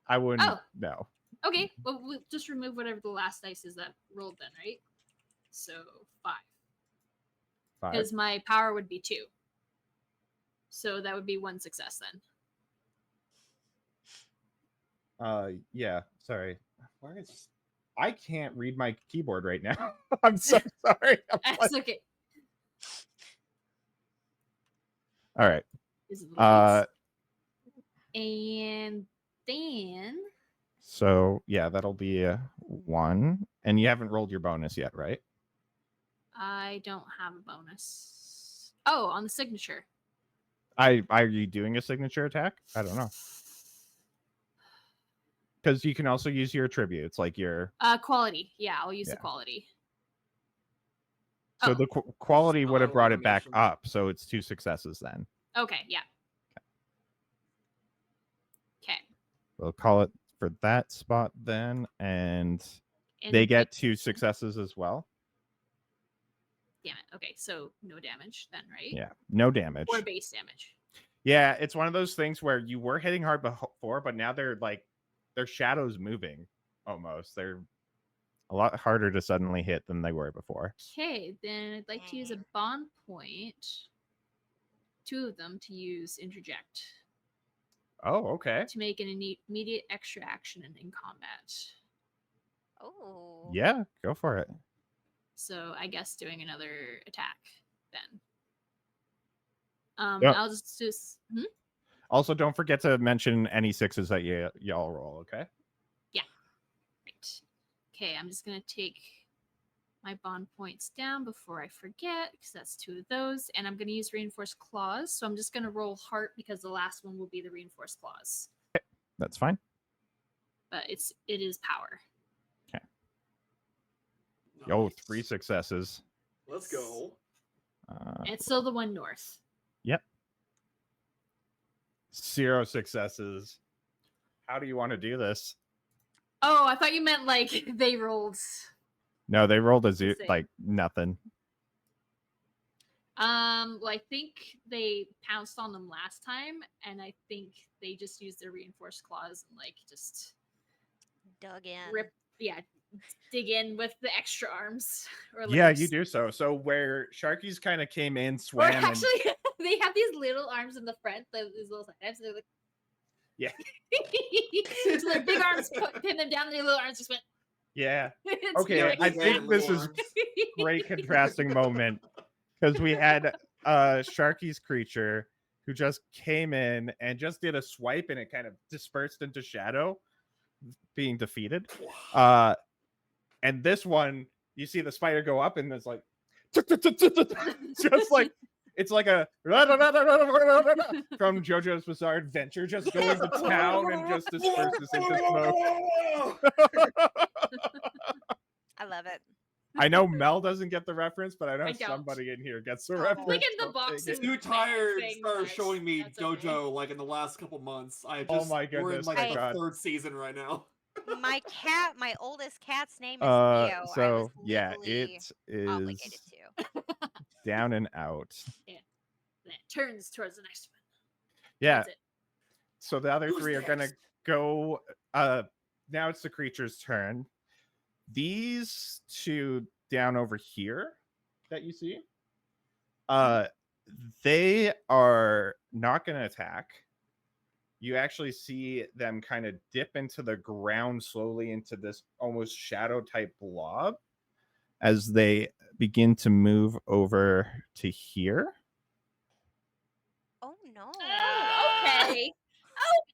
I wouldn't. Oh. No. Okay, well, we'll just remove whatever the last dice is that rolled then, right? So 5. 5. Because my power would be 2. So that would be 1 success then. Yeah. Sorry. Where is? I can't read my keyboard right now. I'm so sorry. That's okay. All right. Is it the lights? And then So yeah, that'll be a 1, and you haven't rolled your bonus yet, right? I don't have a bonus. Oh, on the signature. Are you doing a signature attack? I don't know. Because you can also use your attributes, like your Quality. Yeah, I'll use the quality. so Oh. the quality would have brought it back Automation. up, so it's 2 successes then. Okay, yeah. Okay. We'll call it for that spot then, and they get 2 successes as well. Damn it. Okay, so no damage then, right? Yeah, no damage. Or base damage. Yeah, it's one of those things where you were hitting hard before, but now they're like their shadows moving almost. They're a lot harder to suddenly hit than they were before. Okay, then I'd like to use a bond point. 2 of them to use interject. Oh, okay. To make an immediate extra action in combat. Oh. Yeah, go for it. So I guess doing another attack then. Yep. I'll just Also, don't forget to mention any 6s that y'all roll, okay? Yeah. Right. Okay, I'm just gonna take my bond points down before I forget, because that's 2 of those, and I'm gonna use reinforced claws. So I'm just gonna roll heart because the last one will be the reinforced claws. Okay, that's fine. But it is power. Okay. Yo, 3 successes. Let's go. And it's still the one north. Yep. 0 successes. How do you want to do this? Oh, I thought you meant like they rolled. No, they rolled a 0, Insane. like nothing. Well, I think they pounced on them last time, and I think they just used their reinforced claws and like just Dug in. dig in with the extra arms. Or Yeah, legs. you do so. So where Sharkies kind of came in, Or swam, actually, they have these little arms in the front, these little side arms. They're like, yeah, so their big arms pin them down, and their little arms just went. yeah. It's Okay, really I sad. think this is great contrasting moment because we had Sharky's creature who just came in and just did a swipe, and it kind of dispersed into shadow, being defeated. And this one, you see the spider go up, and it's like just like it's like a from JoJo's Bizarre Adventure, just going to town and just disperses into smoke. I love it. I know Mel doesn't get the reference, but I know I don't. somebody in here gets the Oh. reference. Look at the Don't box take and- it. Too tired Thing, started but showing me that's okay. JoJo like in the last couple months. I Oh just my we're in goodness, like thank the God. 3rd season right now. My cat, my oldest cat's name is Theo. I was So yeah, legally it obligated is to. down and out. Then it turns towards the next one. Yeah. That's it. So the other Who's 3 are gonna next? go. Now it's the creature's turn. These 2 down over here that you see, they are not gonna attack. You actually see them kind of dip into the ground slowly into this almost shadow type blob as they begin to move over to here. Oh no. Oh, okay.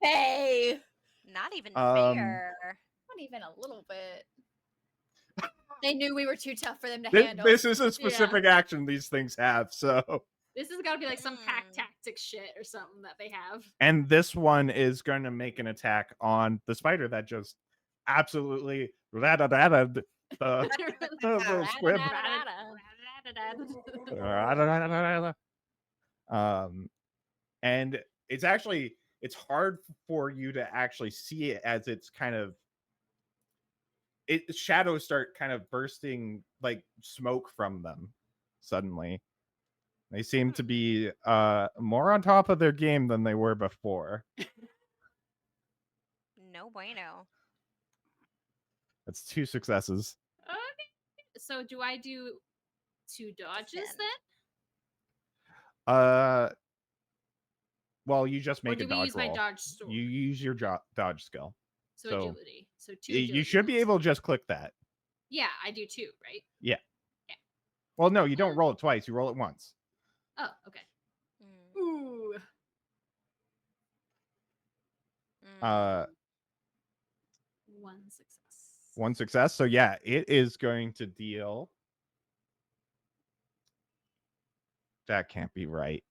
Okay. Not even Um, fair. Not even a little bit. They knew we were too tough for them to This, handle. this is a specific action these things have. So, This has got to be like some pack Mm. tactic shit or something that they have. and this one is going to make an attack on the spider that just absolutely the little squib. And it's hard for you to actually see it as it's kind of shadows start kind of bursting like smoke from them suddenly. They seem to be more on top of their game than they were before. No bueno. That's 2 successes. Okay. So do I do 2 dodges Defend. then? Well, you just Or make do a we dodge use my roll. dodge sword? You use your dodge skill. So so agility. So 2 agility. You should be rolls. able to just click that. Yeah, I do 2, right? Yeah. Yeah. Well, no, you don't roll it twice. You roll it once. Oh, okay. Mm. Ooh. Uh, 1 success. 1 success. So yeah, it is going to deal. That can't be right.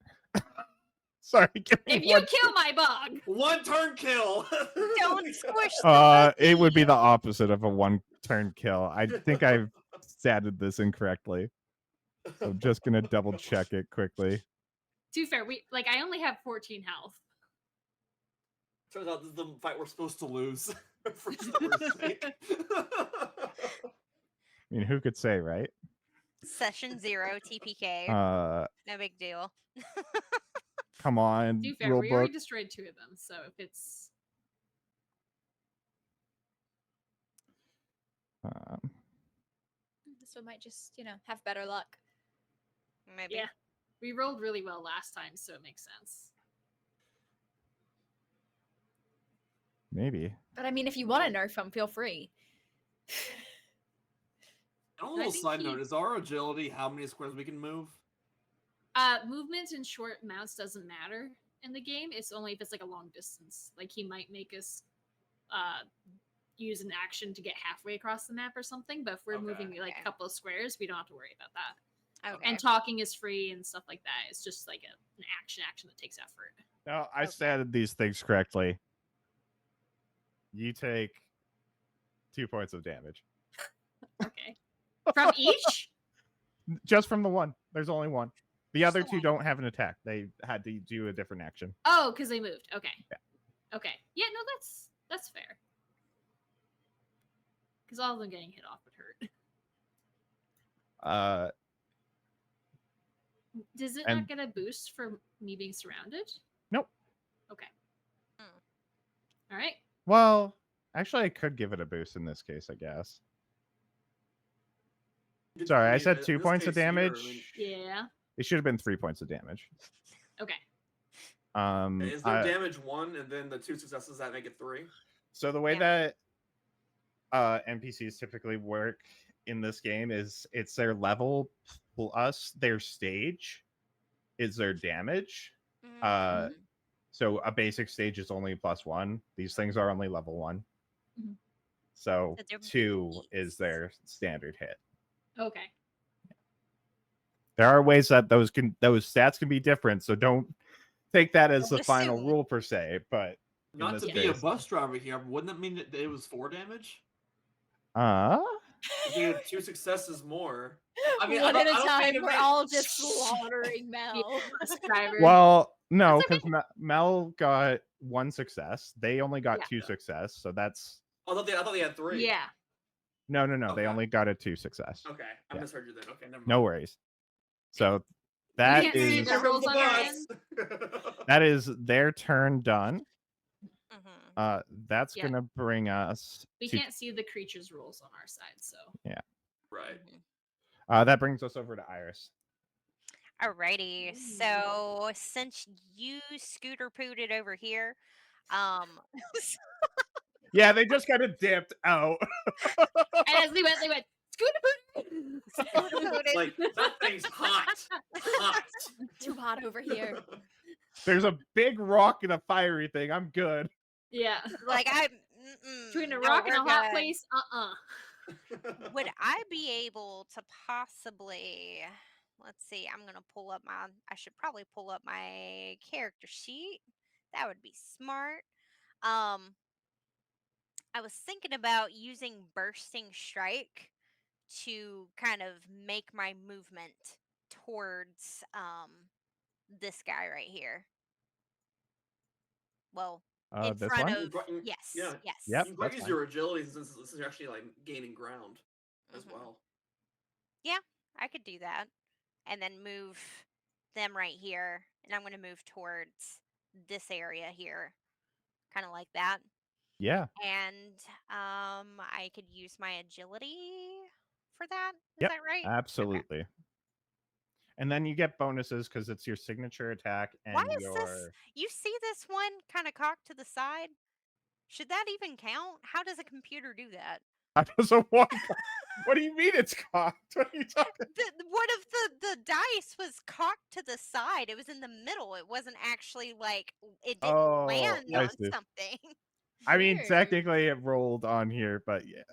Sorry, give me If you one. kill my bug, 1 turn kill. Don't squish the It would be buggy. the opposite of a 1 turn kill. I think I've statted this incorrectly. So I'm just gonna double check it quickly. to be fair, I only have 14 health. Turns out this is the fight we're supposed to lose for story's sake. I mean, who could say, right? Session 0 TPK. No big deal. Come on, To be fair, rule we book. already destroyed 2 of them, so if it's This one might just, have better luck. Maybe. yeah, we rolled really well last time, so it makes sense. Maybe. But I mean, if you want to nerf them, feel free. On a I little think side he- note, is our agility how many squares we can move? Movement in short amounts doesn't matter in the game. It's only if it's like a long distance. Like he might make us use an action to get halfway across the map or something. But if we're Okay. moving like Okay. a couple of squares, we don't have to worry about that. Okay. And talking is free and stuff like that. It's just like an action that takes effort. No, I Okay. statted these things correctly. You take 2 points of damage. Okay. From each? Just from the one. There's only one. The other the 2 one. don't have an attack. They had to do a different action. Oh, because they moved. Okay. Yeah. Okay. Yeah, no, that's fair. Because all of them getting hit off would hurt. Does it And- not get a boost for me being surrounded? Nope. Okay. Hmm. All right. Well, actually, I could give it a boost in this case, I guess. Sorry, I said 2 points of damage. Yeah. It should have been 3 points of damage. Okay. Is there damage 1 and then the 2 successes that make it 3? So the way Yeah. that NPCs typically work in this game is it's their level plus their stage is their damage. Mhm. So a basic stage is only +1. These things are only level 1. Mhm. So So they're 2 beasts. is their standard hit. Okay. There are ways that those stats can be different, so don't take that as the Don't final assume. rule per se. But Not this to be a case. bus driver here, but wouldn't that mean that it was 4 damage? If you had 2 successes more. I mean, One I at a don't think time, it we're makes- all just slaughtering Mel. Bus driver. well, no, That's because Mel got 1 success. They only got Yeah. 2 success, so that's I thought they had 3. Yeah. no. They Okay. only got a 2 success. Okay, I Yeah. misheard you then. Okay, never mind. No worries. So that can't see is their rolls on your Bus. that is their turn done. Mhm. That's Yeah. gonna bring us We to can't see the creature's rules on our side, so. Right. Mhm. that brings us over to Iris. Alrighty. So since you scooter pooted over here, Yeah, they just kind of dipped out. And as they went, scooter. scooter pooted. Like that thing's hot. Hot. Too hot over here. There's a big rock and a fiery thing. I'm good. Yeah. Like I Between a no, rock and a we're hot good. place, Would I be able to possibly? Let's see. I should probably pull up my character sheet. That would be smart. I was thinking about using bursting strike to kind of make my movement towards this guy right here. Well, in This front one? of. Quite- Yes. yeah. Yes. Yep. You can quite that's use fine. your agility since this is actually like gaining ground as Mhm. well. Yeah, I could do that, and then move them right here, and I'm going to move towards this area here, kind of like that. Yeah. And I could use my agility for that. Is Yep. that right? Okay. Absolutely. And then you get bonuses because it's your signature attack and Why is your. this? You see this one kind of cocked to the side? Should that even count? How does a computer do that? That was a one. What do you mean it's cocked? What are you talking? One of the dice was cocked to the side. It was in the middle. It wasn't actually like it didn't Oh, land I on see. something. I mean, Weird. technically it rolled on here, but yeah.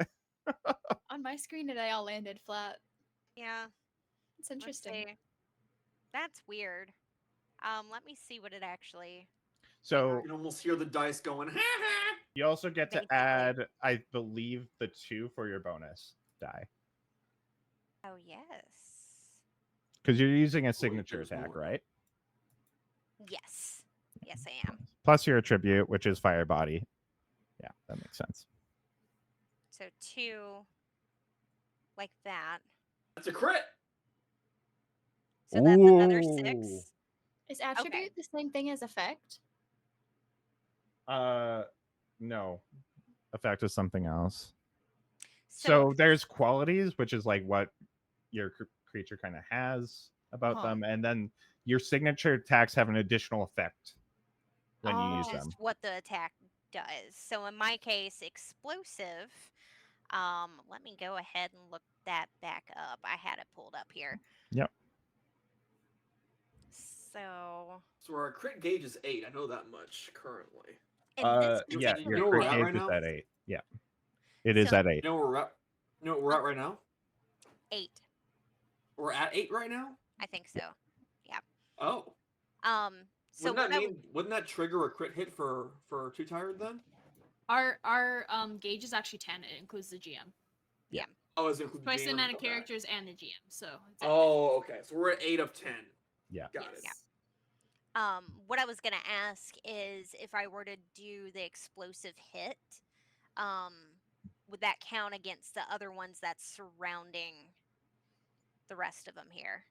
On my screen, they all landed flat. Yeah, It's let's interesting. see. That's weird. Let me see what it actually. So You can almost hear the dice going. Ha ha! you also get to Basically. add, I believe, the 2 for your bonus die Oh yes. because you're using a wait, signature there's attack, more. right? Yes. Yes, I am. Plus your attribute, which is fire body. Yeah, that makes sense. So 2, like that. That's a crit. So that's another Ooh. 6. Is attribute the same thing as effect? No. Effect is something else. So So there's qualities, which is like what your creature kind of has about Uh-huh. them, and then your signature attacks have an additional effect when you use Oh. them. is what the attack does. So in my case, explosive. Let me go ahead and look that back up. I had it pulled up here. Yep. So So our crit gauge is 8. I know that much currently. in this Yeah, particular know your where we're crit at gauge right is now? at 8. Yeah, it is So- at 8. You know where we're at? You know what we're at right now? 8, We're at 8 right now. I think so. Oh, So wouldn't that mean? Wouldn't that trigger a crit hit for Too Tired then? Our gauge is actually 10. It includes the GM. Oh, it's including Twice the GM? amount of Okay. characters and the GM. So it's at Oh, okay. So we're at 8 of 10. Yeah. Got Yes. it. what I was gonna ask is if I were to do the explosive hit, would that count against the other ones that's surrounding the rest of them here?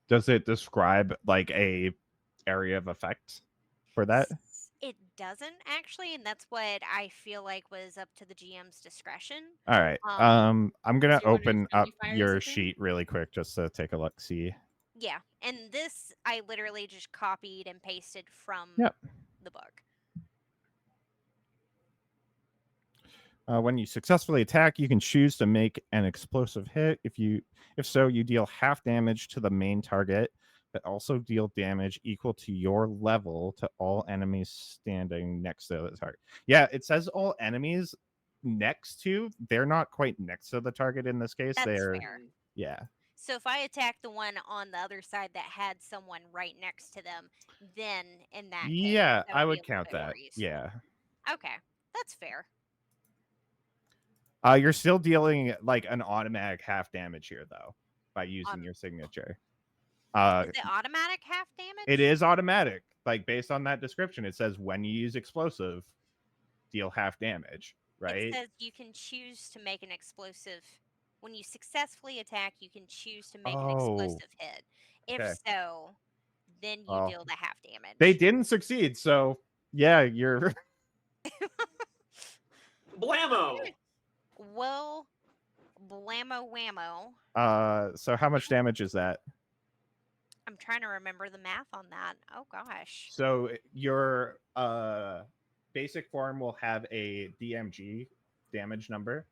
Does it describe like a area of effect for that? It doesn't actually, and that's what I feel like was up to the GM's discretion. All right. Um, I'm gonna so you're wondering open if friendly up fire is your a thing? sheet really quick just to take a look. See. Yeah, and this I literally just copied and pasted from Yep. the book. When you successfully attack, you can choose to make an explosive hit. If so, you deal half damage to the main target, but also deal damage equal to your level to all enemies standing next to the target. Yeah, it says all enemies next to. They're not quite next to the target in this case. That's They're fair. yeah. So if I attack the one on the other side that had someone right next to them, then in that case, Yeah, that I be would a little count bit more that. useful. Yeah. Okay, that's fair. You're still dealing like an automatic half damage here though by using your signature. Is it automatic half damage? It is automatic. Like based on that description, it says when you use explosive, deal half damage, right? It says you can choose to make an explosive. When you successfully attack, you can choose to make an explosive hit. If okay. so, then you Well, deal the half damage. They didn't succeed, so yeah, you're Blammo! Well, blammo whammo. so how much damage is that? I'm trying to remember the math on that. Oh gosh. So your basic form will have a DMG damage number.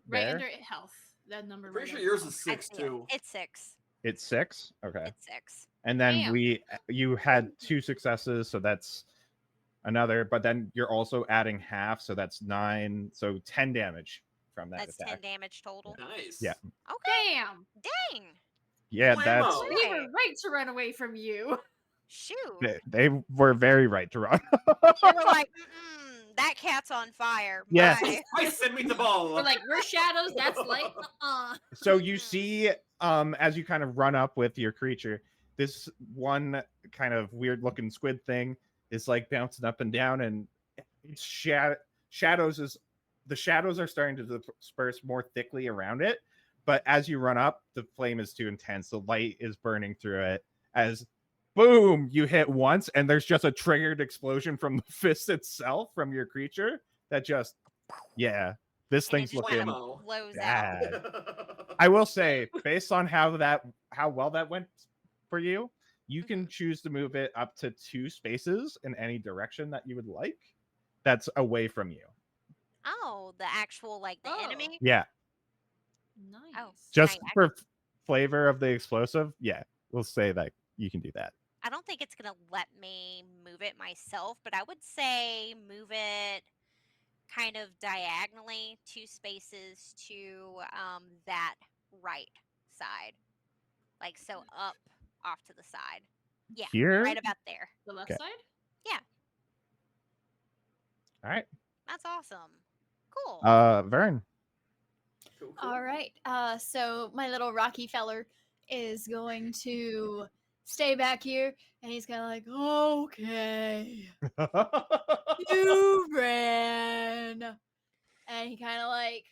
Right there. under health. That number. Pretty right sure under yours is health. 6 too. It's 6. It's 6. Okay. It's 6. And then Damn. you had 2 successes, so that's another. But then you're also adding half, so that's 9. So 10 damage from that That's attack. 10 damage total. Nice. Yeah. Okay. Damn. Dang. Yeah, Blammo. that's We were right to run away from you. Shoot. they were very right to run. They were like, that cat's on fire. Yeah. Bye. I send me the ball. We're like, we're shadows. That's light. So you see, as you kind of run up with your creature, this one kind of weird looking squid thing is like bouncing up and down, and it's shadows are starting to disperse more thickly around it. But as you run up, the flame is too intense. The light is burning through it as boom, you hit once, and there's just a triggered explosion from the fist itself from your creature that just, yeah, this And it thing's just kind looking of blows out. bad. I will say, based on how well that went for you, you can choose to move it up to 2 spaces in any direction that you would like. That's away from you. Oh, the actual like the Oh. enemy. Yeah, Nice. Oh, just I for flavor of the explosive. Yeah, we'll say that you can do that. I don't think it's gonna let me move it myself, but I would say move it kind of diagonally 2 spaces to that right side, like so up off to the side. Yeah, Here, right about there. The left Okay. side? Yeah, all right. that's awesome. Cool. Vern. Cool, cool. All right. So my little Rocky feller is going to stay back here, and he's kind of like, okay, you ran, and he kind of like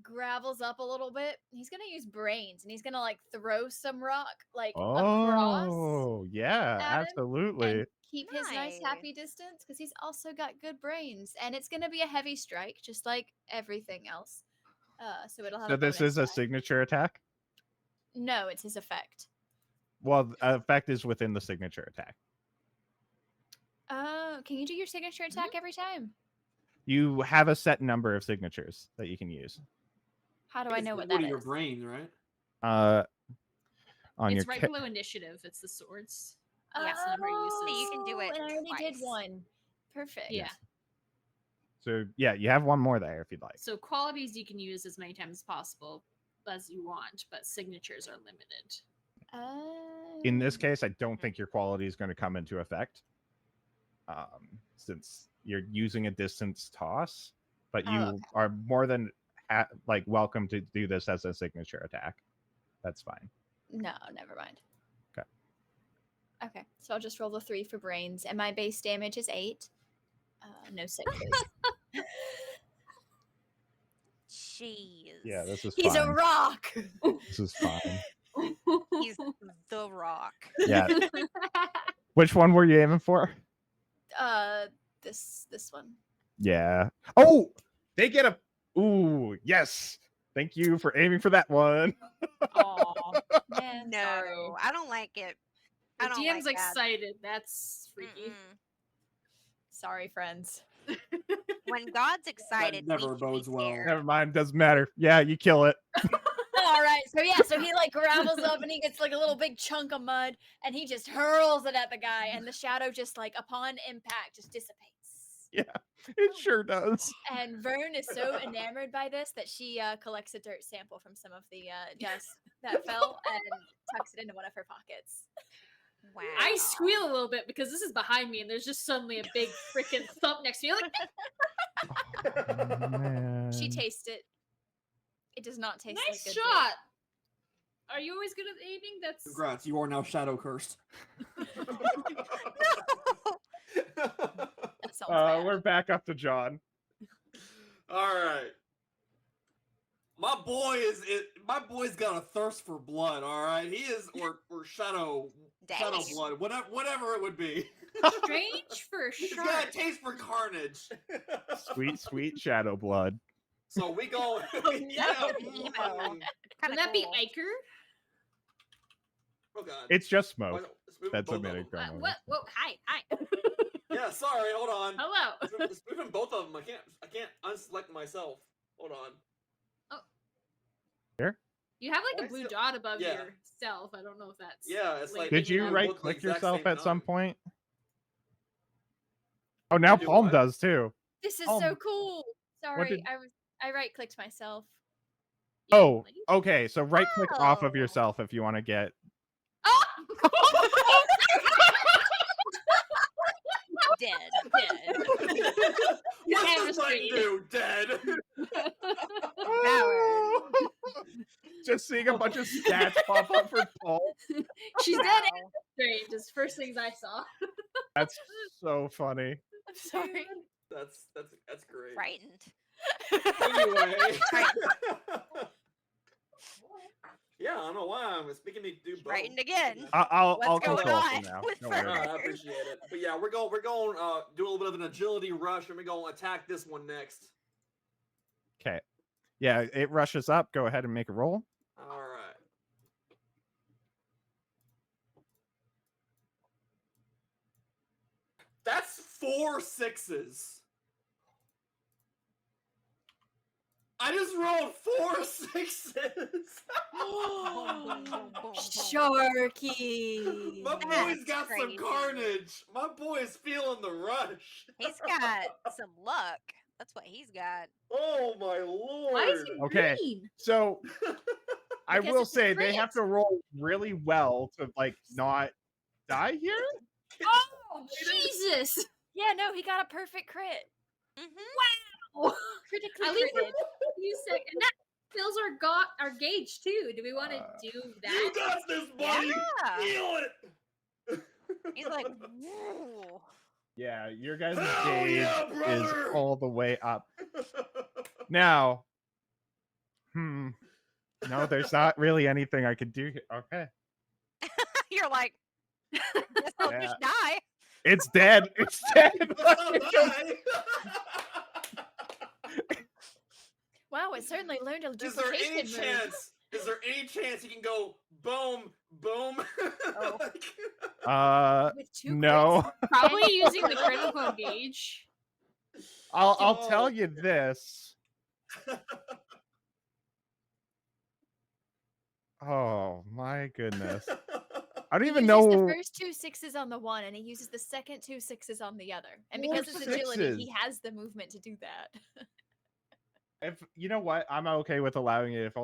gravels up a little bit. He's gonna use brains, and he's gonna like throw some rock like across Oh, yeah, at him absolutely. and keep his nice happy distance because he's also got good brains, and it's gonna be a heavy strike, just like everything else. So it'll have. So a this bonus is a die. signature attack? No, it's his effect. Well, effect is within the signature attack. Can you do your signature attack every time? You have a set number of signatures that you can use. How do I know what One that of your is? brain, right? On It's your right below initiative. It's the swords. Yeah, That's the number of so uses. you can do it And I already did twice. one. Perfect. Yeah. So yeah, you have one more there if you'd like. So qualities you can use as many times as possible as you want, but signatures are limited. In this case, I don't think your quality is going to come into effect, since you're using a distance toss. But you are more than like welcome to do this as a signature attack. That's fine. No, never mind. Okay. Okay, so I'll just roll the 3 for brains, and my base damage is 8. No sixes. Jeez. Yeah, this is He's fine. a rock. This is fine. He's the rock. Yeah. Which one were you aiming for? This one. Yeah. Oh, they get a. Ooh, yes. Thank you for aiming for that one. Aw. Man, No, sorry. I don't like it. I The don't DM's like that. excited. That's freaky. Mm-mm. Sorry, friends. When God's excited, never we can bodes be well. scared. Never mind. Doesn't matter. Yeah, you kill it. All right, so he like gravels up and he gets like a little big chunk of mud and he just hurls it at the guy, and the shadow just like upon impact just dissipates. Yeah, it sure does. And Vern is so enamored by this that she collects a dirt sample from some of the dust that fell and tucks it into one of her pockets. Wow. I squeal a little bit because this is behind me and there's just suddenly a big freaking thump next to me. Like, Man. She tastes it. It does not taste nice like shot. Are you always good at aiming? That's Congrats, you are now shadow cursed. That sounds bad. We're back up to John. All right. My boy's got a thirst for blood. All right, he is or shadow Dang. blood, whatever it would be. strange for He's shark. got a taste for carnage. Sweet, sweet shadow blood. So we go. emo. Wouldn't that be Iker? Oh god. It's just Why smoke. not- let's move That's both of emitted them. from What? Whoa! Hi! Yeah, sorry. Hold on. Hello. Let's move in both of them. I can't unselect myself. Hold on. You have like Why a blue still- dot above Yeah. yourself. I don't know if that's. Yeah, it's like- Did you Yeah, right both the click exact yourself same at some time. point? Oh, now do Palm what? does too. This is Oh, so cool. Sorry, did- I right clicked myself. Oh, okay. So right click off of Oh. yourself if you want to get. Dead. What's Camera this button screen. do? Dead. Just seeing a bunch of stats pop up for Paul. She's dead. Wow. Strange. Is first things I saw. That's so funny. I'm sorry. That's great. Frightened. Anyway. Right. Yeah, I don't know why I'm speaking to do both. Frightened again. I'll What's going control on from now. with Don't worry. Alright, I appreciate it. But yeah, we're going do a little bit of an agility rush, and we're going to attack this one next. Okay. Yeah, it rushes up. Go ahead and make a roll. All right. That's 4 6s. I just rolled 4 6s. Sharky. My boy's That's got crazy. some carnage. My boy is feeling the rush. He's got some luck. That's what he's got. Oh my lord. Why is he Okay. green? So I Because will it's a say they have crit. to roll really well to like not die here. Oh, Jesus! Yeah, no, he got a perfect crit. Mm-hmm. Wow. Critically At least critted. you said, and that fills our gauge too. Do we want to do You that? got this, buddy. Yeah. Feel it. He's like, woo. Yeah, your guys' Hell gauge yeah, is brother! all the way up. Now, no, there's not really anything I could do here. Okay. You're like, guess I'll Yeah. just die. It's dead. It's dead. I'll die. Wow, it certainly learned a Is there any duplication move. chance? Is there any chance he can go boom, boom? Oh. With 2 no. Probably using the critical gauge. I'll Oh. tell you this. Oh my goodness. I don't He even uses know. the first 2 6s on the one, and he uses the second 2 6s on the other. And More because it's agility, he 6s. has the movement to do that. If you know what, I'm okay with allowing it if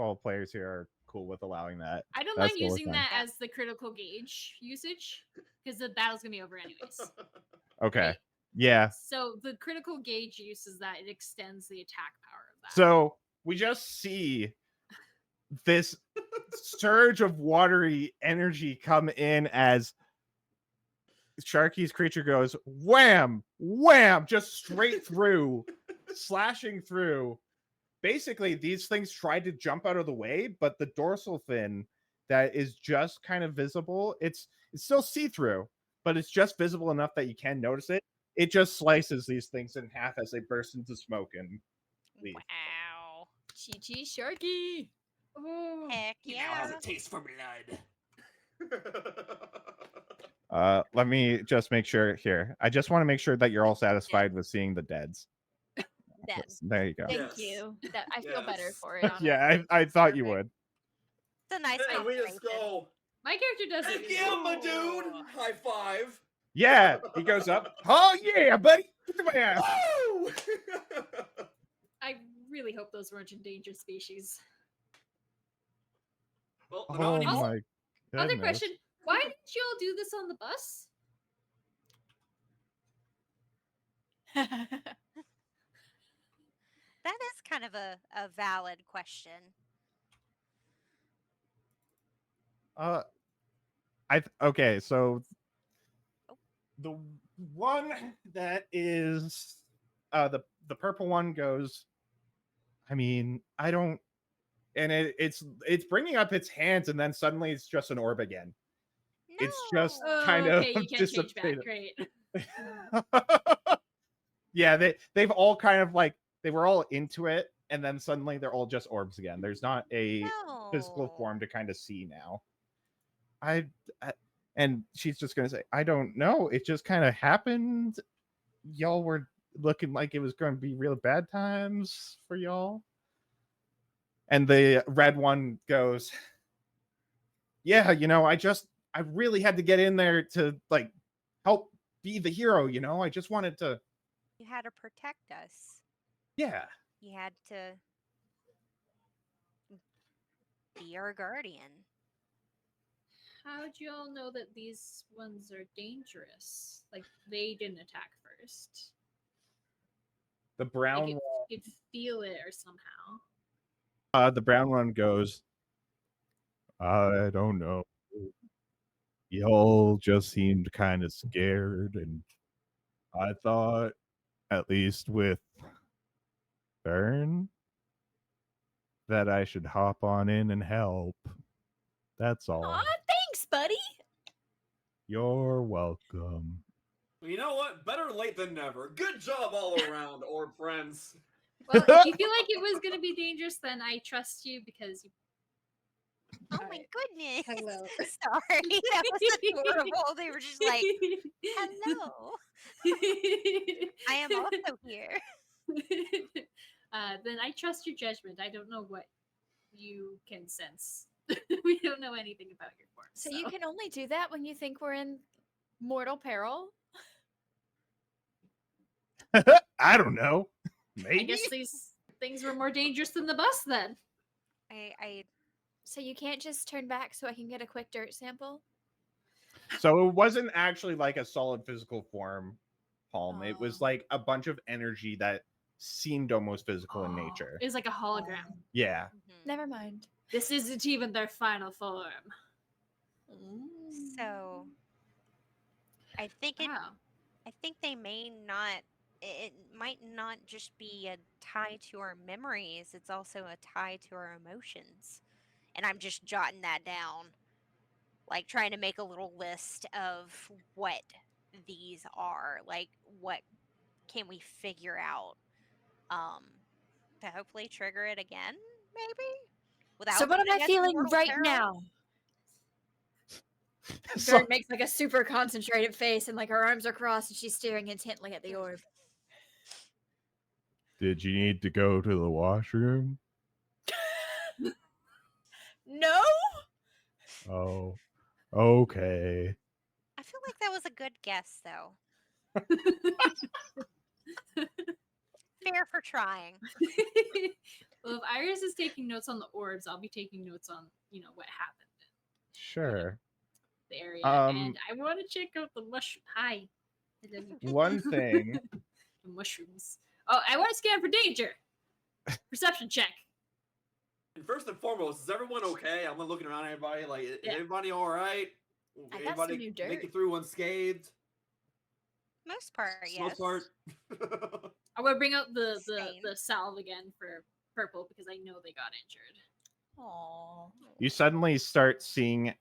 all players here are cool with allowing that. I don't That's mind totally using fine. that as the critical gauge usage because the battle's gonna be over anyways. Okay. Right? Yeah. So the critical gauge uses that; it extends the attack power of that. So we just see this surge of watery energy come in as Sharky's creature goes wham, wham, just straight through, slashing through. Basically, these things tried to jump out of the way, but the dorsal fin that is just kind of visible, it's still see-through, but it's just visible enough that you can notice it. It just slices these things in half as they burst into smoke and leave. Wow. Chi-Chi Sharky! Oh, Heck He now has yeah. a taste for blood. Let me just make sure here. I just want to make sure that you're all satisfied with seeing the deads. Dead. There you go. Thank Yes. you. That I feel better Yes. for it. Honestly. Yeah, I thought you Perfect. would. It's a nice And we just confirmation. go, my character doesn't. heck yeah, my dude! High five! Yeah, he goes up. Oh yeah, buddy. Get my ass. Woo! I really hope those weren't endangered species. Well, they're not Oh anymore. my goodness. Other question: why didn't you all do this on the bus? That is kind of a valid question. Okay, so the one that is the purple one goes, I mean, I don't, and it's bringing up its hands and then suddenly it's just an orb again. It's just No. kind of Okay, you can't change back. dissipated. Great. Yeah, they've all kind of like they were all into it and then suddenly they're all just orbs again. There's not a physical No. form to kind of see now. And she's just gonna say, I don't know. It just kind of happened. Y'all were looking like it was going to be real bad times for y'all. And the red one goes, yeah, I really had to get in there to like help be the hero. I just wanted to. You had to protect us. Yeah. You had to be our guardian. How'd you all know that these ones are dangerous? Like they didn't attack first. The Like brown you could feel it or somehow. the brown one goes, I don't know. y'all just seemed kind of scared, and I thought, at least with Fern, that I should hop on in and help. That's all. Aw, thanks, buddy. You're welcome. Well, you know what? Better late than never. Good job all around, orb friends. Well, if you feel like it was going to be dangerous, then I trust you because you. Oh my Alright. goodness. Hello. Sorry, that was adorable. They were just like, hello. I am also here. Then I trust your judgment. I don't know what you can sense. We don't know anything about your form. So you can only do that when you think we're in mortal peril? I don't know. I Maybe. guess these things were more dangerous than the bus then. I So you can't just turn back so I can get a quick dirt sample? So it wasn't actually like a solid physical form, Palm. It was Oh. like a bunch of energy that seemed almost physical in Oh. nature. It was like a hologram. Yeah. mhm. Never mind. This isn't even their final form. So I think it Wow. I think they may not it might not just be a tie to our memories, it's also a tie to our emotions. And I'm just jotting that down. Like trying to make a little list of what these are. Like what can we figure out? To hopefully trigger it again, maybe? Without So what am I putting us in feeling mortal right peril? now? So- Gerd makes like a super concentrated face and like her arms are crossed and she's staring intently at the orb. Did you need to go to the washroom? No? Oh, okay. I feel like that was a good guess, though. Fair for trying. Well, if Iris is taking notes on the orbs, I'll be taking notes on, what happened Sure. in the area. Um, And I want to check out the mushroom. Hi. I love you. One thing. The mushrooms. Oh, I want to scan for danger. Perception check. And first and foremost, is everyone okay? I'm looking around at everybody. Like, is Yeah. everybody all right? I got some new dirt. make it through unscathed? Most part, For the most yes. part. I'm going to bring out the Same. salve again for purple because I know they got injured. Aww. You suddenly start seeing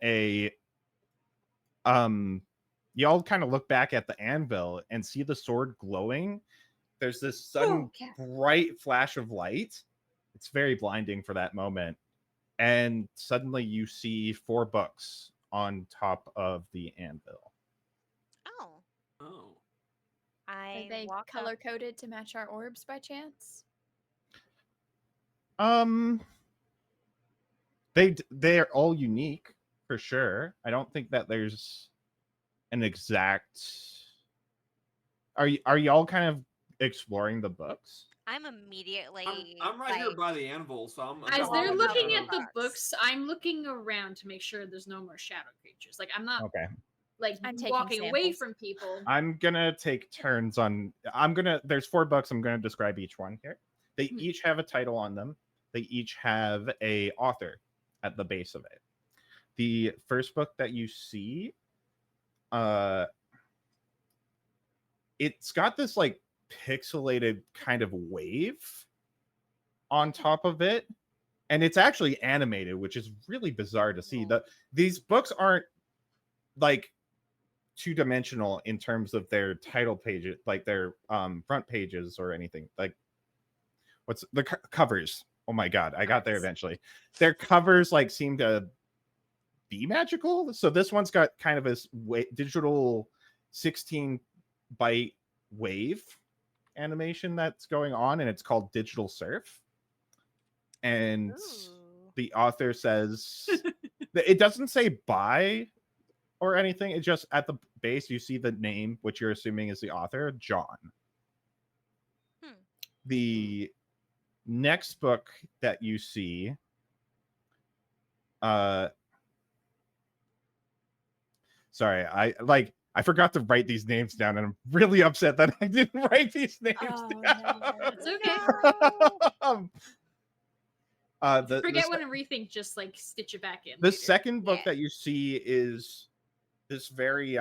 y'all kind of look back at the anvil and see the sword glowing. There's this sudden Okay. bright flash of light. It's very blinding for that moment. And suddenly you see 4 books on top of the anvil. Oh. Oh. Are I they walk color up. coded to match our orbs by chance? They're all unique for sure. I don't think that there's an exact. Are y'all kind of exploring the books? I'm immediately. I'm right here like, by the anvil, so I'm As all they're about looking the at the books. books, I'm looking around to make sure there's no more shadow creatures. Like, I'm not Okay. like I'm taking walking away samples. from people. I'm gonna take turns on. There's 4 books. I'm gonna describe each one here. They Hmm. each have a title on them. They each have a author at the base of it. The first book that you see, it's got this like pixelated kind of wave on top of it, and it's actually animated, which is really bizarre to see. These books aren't like 2-dimensional in terms of their title pages, like their front pages or anything. Like, what's the covers? Oh my god, I got there eventually. Their covers like seem to be magical. So this one's got kind of this digital 16-byte wave animation that's going on, and it's called Digital Surf. And Ooh. the author says it doesn't say bye or anything. It just at the base you see the name, which you're assuming is the author, John. The next book that you see, sorry, I forgot to write these names down, and I'm really upset that I didn't write these names Oh, down. no. It's okay. The Forget one and rethink, just like stitch it back in. the later. second book Yeah. that you see is this very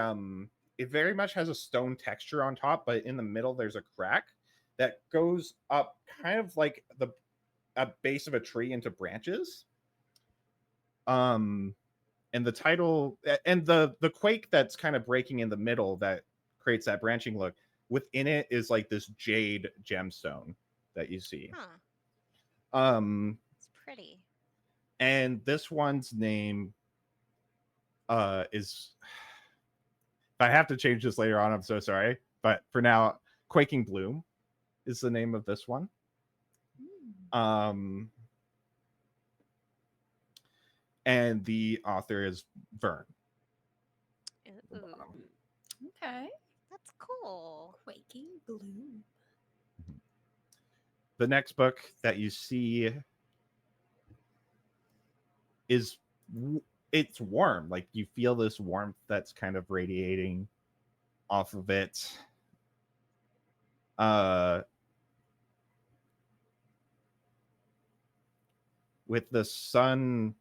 it very much has a stone texture on top, but in the middle there's a crack that goes up kind of like a base of a tree into branches. And the title and the quake that's kind of breaking in the middle that creates that branching look, within it is like this jade gemstone that you see. Huh. It's pretty. And this one's name is, if I have to change this later on, I'm so sorry, but for now, Quaking Bloom is the name of this one. And the author is Vern. Ooh, Okay. that's cool. Quaking Bloom. The next book that you see is, it's warm. Like you feel this warmth that's kind of radiating off of it. With the sun,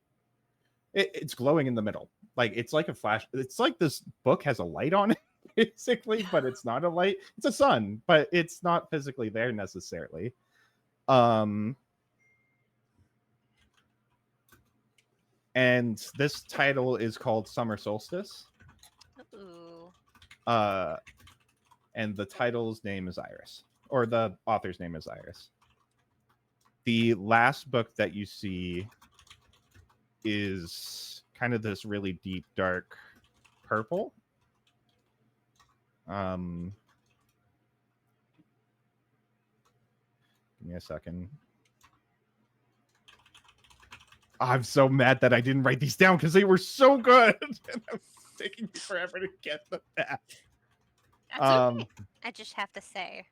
it's glowing in the middle. Like it's like a flash. It's like this book has a light on it, basically, but it's not a light. It's a sun, but it's not physically there necessarily. And this title is called Summer Solstice. Ooh. And the title's name is Iris, or the author's name is Iris. The last book that you see is kind of this really deep, dark purple. Give me a second. I'm so mad that I didn't write these down because they were so good. And I'm taking forever to get them back. That's okay. I just have to say,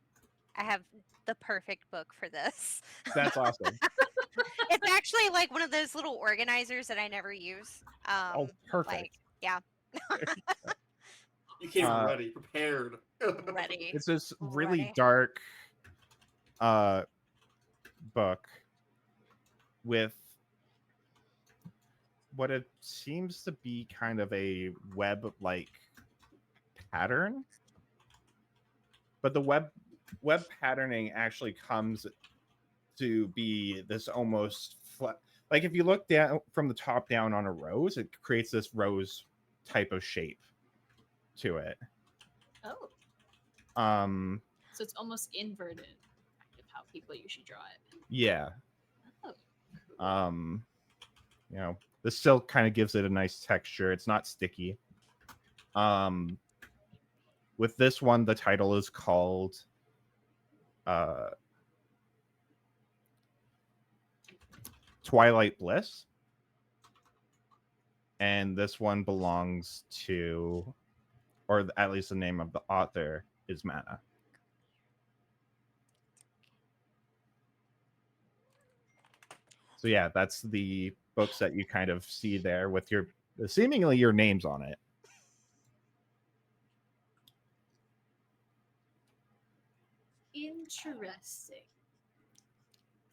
I have the perfect book for this. That's awesome. It's actually like one of those little organizers that I never use. Oh, perfect. Like, yeah. You came ready, prepared. Ready. It's this really Ready. dark book with what it seems to be kind of a web-like pattern. But the web patterning actually comes to be this almost flat. Like if you look down from the top down on a rose, it creates this rose type of shape to it. Oh. So it's almost inverted of how people usually draw it. Yeah. Oh. You know, the silk kind of gives it a nice texture. It's not sticky. With this one, the title is called Twilight Bliss. And this one belongs to, or at least the name of the author is Mana. So yeah, that's the books that you kind of see there with your seemingly your names on it. Interesting.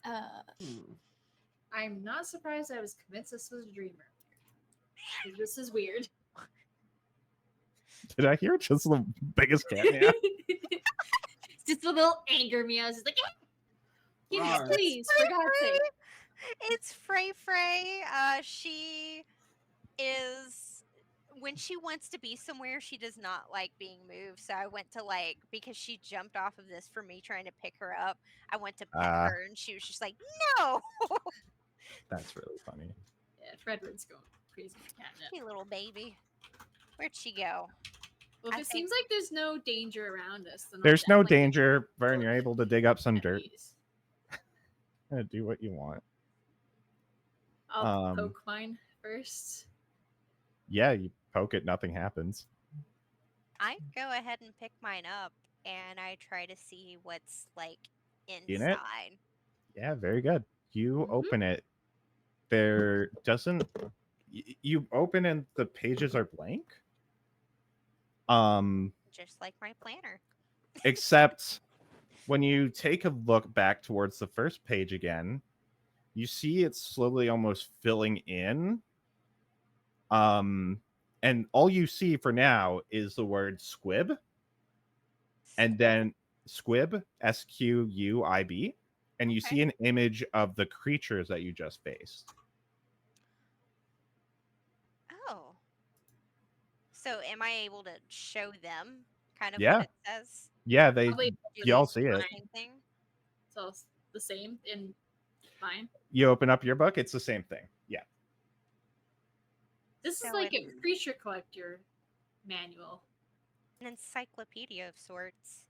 I'm not surprised I was convinced this was a dreamer. This is weird. Did I hear just the biggest cat meow? Just a little anger meow. It's like, give me, please, for God's sake. It's Frey. She is, when she wants to be somewhere, she does not like being moved. So I went to because she jumped off of this for me trying to pick her up. I went to pet her and she was just like, no. That's really funny. Yeah, Frederick's going crazy for catnip. Hey, little baby. Where'd she go? Well, if it seems like there's no danger around us, then there's no danger, Vern. You're able to dig up some dirt. Do what you want. I'll poke mine first. Yeah, you poke it, nothing happens. I go ahead and pick mine up, and I try to see what's inside. In it? Yeah, very good. You open it. There doesn't. You open and the pages are blank. Just like my planner. Except when you take a look back towards the first page again, you see it's slowly almost filling in. And all you see for now is the word squib, and then squib, SQUIB, and you Okay. see an image of the creatures that you just faced. Oh. So am I able to show them kind of Yeah. what it says? Yeah, they Probably Do you all they see it. the same thing? So it's the same in mine. You open up your book, it's the same thing. Yeah. This is So like a it's creature collector manual. an encyclopedia of sorts.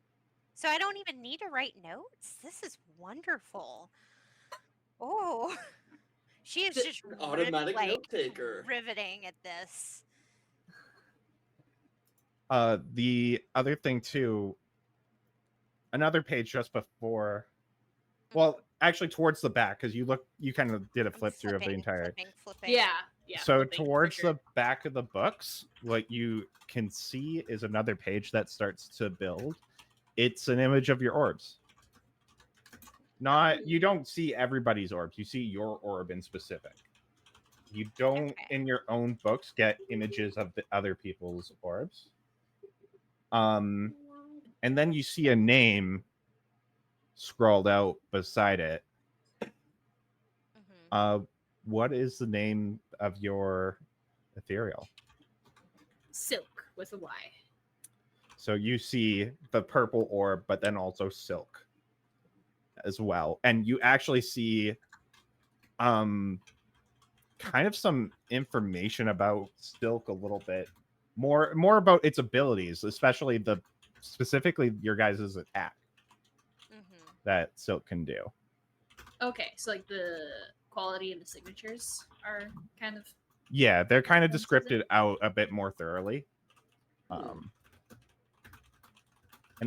So I don't even need to write notes? This is wonderful. Oh. She is just Automatic like note taker. riveting at this. The other thing too, another page just before, well, actually towards the back, because you kind of did a I'm flip through of the entire. flipping. Yeah. Yeah. So flipping, for towards sure. the back of the books, what you can see is another page that starts to build. It's an image of your orbs. Not, you don't see everybody's orbs. You see your orb in specific. You don't, Okay. in your own books, get images of the other people's orbs. And then you see a name scrawled out beside it. Mhm. What is the name of your ethereal? Silk with a Y. So you see the purple orb, but then also silk as well. And you actually see kind of some information about silk a little bit. More about its abilities, especially specifically your guys' attack Mhm. that silk can do. Okay, so like the quality and the signatures are kind of Yeah, they're kind of Is it? described out a bit more thoroughly. And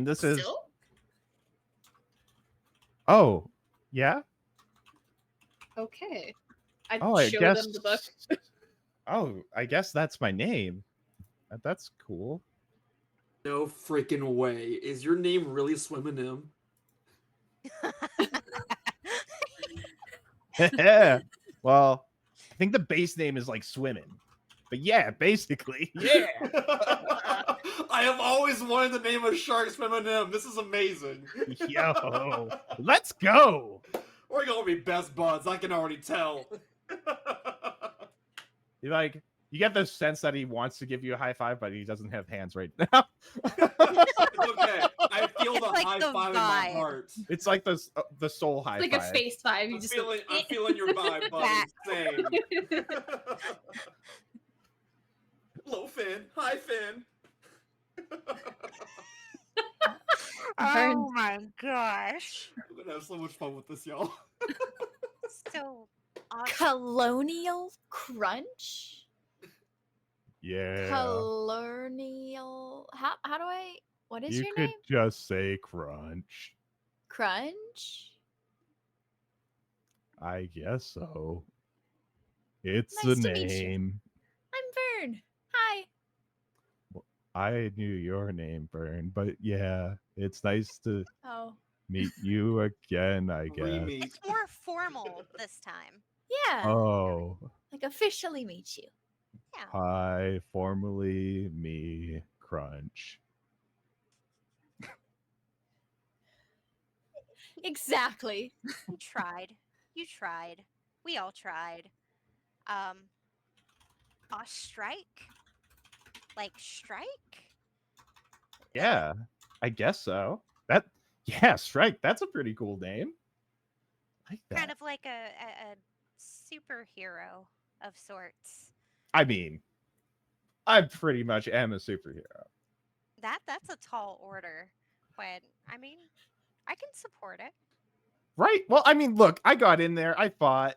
this is silk. oh yeah. Okay. I'd Oh, I show guess. them the book. Oh, I guess that's my name. That's cool. No freaking way. Is your name really Swimming him? Well, I think the base name is like swimming. But yeah, basically. Yeah. I have always wanted the name of shark Swimming him. This is amazing. Yo, let's go. We're gonna be best buds. I can already tell. Like, you get the sense that he wants to give you a high five, but he doesn't have hands right now. It's okay. I feel the like high the five in my vibe. heart. It's like the soul high Like five. a face five. You I'm just feeling your vibe, buddy. Same. Low Finn. Hi, Finn. Oh my gosh. We're gonna have so much fun with this, y'all. So awesome. Colonial crunch? Yeah. Colonial. How do I? What is You your could name? just say crunch. Crunch. I guess so. It's Nice a to meet you. name. I'm Vern. Hi. I knew your name, Bern, but yeah, it's nice to Oh. meet you again, I guess. Re-meet. It's more formal this time. Yeah. Oh, Like officially meet you. Yeah. hi, formerly me, Crunch. Exactly. You tried. You tried. We all tried. Strike? Like strike? Yeah, I guess so. Yeah, Strike, that's a pretty cool name. I like that. Kind of like a superhero of sorts. I mean, I pretty much am a superhero. That's a tall order. But I mean, I can support it. Right? Well, I mean, look, I got in there, I fought.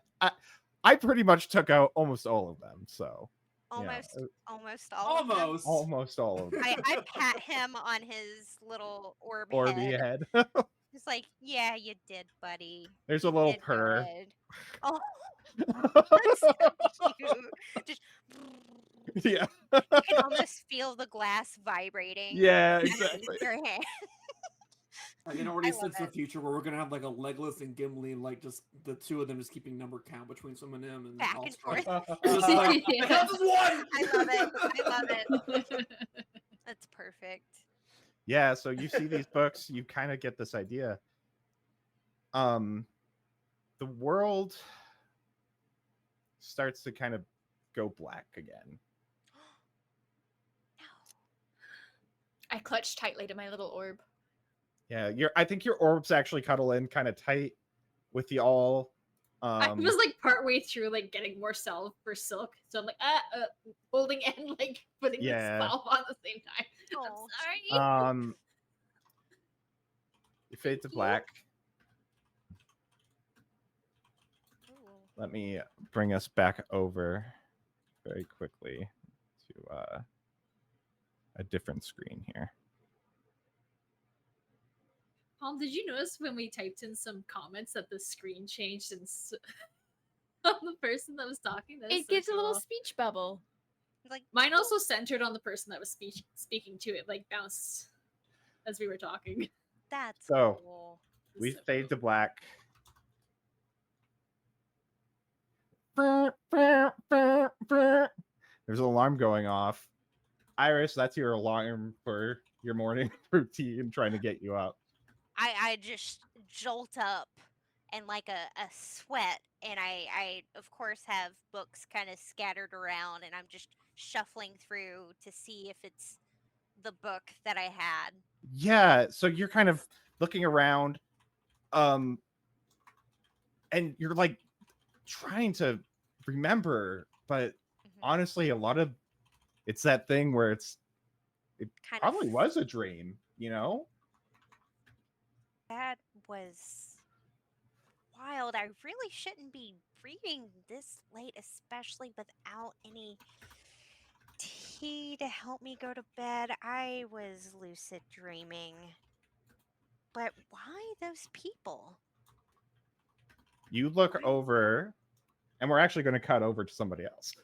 I pretty much took out almost all of them, so Almost yeah, almost all of them. almost all of them. I pat him on his little Orby head. head. It's like, yeah, you did, buddy. There's a You little did purr. good." Oh, that's so cute. Just Yeah. you can almost feel the glass vibrating. Yeah, underneath exactly. Your hand. I can already I love sense the it. future where we're gonna have like a Legolas and Gimli, like just the two of them just keeping number count between some of them and Back all and stuff. forth. Just like, Yeah. "That's one!" I love it. I love it. That's perfect. Yeah, so you see these books, you kind of get this idea. The world starts to kind of go black again. No. I clutch tightly to my little orb. Yeah, I think your orbs actually cuddle in kind of tight with you all. I was like partway through like getting more salve for silk, so I'm like holding and like putting the Yeah. salve on the same time. Aw. I'm sorry. You fade to Thank you. black. Ooh. Let me bring us back over very quickly to a different screen here. Palm, did you notice when we typed in some comments that the screen changed and on the person that was talking? That is It so gives a little cool. speech bubble. Like Mine also centered on the person that was speaking to it, like bounced as we were talking. that's So, cool. It was We so fade cool. to black. There's an alarm going off. Iris, that's your alarm for your morning routine, trying to get you up. I just jolt up and like a sweat, and I of course have books kind of scattered around, and I'm just shuffling through to see if it's the book that I had. Yeah, so you're kind of looking around, and you're like trying to remember, but Mhm. honestly, a lot of it's that thing where it Kind probably of was a dream, you know? that was wild. I really shouldn't be reading this late, especially without any tea to help me go to bed. I was lucid dreaming. But why those people? You look over, and we're actually going to cut over to somebody else.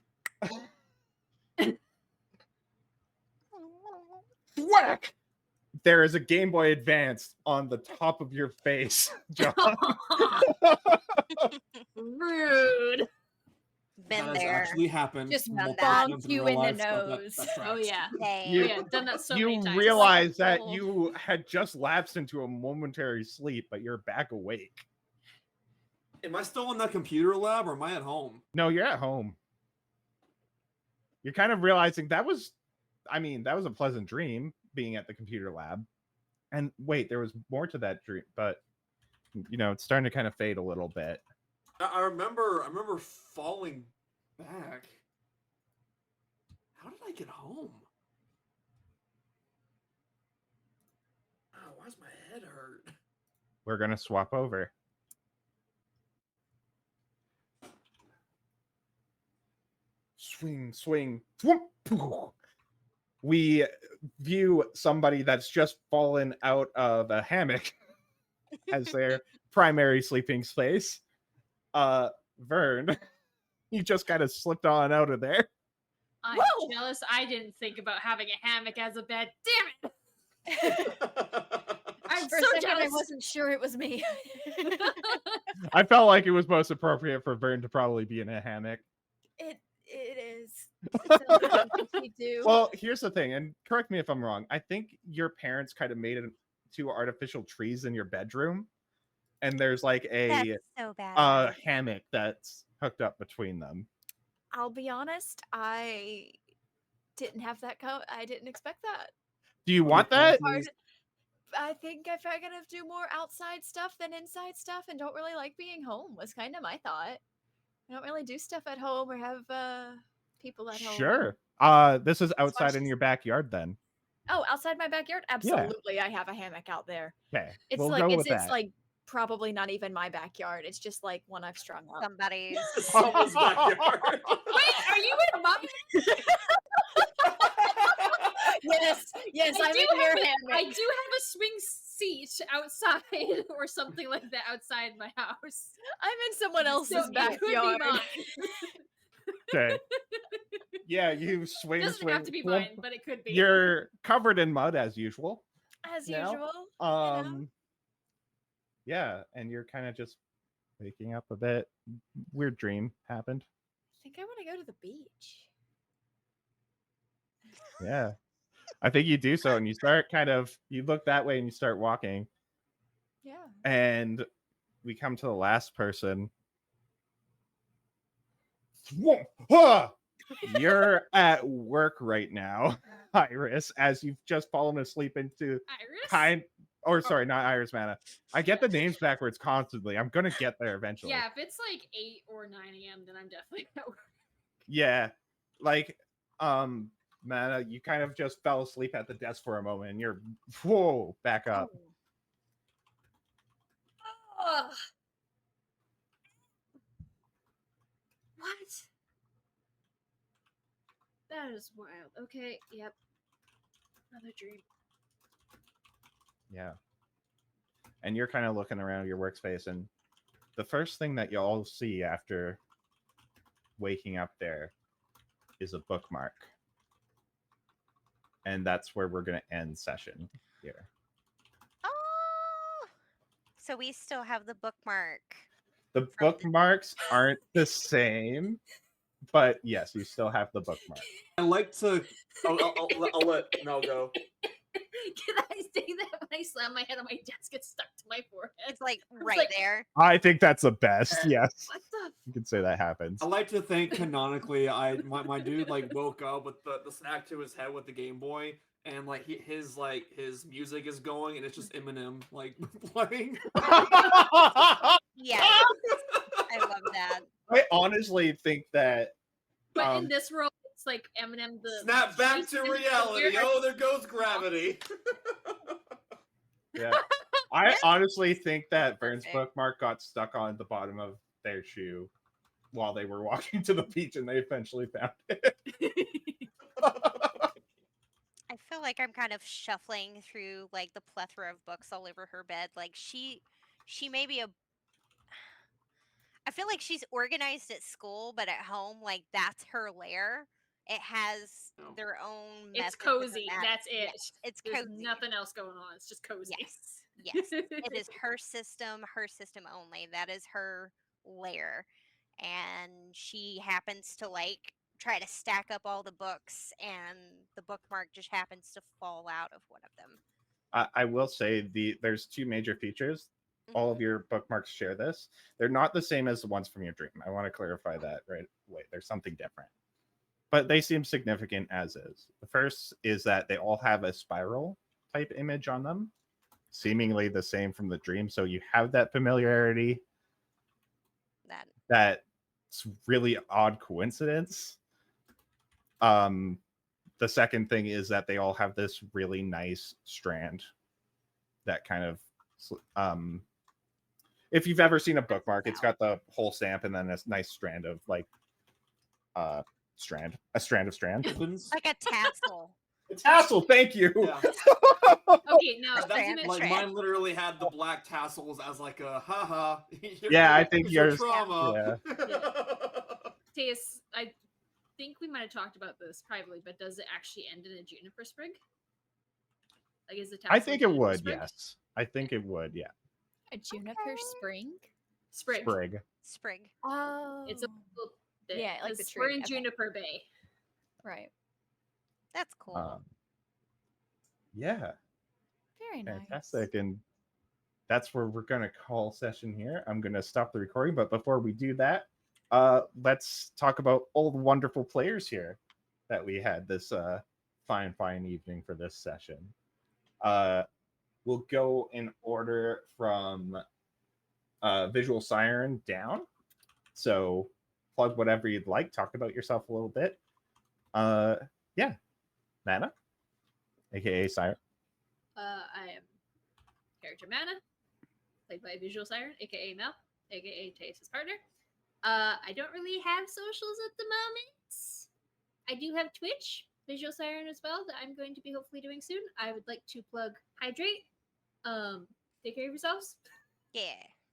Whack! There is a Game Boy Advance on the top of your face, John. Rude. Been That has there. actually happened. Just multiple bonk times you real in the life, so nose. that Oh tracks. yeah. Same. You- Oh yeah, done that so many You times. realize that Oh. you had just lapsed into a momentary sleep, but you're back awake. Am I still in that computer lab or am I at home? No, you're at home. You're kind of realizing that was a pleasant dream being at the computer lab. And wait, there was more to that dream, but it's starting to kind of fade a little bit. I remember falling back. How did I get home? Oh, why's my head hurt? We're going to swap over. Swing, swing. Thwomp, poof. We view somebody that's just fallen out of a hammock as their primary sleeping space. Vern, you just kind of slipped on out of there. I'm Whoa! jealous. I didn't think about having a hammock as a bed. Damn it! I'm For a so second, I jealous. wasn't sure it was me. I felt like it was most appropriate for Vern to probably be in a hammock. It is. It sounds like something we do. Well, here's the thing, and correct me if I'm wrong. I think your parents kind of made it two artificial trees in your bedroom, and there's like a That's so bad. hammock that's hooked up between them. I'll be honest, I didn't have that I didn't expect that. Do you want that? I think I probably gonna do more outside stuff than inside stuff, and don't really like being home. Was kind of my thought. I don't really do stuff at home or have people at home. Sure. This is outside in your backyard then. Oh, outside my backyard? Absolutely, I have a hammock out there. Okay, It's we'll like go it's with that. like probably not even my backyard. It's just like one I've strung up. Somebody's. Someone's backyard. Wait, are you in mine? Yes, I I'm do in your have a- hammock. I do have a swing seat outside or something like that outside my house. I'm in someone else's So it could be backyard. mine. Okay. Yeah, you swing, Doesn't swing. have to be Well, mine, but it could be. You're covered in mud as usual. As now. usual. Yeah, and you're kind of just waking up a bit. Weird dream happened. I think I want to go to the beach. Yeah. I think you do so, and you start you look that way and you start walking, Yeah. and we come to the last person. You're at work right now, Iris, as you've just fallen asleep into Iris? sorry, not Iris Mana. I get the names backwards constantly. I'm gonna get there eventually. Yeah, if it's like 8 or 9 a.m., then I'm definitely at work. Yeah. Like, Mana, you kind of just fell asleep at the desk for a moment and you're back up. Ugh. What? That is wild. Okay, yep. Another dream. Yeah. And you're kind of looking around your workspace, and the first thing that y'all see after waking up there is a bookmark. And that's where we're going to end session here. Oh, so we still have the bookmark. The bookmarks aren't the same, but yes, you still have the bookmark. I like to. I'll let Mel go. Can I say that when I slam my head on my desk, it's stuck to my forehead? It's like It's right like- there. I think that's the best. Yes. What the? You can say that happens. I like to think canonically, my dude like woke up with the snack to his head with the Game Boy, and like his music is going, and it's just Eminem like playing. Yeah, I love that. I honestly think that But in this world, it's like Eminem the Snap back to reality. Oh, there goes gravity. yeah. I honestly think that Vern's Perfect. bookmark got stuck on the bottom of their shoe while they were walking to the beach, and they eventually found it. I feel like I'm kind of shuffling through like the plethora of books all over her bed. Like she may be I feel like she's organized at school, but at home, like that's her lair. It has No. their own. It's methods of cozy. that. That's it. Yes, it's There's cozy. nothing else going on. It's just cozy. Yes, yes. It is her system only. That is her lair, and she happens to like try to stack up all the books, and the bookmark just happens to fall out of one of them. I will say there's two major features. All of your bookmarks share this. They're not the same as the ones from your dream. I want to clarify that right away. There's something different. But they seem significant as is. The first is that they all have a spiral type image on them, seemingly the same from the dream. So you have that familiarity. That's really odd coincidence. The second thing is that they all have this really nice strand that kind of if you've ever seen a bookmark, it's got the whole stamp and then a nice strand of like a strand of strand. Like a tassel. A tassel, thank you. Yeah. Okay, now Strand. Like mine literally had the black tassels as like a haha. Yeah, I think your yours. trauma. Teus, I think we might have talked about this privately, but does it actually end in a juniper sprig? Like, is the I tassel think a it juniper would. sprig? Yes, I think it would. Yeah. A juniper spring? Sprig. Sprig. Oh. It's a little bit. Yeah, like the we're tree, in okay. Juniper Bay. Right. That's cool. Yeah. Very nice. Fantastic. And that's where we're going to call session here. I'm going to stop the recording. But before we do that, let's talk about all the wonderful players here that we had this fine evening for this session. We'll go in order from Visual Siren down. So plug whatever you'd like. Talk about yourself a little bit. Yeah. Mana, aka Siren. I am character Mana, played by Visual Siren, aka Mel, aka Teus' partner. I don't really have socials at the moment. I do have Twitch, Visual Siren as well, that I'm going to be hopefully doing soon. I would like to plug Hydrate. Take care of yourselves. Yeah.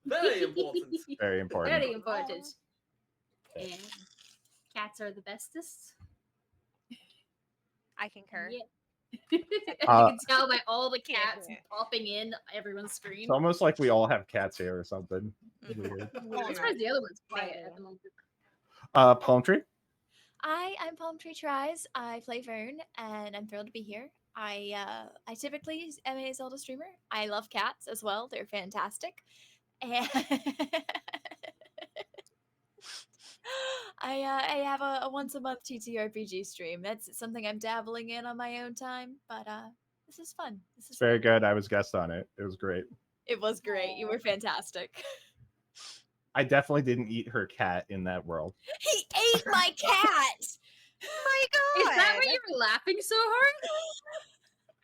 Very important. Very important. Very important. And cats are the bestest. I concur. Yeah. You can tell by all the cats Yeah. popping in everyone's screen. It's almost like we all have cats here or something. Weird. I'm surprised the other one's quiet Maybe. at the moment. Palm tree. I'm Palm Tree Tries. I play Vern, and I'm thrilled to be here. I typically am a Zelda streamer. I love cats as well. They're fantastic. And I have a once a month TTRPG stream. That's something I'm dabbling in on my own time, but this is fun. This is It's very good. I was guest on it. It was great. It was great. You were fantastic. I definitely didn't eat her cat in that world. He ate my cat. My Is that God. why you were laughing so hard?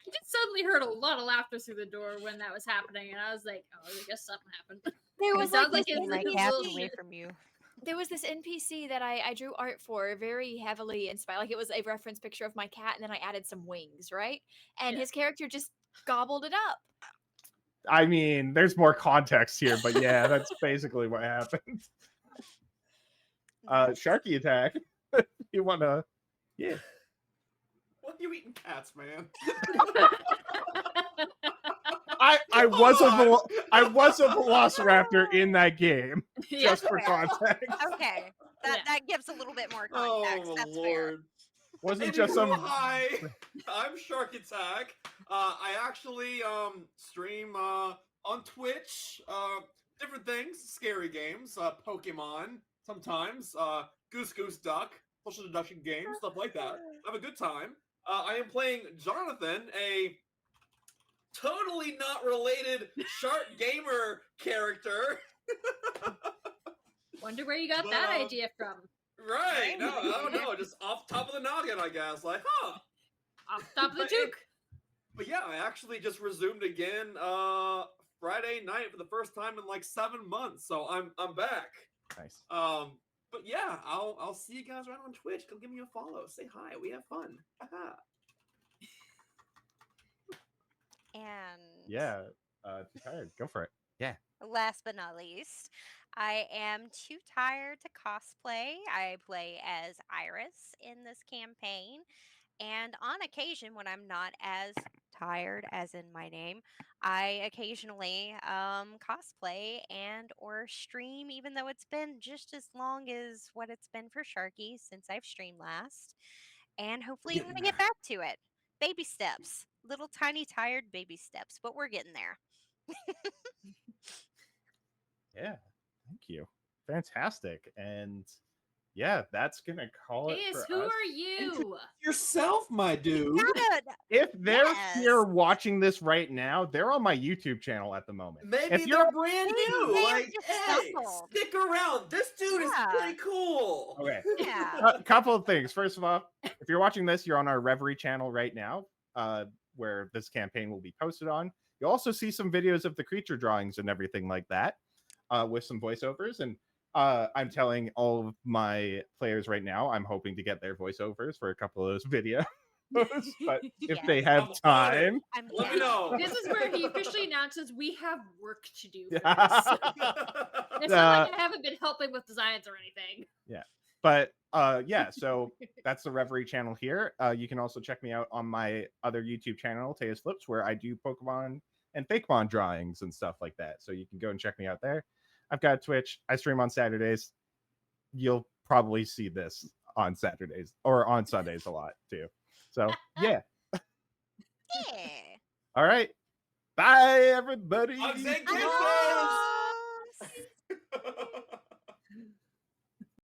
I just suddenly heard a lot of laughter through the door when that was happening, and I was like, "Oh, I guess something happened." There It was sounds like like this it's My like a cat's little away shit. from you. there was this NPC that I drew art for, very heavily inspired. Like it was a reference picture of my cat, and then I added some wings, right? And Yeah. his character just gobbled it up. I mean, there's more context here, but yeah, that's basically what happened. Sharky attack. You wanna? Yeah. Why are you eating cats, man? I was I was a velociraptor in that game, Yeah. just for fair. context. Okay, Yeah. that gives a little bit more context. Oh That's fair. lord. Wasn't just some. Hi, I'm Shark Attack. I actually stream on Twitch, different things, scary games, Pokemon, sometimes, Goose Goose Duck, social deduction games, stuff like that. Have a good time. I am playing Jonathan, a totally not related Shark Gamer character. Wonder where you got But, that idea from. Right, no, I don't know, just off top of the noggin, I guess. Like, huh. Off the top of the But juke. But yeah, I actually just resumed again Friday night for the first time in like 7 months. So I'm back. Nice. But yeah, I'll see you guys around on Twitch. Come give me a follow. Say hi. We have fun. Haha. And Yeah. Too tired. Go for it. Yeah. last but not least, I am too tired to cosplay. I play as Iris in this campaign. And on occasion, when I'm not as tired, as in my name, I occasionally cosplay and or stream, even though it's been just as long as what it's been for Sharky since I've streamed last. And hopefully, I'm Getting going to get back to it. Baby steps, little tiny tired baby steps, but we're getting there. Yeah. Thank you. Fantastic. And yeah, that's gonna call it Is for who us. are you? Yourself, my dude. Good. If they're Yes. here watching this right now, they're on my YouTube channel at the moment. Maybe if you're they're brand new. they Like, just hey, stumbled. stick around. This dude Yeah. is pretty cool. okay, Yeah. a couple of things. First of all, if you're watching this, you're on our Reverie channel right now, where this campaign will be posted on. You'll also see some videos of the creature drawings and everything like that, with some voiceovers. And I'm telling all of my players right now, I'm hoping to get their voiceovers for a couple of those videos. But if they Yes. have I'm on it. time, I'm Let me down. know. This is where he officially announces we have work to do. For Yeah. this. It's not like I haven't been helping with designs or anything. But yeah, so that's the Reverie channel here. You can also check me out on my other YouTube channel, Tea's Flips, where I do Pokemon and Fakemon drawings and stuff like that. So you can go and check me out there. I've got a Twitch. I stream on Saturdays. You'll probably see this on Saturdays or on Sundays a lot too. So yeah. Yeah. All right. Bye everybody. Hugs and Adios. kisses.